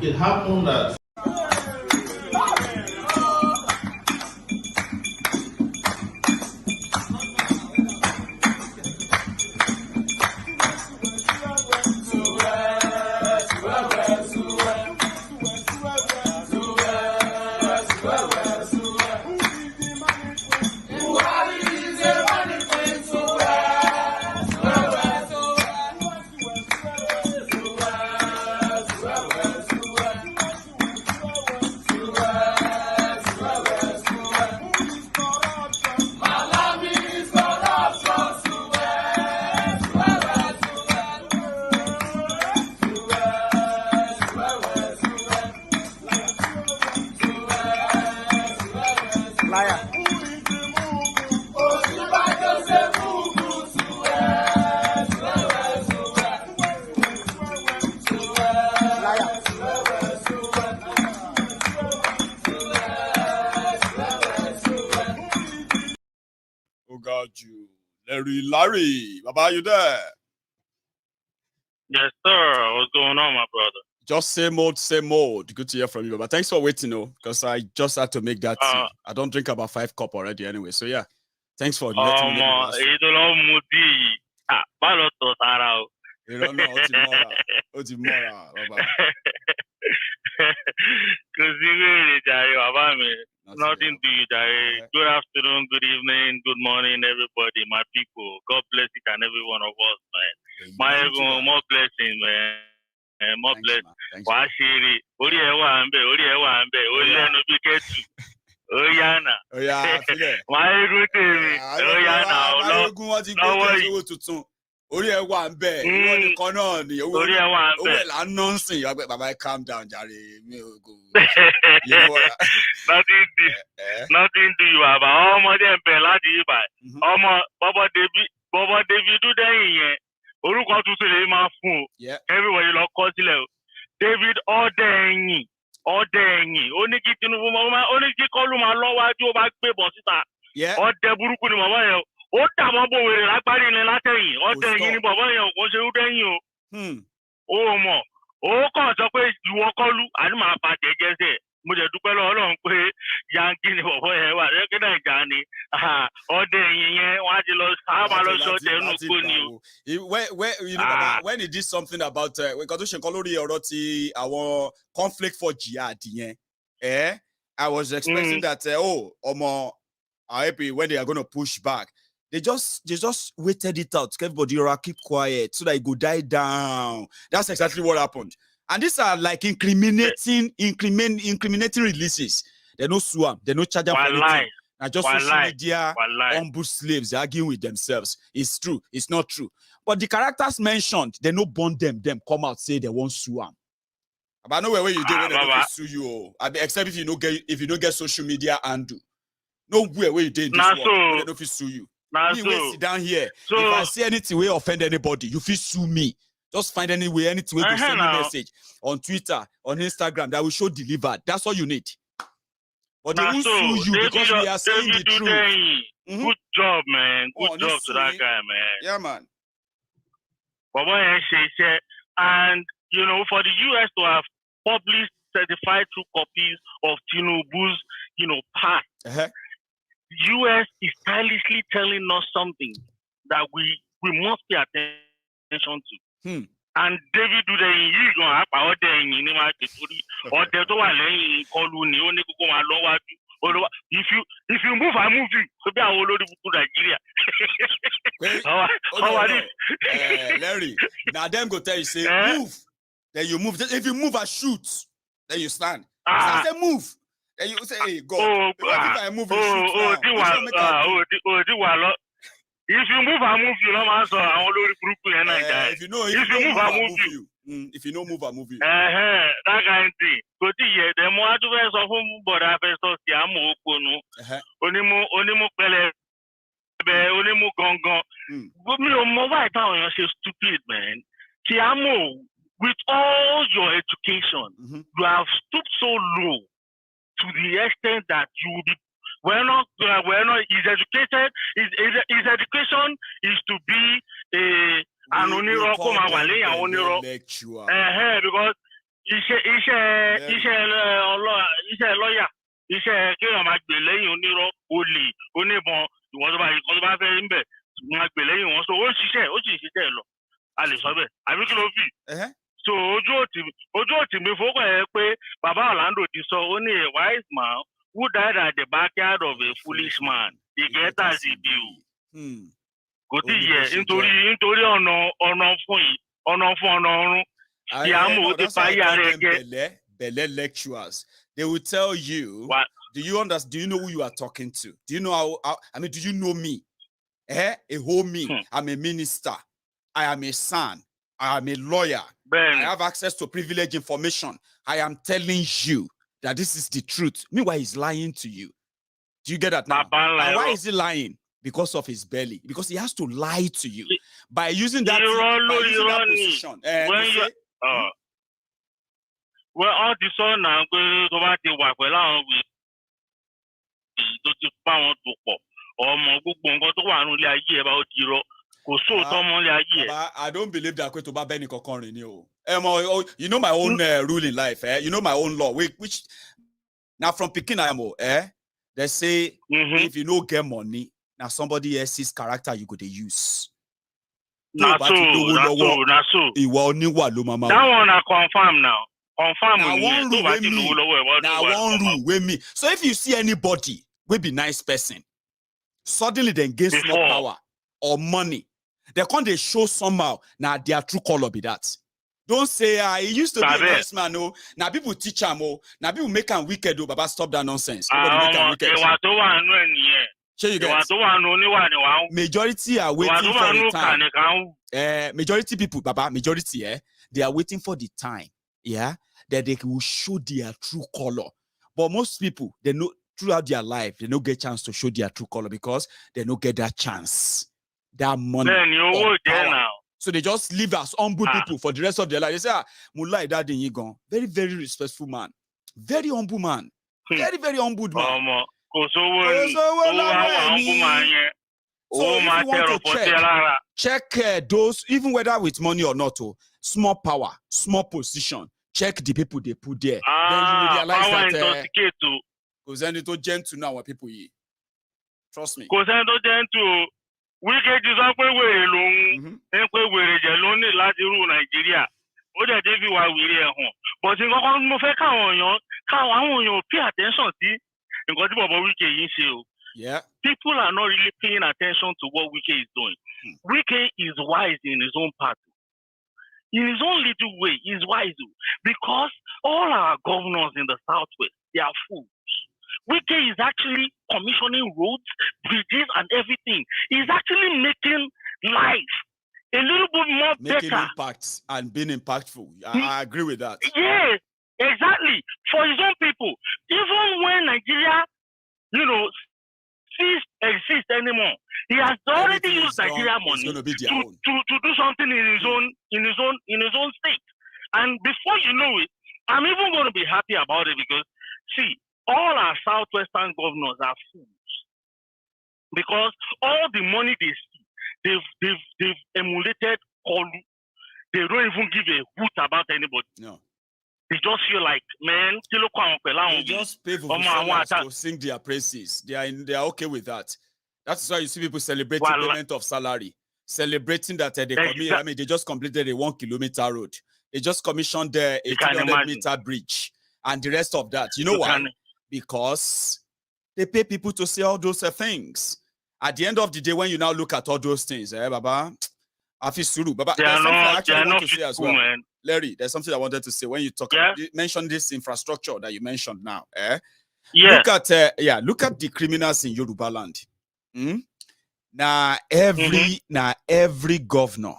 It happened that Larry, Baba, are you there? Yes, sir. What's going on, my brother? Just same old. Good to hear from you, Baba. Thanks for waiting, because I just had to make that tea. I don't drink about 5 cups already anyway. So yeah, thanks for letting me know. You don't know nothing to you, Jai. Good afternoon, good evening, good morning, everybody, my people. God bless each and every one of us, man. Maiyegun, more blessing, man. More blessing. Washiri, Ori Ewa Ambe, Ori Enobi Oyana. Maiyegun Temi. Oyana. Maiyegun Ori Ewa Ambe. Ori Ewa Ambe. Baba, calm down, Jare. You know what? Nothing to you about all them Beladi by Baba David do they Uruko to say my phone. Everywhere you look David Hundeyi. Only getting only call my law to back paper. Or the Burukuni Mama. What Tamabo will like Barry in Latin or the Baba was you. Oh, more. Oh, cause of you walk all and my party just mo jẹ dúpẹ́ lọ́wọ́ Ọlọ́run pé yankee ni bọ̀bọ̀ yẹn wà lẹ́kẹ́ Nàìjíríà ni ọdẹ yẹn wọ́n á ti lọ sábà lọ sọ́ọ̀tẹ̀ inú kó ni o. You know, Baba, when he did something about nǹkan tó ṣe nǹkan lórí ọ̀rọ̀ ti àwọn conflict for jihad yẹn, I was expecting that ọmọ happy when they are going to push back. They just waited it out. Everybody keep quiet so that it go die down. That's exactly what happened. And these are like incriminating releases. They no sue them. They no charge them for anything. And just social media humble slaves arguing with themselves. It's true. It's not true. But the characters mentioned, they no bond them come out say they won't sue them. But I know where you do when they don't sue you. Except if you don't get social media and do. Nowhere where you did in this world, they don't sue you. Me sit down here. So, if I see anything will offend anybody, you feel sue me. Just find any way, anything way to send me a message on Twitter, on Instagram that will show delivered. That's all you need. But they won't sue you because we are saying the truth. Good job, man. Good job to that guy, man. Yeah, man. And you know, for the US to have published certified true copies of Tinubu's, path. US is stylishly telling us something that we must pay attention to. And David Hundeyi, you going to have out there in the market or the door laying colony only go along. If you move, I move you. So be a whole lot of Nigeria. How are it? Larry, now them go tell you say move. Then you move. If you move, I shoot. Then you stand. I say move. Then you say, hey, go. If I move, you shoot now. If you move, I move you. No matter how if you move, I move you. If you don't move, I move you. That kind of thing. So the more adverse of whom, but I first saw Siamo Kono, Onimo Pele, Onimo Gongo. But me, mobile town, you're stupid, man. Siamo, with all your education, you have stooped so low to the extent that you will be. We're not. He's educated. His education is to be an oniro komawale and oniro. Because he's a lawyer. He's a magbele oniro only onibon. You want to buy him be magbele on. So what she said lo. Ali sobe. I will love you. So ojo ti me foko pe Baba Orlando ti so oni a wise man who died at the backyard of a foolish man. He get as he do. Go to here, into ono fun. Bele lecturers. They will tell you, what? Do you understand? Do you know who you are talking to? Do you know how do you know me? A homie. I'm a minister. I am a son. I am a lawyer. I have access to privileged information. I am telling you that this is the truth. Meanwhile, he's lying to you. Do you get that now? And why is he lying? Because of his belly. Because he has to lie to you. By using that, position. Well, all the son now go to the work well to pound to pop. Or Mongo to one only a year about zero. I don't believe that to buy Benny Kokon renew. You know my own rule in life, You know my own law. Which now from Peking they say if you don't get money, now somebody else's character you go to use. That one I confirm now. Confirm one rule with me. So if you see anybody will be nice person, suddenly then gain small power or money. They can't they show somehow now their true color be that. Don't say he used to be a nice man. No, now people teach him. Now people make him wicked. Oh, Baba, stop that nonsense. Nobody make him wicked. Sure you get. Majority are waiting for the time. Majority people, Baba, majority, they are waiting for the time. Yeah, that they will show their true color. But most people, they know throughout their life, they don't get chance to show their true color because they don't get that chance. That money. Then you there now. So they just live as humble people for the rest of their life. They say, Mullah Dadin Yigon, very, very respectful man. Very humble man. Very, very humble man. So if you want to check those, even whether with money or not, small power, small position, check the people they put there. Then you will realize that because then it's gentle now what people eat. Trust me. Because then gentle. We get this up where we're alone, and where we're alone, Nigeria. What are they why we're home? But in Gokan Mofeka on your pay attention, see, and got about Wike issue. Yeah. People are not really paying attention to what Wike is doing. Wike is wise in his own part. In his own little way, he's wise because all our governors in the Southwest, they are fools. Wike is actually commissioning roads, bridges, and everything. He's actually making life a little bit more making better. Impacts and being impactful. I agree with that. Yes, exactly. For his own people. Even when Nigeria, cease exist anymore, he has already used Nigeria money to do something in his own state. And before you know it, I'm even going to be happy about it because see, all our southwestern governors are fools because all the money they see, they've emulated Kolu. They don't even give a hoot about anybody. No. They just feel like, man, they just pay for to sing their praises. They are okay with that. That's why you see people celebrating payment of salary, celebrating that they just completed a 1 kilometer road. They just commissioned a 200-meter bridge and the rest of that. You know why? Because they pay people to say all those things. At the end of the day, when you now look at all those things, Baba, I feel suru. Baba, there's something I actually want to say as well. Man. Larry, there's something I wanted to say when you talk about, you mentioned this infrastructure that you mentioned now. Yeah. Look at the criminals in Yoruba land. Now every governor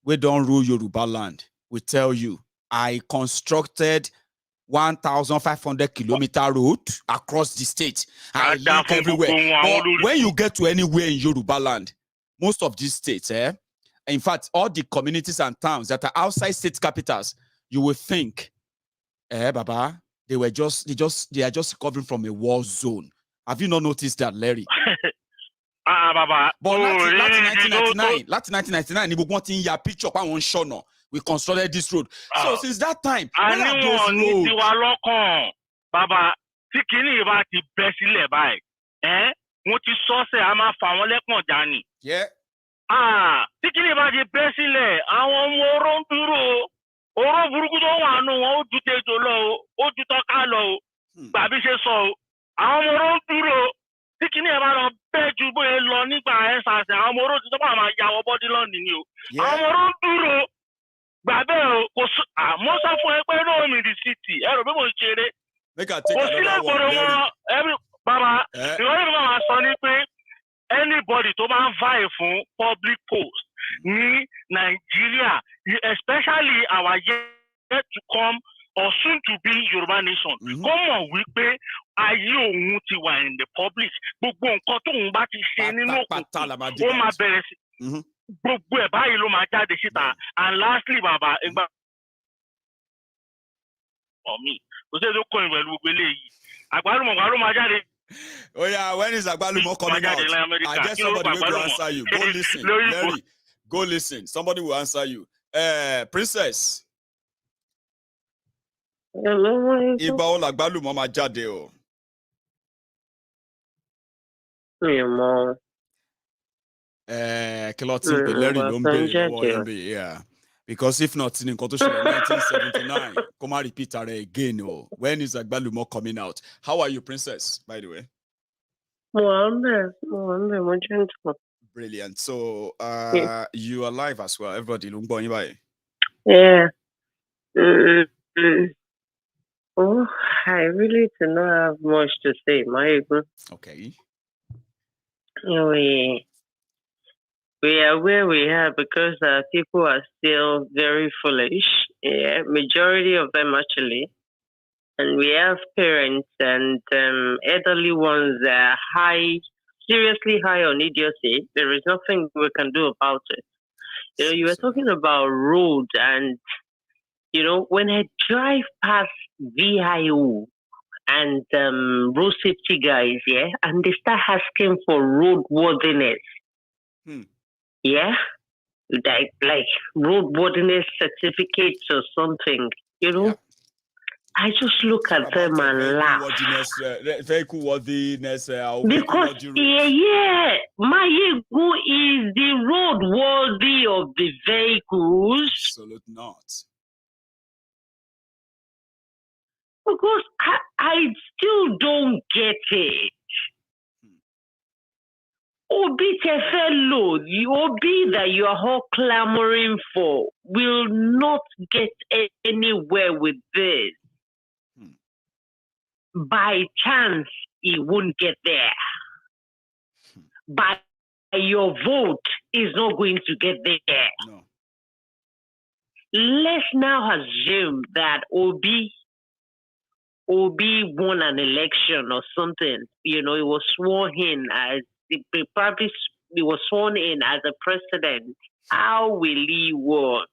we don't rule Yoruba land will tell you I constructed 1,500 kilometer road across the state. I look everywhere. But when you get to anywhere in Yoruba land, most of these states, in fact, all the communities and towns that are outside state capitals, you will think, Baba, they are just covering from a war zone. Have you not noticed that, Larry? Baba. But last 1999, we constructed this road. So since that time, where are those roads? Baba, yeah. Tikini ba di besile, àwọn ọmọ oro ń dúró. Oro burúkú tó wà nù wọn ó ju tejo lọ ó ju tọ́ka lọ gbàbí ṣe sọ o. Àwọn ọmọ oro ń dúró. Tikini ẹ bá lọ bẹ́ẹ̀ ju bóyá lọ nígbà ẹ̀sàsì àwọn ọmọ oro ti sọ pé àwọn máa ya wọ bọ́dí lọ́ọ̀nì ni o. Àwọn ọmọ oro ń dúró. Gbàgbé o kò sọ àmọ́ sọ fún ẹ pé no mi di city ẹ rò pé mo ń ṣeré. Kò sílẹ̀ gbọ́dọ̀ wọn bàbá ìwádìí mi máa sọ ní pé anybody to man vie for public post in Nigeria, especially our yet to come or soon to be Yoruba nation. Come on, we pay aye ti wa in the public. Gbogbo nǹkan tó ń bá ti ṣe nínú òkùnkùn ó máa bẹ̀rẹ̀ sí. Gbogbo ẹ̀ báyìí ló máa jáde síta. And lastly, bàbá ẹgbà for me, kò sí èdè kọ́ ìwé gbogbo eléyìí. Àgbàlùmọ̀ ló máa jáde. Oh yeah, when is Agbalumo coming out? I guess somebody will answer you. Go listen, Larry. Go listen. Somebody will answer you. Princess. Hello. Iba o Agbalumo ma jáde o. Kilotin Larry ló ń bèrè lọ́wọ́ yẹn yeah. Because if not, in 1979, come and repeat it again. Oh, when is Agbalumo coming out? How are you, Princess, by the way? Brilliant. So, you are live as well. Everybody, yeah. Oh, I really do not have much to say, Maiyegun. Okay. We are where we are because people are still very foolish. Yeah, majority of them actually. And we have parents and elderly ones that are seriously high on idiocy. There is nothing we can do about it. You were talking about roads and, when I drive past VIO and road safety guys, yeah, and they start asking for roadworthiness. Yeah, like roadworthiness certificates or something. You know, I just look at them and laugh. Vehicle worthiness. Because Maiyegun is the road worthy of the vehicles. Absolutely not. Because I still don't get it. Obi Tefelo, the Obi that you are all clamoring for will not get anywhere with this. By chance, he won't get there. By your vote, is not going to get there. No. Let's now assume that Obi won an election or something. You know, he was sworn in as he was sworn in as a president. How will he work?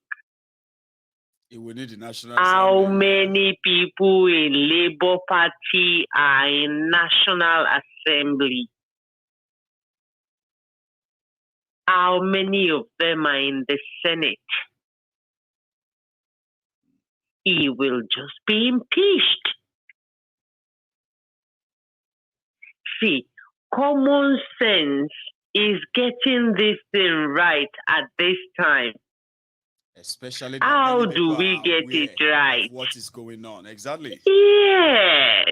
It will need the National How Assembly. many people in Labour Party are in National Assembly? How many of them are in the Senate? He will just be impeached. See, common sense is getting this thing right at this time. Especially how do we get it right? What is going on? Exactly. Yes.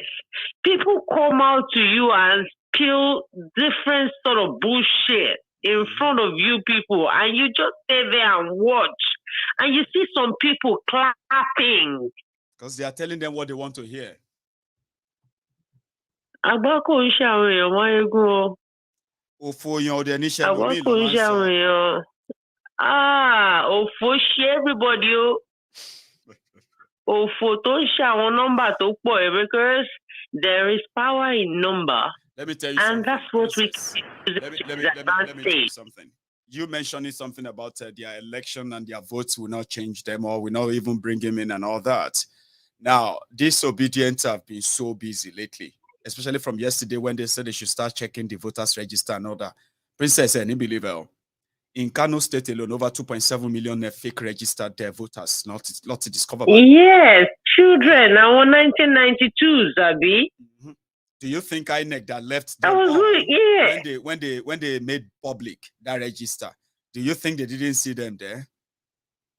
People come out to you and spill different sort of bullshit in front of you people, and you just stay there and watch. And you see some people clapping. Because they are telling them what they want to hear. Abako Ishawe, Maiyegun. Ofo yan ode ni se Abako Ishawe. Ofo she everybody. Ofo to share number to pọ̀ because there is power in number. Let me tell you and something. That's what we let me tell you something. You mentioned something about their election and their votes will not change them or will not even bring him in and all that. Now, disobedience have been so busy lately, especially from yesterday when they said they should start checking the voters register and all that. Princess, any believer? In Kano State alone, over 2.7 million fake registered voters, not to discover. Yes, children. Our 1992s, Abi. Do you think INEC that left them when they made public that register? Do you think they didn't see them there?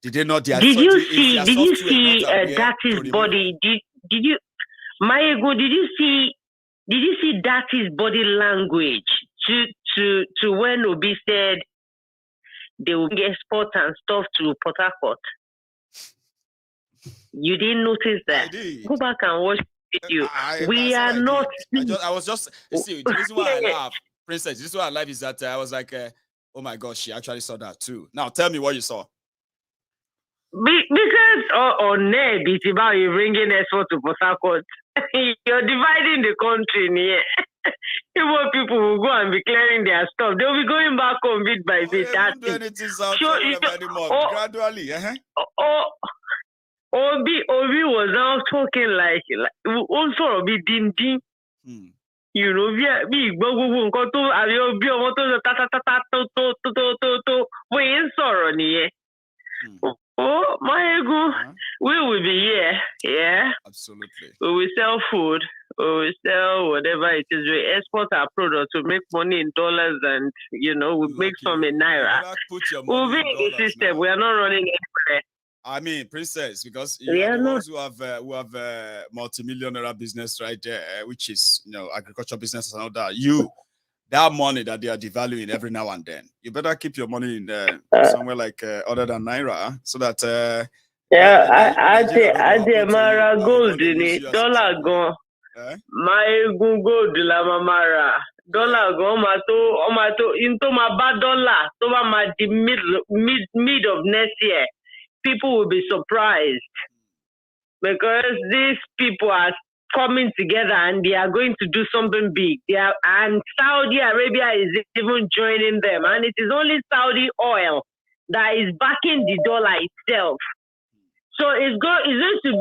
Did they not? Did you see that is body? Did you, Maiyegun? Did you see that is body language to when Obi said they will export and stuff to Portharcourt? You didn't notice that? I did. Go back and watch the video. We are not. I was just see. The reason why I laugh, Princess. This is why I laugh is that I was like, oh my gosh, she actually saw that too. Now tell me what you saw. Because on Neb, it's about you bringing export to Portharcourt. You're dividing the country here. More people will go and be clearing their stuff. They'll be going back home bit by bit. Gradually. Obi was now talking like also Obi ding. You know, we Oh, Maiyegun, we will be here. Yeah. Absolutely. We will sell food. We will sell whatever it is. We export our products to make money in dollars and, we make some in Naira. We'll be in the system. We are not running anywhere. I mean, Princess, because you are the ones who have multi-millionaire business right there, which is, agriculture business and all that. That money that they are devaluing every now and then, you better keep your money in somewhere like other than Naira, so that I mara gold in it, dollar gone. Maiyegun gold la mamara dollar gone. Omato into my bad dollar. So my mid of next year, people will be surprised because these people are coming together and they are going to do something big. And Saudi Arabia is even joining them, and it is only Saudi oil that is backing the dollar itself. So it's going to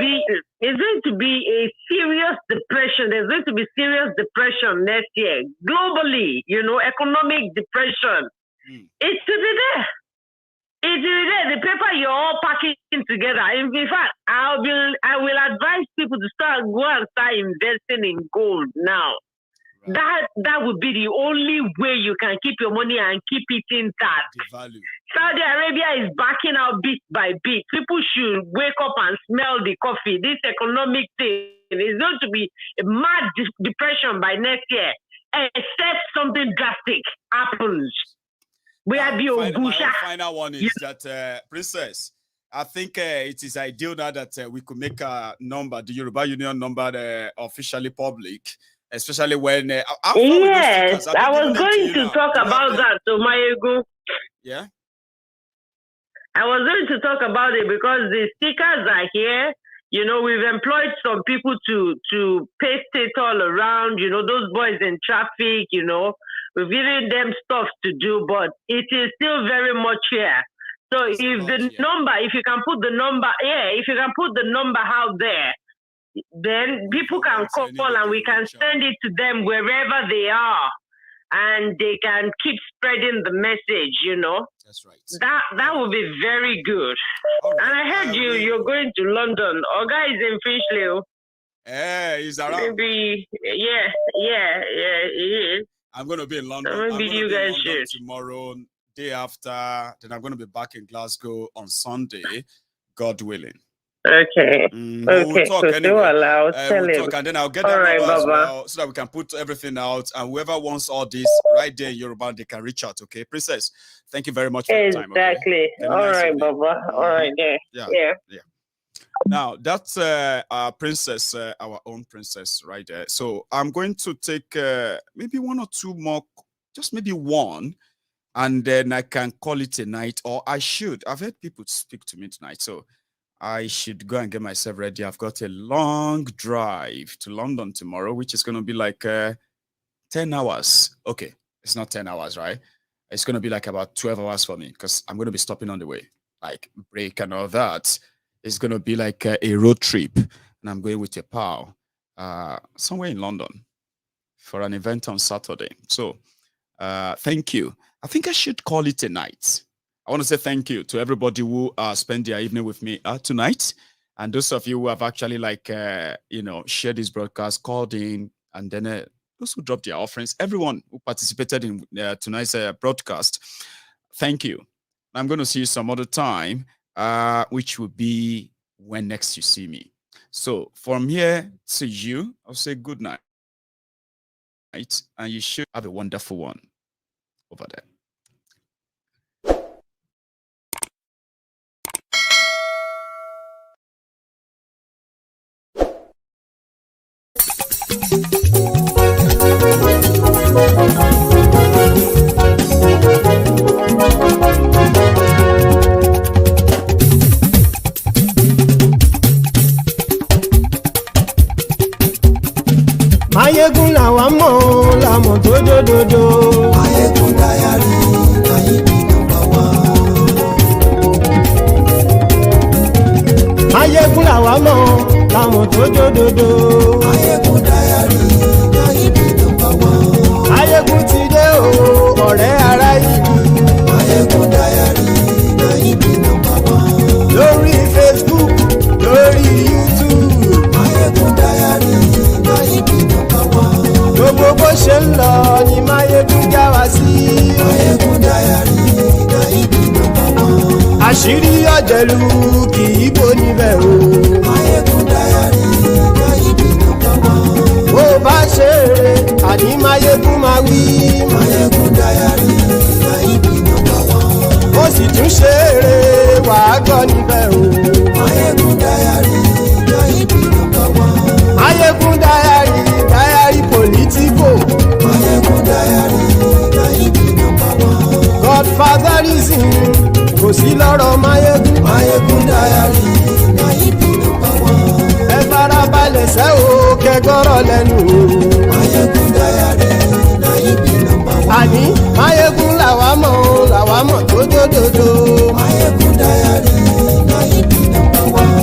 be a serious depression. There's going to be serious depression next year globally. Economic depression. It's to be there. It is the paper you're all packing together. In fact, I will advise people to go and start investing in gold now. Right. That would be the only way you can keep your money and keep it intact. Saudi Arabia is backing out bit by bit. People should wake up and smell the coffee. This economic thing is going to be a mad depression by next year, except something drastic happens. My final one is that, Princess, I think it is ideal now that we could make a number, the Yoruba Union number, officially public. Especially when yes, I was going to talk about that to Maiyegun. Yeah, I was going to talk about it because the stickers are here. You know, we've employed some people to paste it all around. You know, those boys in traffic. You know, we've given them stuff to do, but it is still very much here. So if you can put the number out there. Then people can call and we can send it to them wherever they are, and they can keep spreading the message. You know, that's right. That would be very good. Right. And I heard you're going to London. Oga is in Finchley. He's around. Maybe yeah, he is. I'm going to be in London. So maybe you guys should tomorrow, day after. Then I'm going to be back in Glasgow on Sunday, God willing. Okay. We'll talk so anyway. We'll talk, and then I'll get that number as well, so that we can put everything out. And whoever wants all this right there in Yoruba, they can reach out. Okay, Princess. Thank you very much for your time. Exactly. Okay? All right, Baba. All right. Yeah. Now that's our princess, our own princess, right there. So I'm going to take maybe one or two more, just maybe one, and then I can call it a night. Or I should. I've had people speak to me tonight, so I should go and get myself ready. I've got a long drive to London tomorrow, which is going to be like 10 hours. Okay, it's not 10 hours, right? It's going to be like about 12 hours for me because I'm going to be stopping on the way, like break and all that. It's going to be like a road trip, and I'm going with a pal somewhere in London for an event on Saturday. So thank you. I think I should call it a night. I want to say thank you to everybody who spent their evening with me tonight, and those of you who have actually shared this broadcast, called in, and then those who dropped their offerings, everyone who participated in tonight's broadcast. Thank you. I'm going to see you some other time, which will be when next you see me. So from here to you, I'll say good night, and you should have a wonderful one over there. Maiyegun làwa mọ̀ làmọ̀ tó dòdòdò. Maiyegun dayari Nayibi number one. Maiyegun làwa mọ̀ làmọ̀ tó dòdòdò. Maiyegun dayari Nayibi number one. Maiyegun ti dé o ọ̀rẹ́ ara yìí. Maiyegun dayari Nayibi number one. Lórí Facebook, lórí YouTube. Maiyegun dayari Nayibi number one. Gbogbo bó ṣe ń lọ ni Maiyegun já wa sí. Maiyegun dayari Nayibi number one. Àṣírí ọ̀jẹ̀lú kì í bò níbẹ̀ o. Maiyegun dayari Nayibi number one. Bó bá ṣe eré àní Maiyegun máa wí. Maiyegun dayari Nayibi number one. Ó sì tún ṣe eré wàá gbọ́ níbẹ̀ o. Maiyegun dayari Nayibi number one. Maiyegun dayari Politico. Maiyegun dayari Nayibi number one. Godfatherism kò sí lọ́rọ̀ Maiyegun. Maiyegun dayari Nayibi number one. Ẹ farabalẹ̀ sẹ́ o kẹgọ́rọ̀ lẹ́nu o. Maiyegun dayari Nayibi number one. Àní Maiyegun làwa mọ̀ tó dòdòdò. Maiyegun dayari Nayibi number one.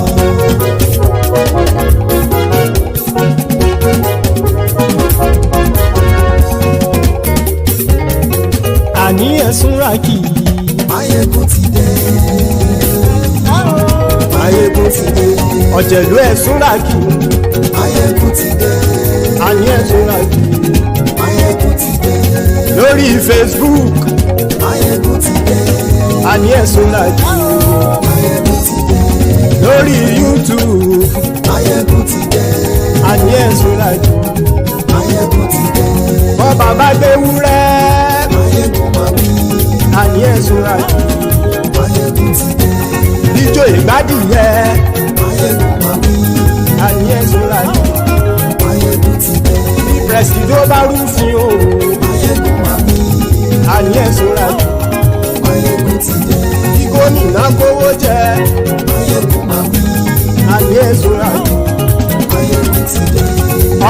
Àní ẹ̀sùn ra kì í. Maiyegun ti dé. ọ̀jẹ̀lú ẹ̀sùn làkì. Maiyegun ti dé. àní ẹ̀sùn làkì. Maiyegun ti dé. lórí Facebook. Maiyegun ti dé. àní ẹ̀sùn làkì. Maiyegun ti dé. lórí YouTube. Maiyegun ti dé. àní ẹ̀sùn làkì. Maiyegun ti dé. bọ́ bàbá gbé wúrẹ́. Maiyegun máa wí. àní ẹ̀sùn làkì. Maiyegun ti dé. ijó ìgbádìyẹ. Maiyegun máa wí. àní ẹ̀sùn làkì. Maiyegun ti dé. pírẹsidó bá rúfin o. Maiyegun máa wí. àní ẹ̀sùn làkì. Maiyegun ti dé. kí gómìnà kówó jẹ. Maiyegun máa wí. àní ẹ̀sùn làkì. Maiyegun ti dé.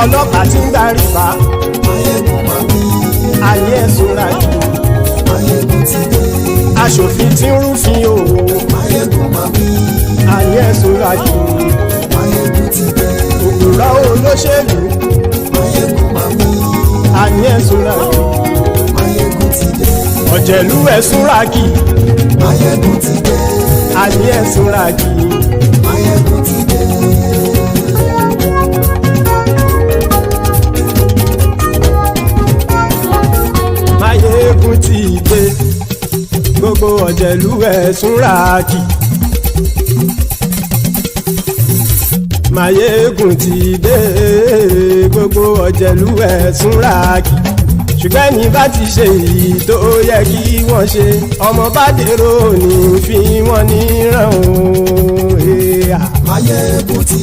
ọlọ́pàá tí ń darí bá. Maiyegun máa wí. àní ẹ̀sùn làkì. Maiyegun ti dé. aṣòfin tí ń rúfin o. Maiyegun máa wí. àní ẹ̀sùn làkì. Maiyegun ti dé. òpùrọ́ olóṣèlú. Maiyegun máa wí. àní ẹ̀sùn làkì. Maiyegun ti dé. ọ̀jẹ̀lú ẹ̀sùn làkì. Maiyegun ti dé. àní ẹ̀sùn làkì. Maiyegun ti dé. Maiyegun ti dé. gbogbo ọ̀jẹ̀lú ẹ̀sùn làkì. Maiyegun ti dé. gbogbo ọ̀jẹ̀lú ẹ̀sùn làkì. ṣùgbọ́n ní bá ti ṣe èyí tó yẹ kí wọ́n ṣe ọmọ bá dèrò ní fi wọ́n níran o. Maiyegun ti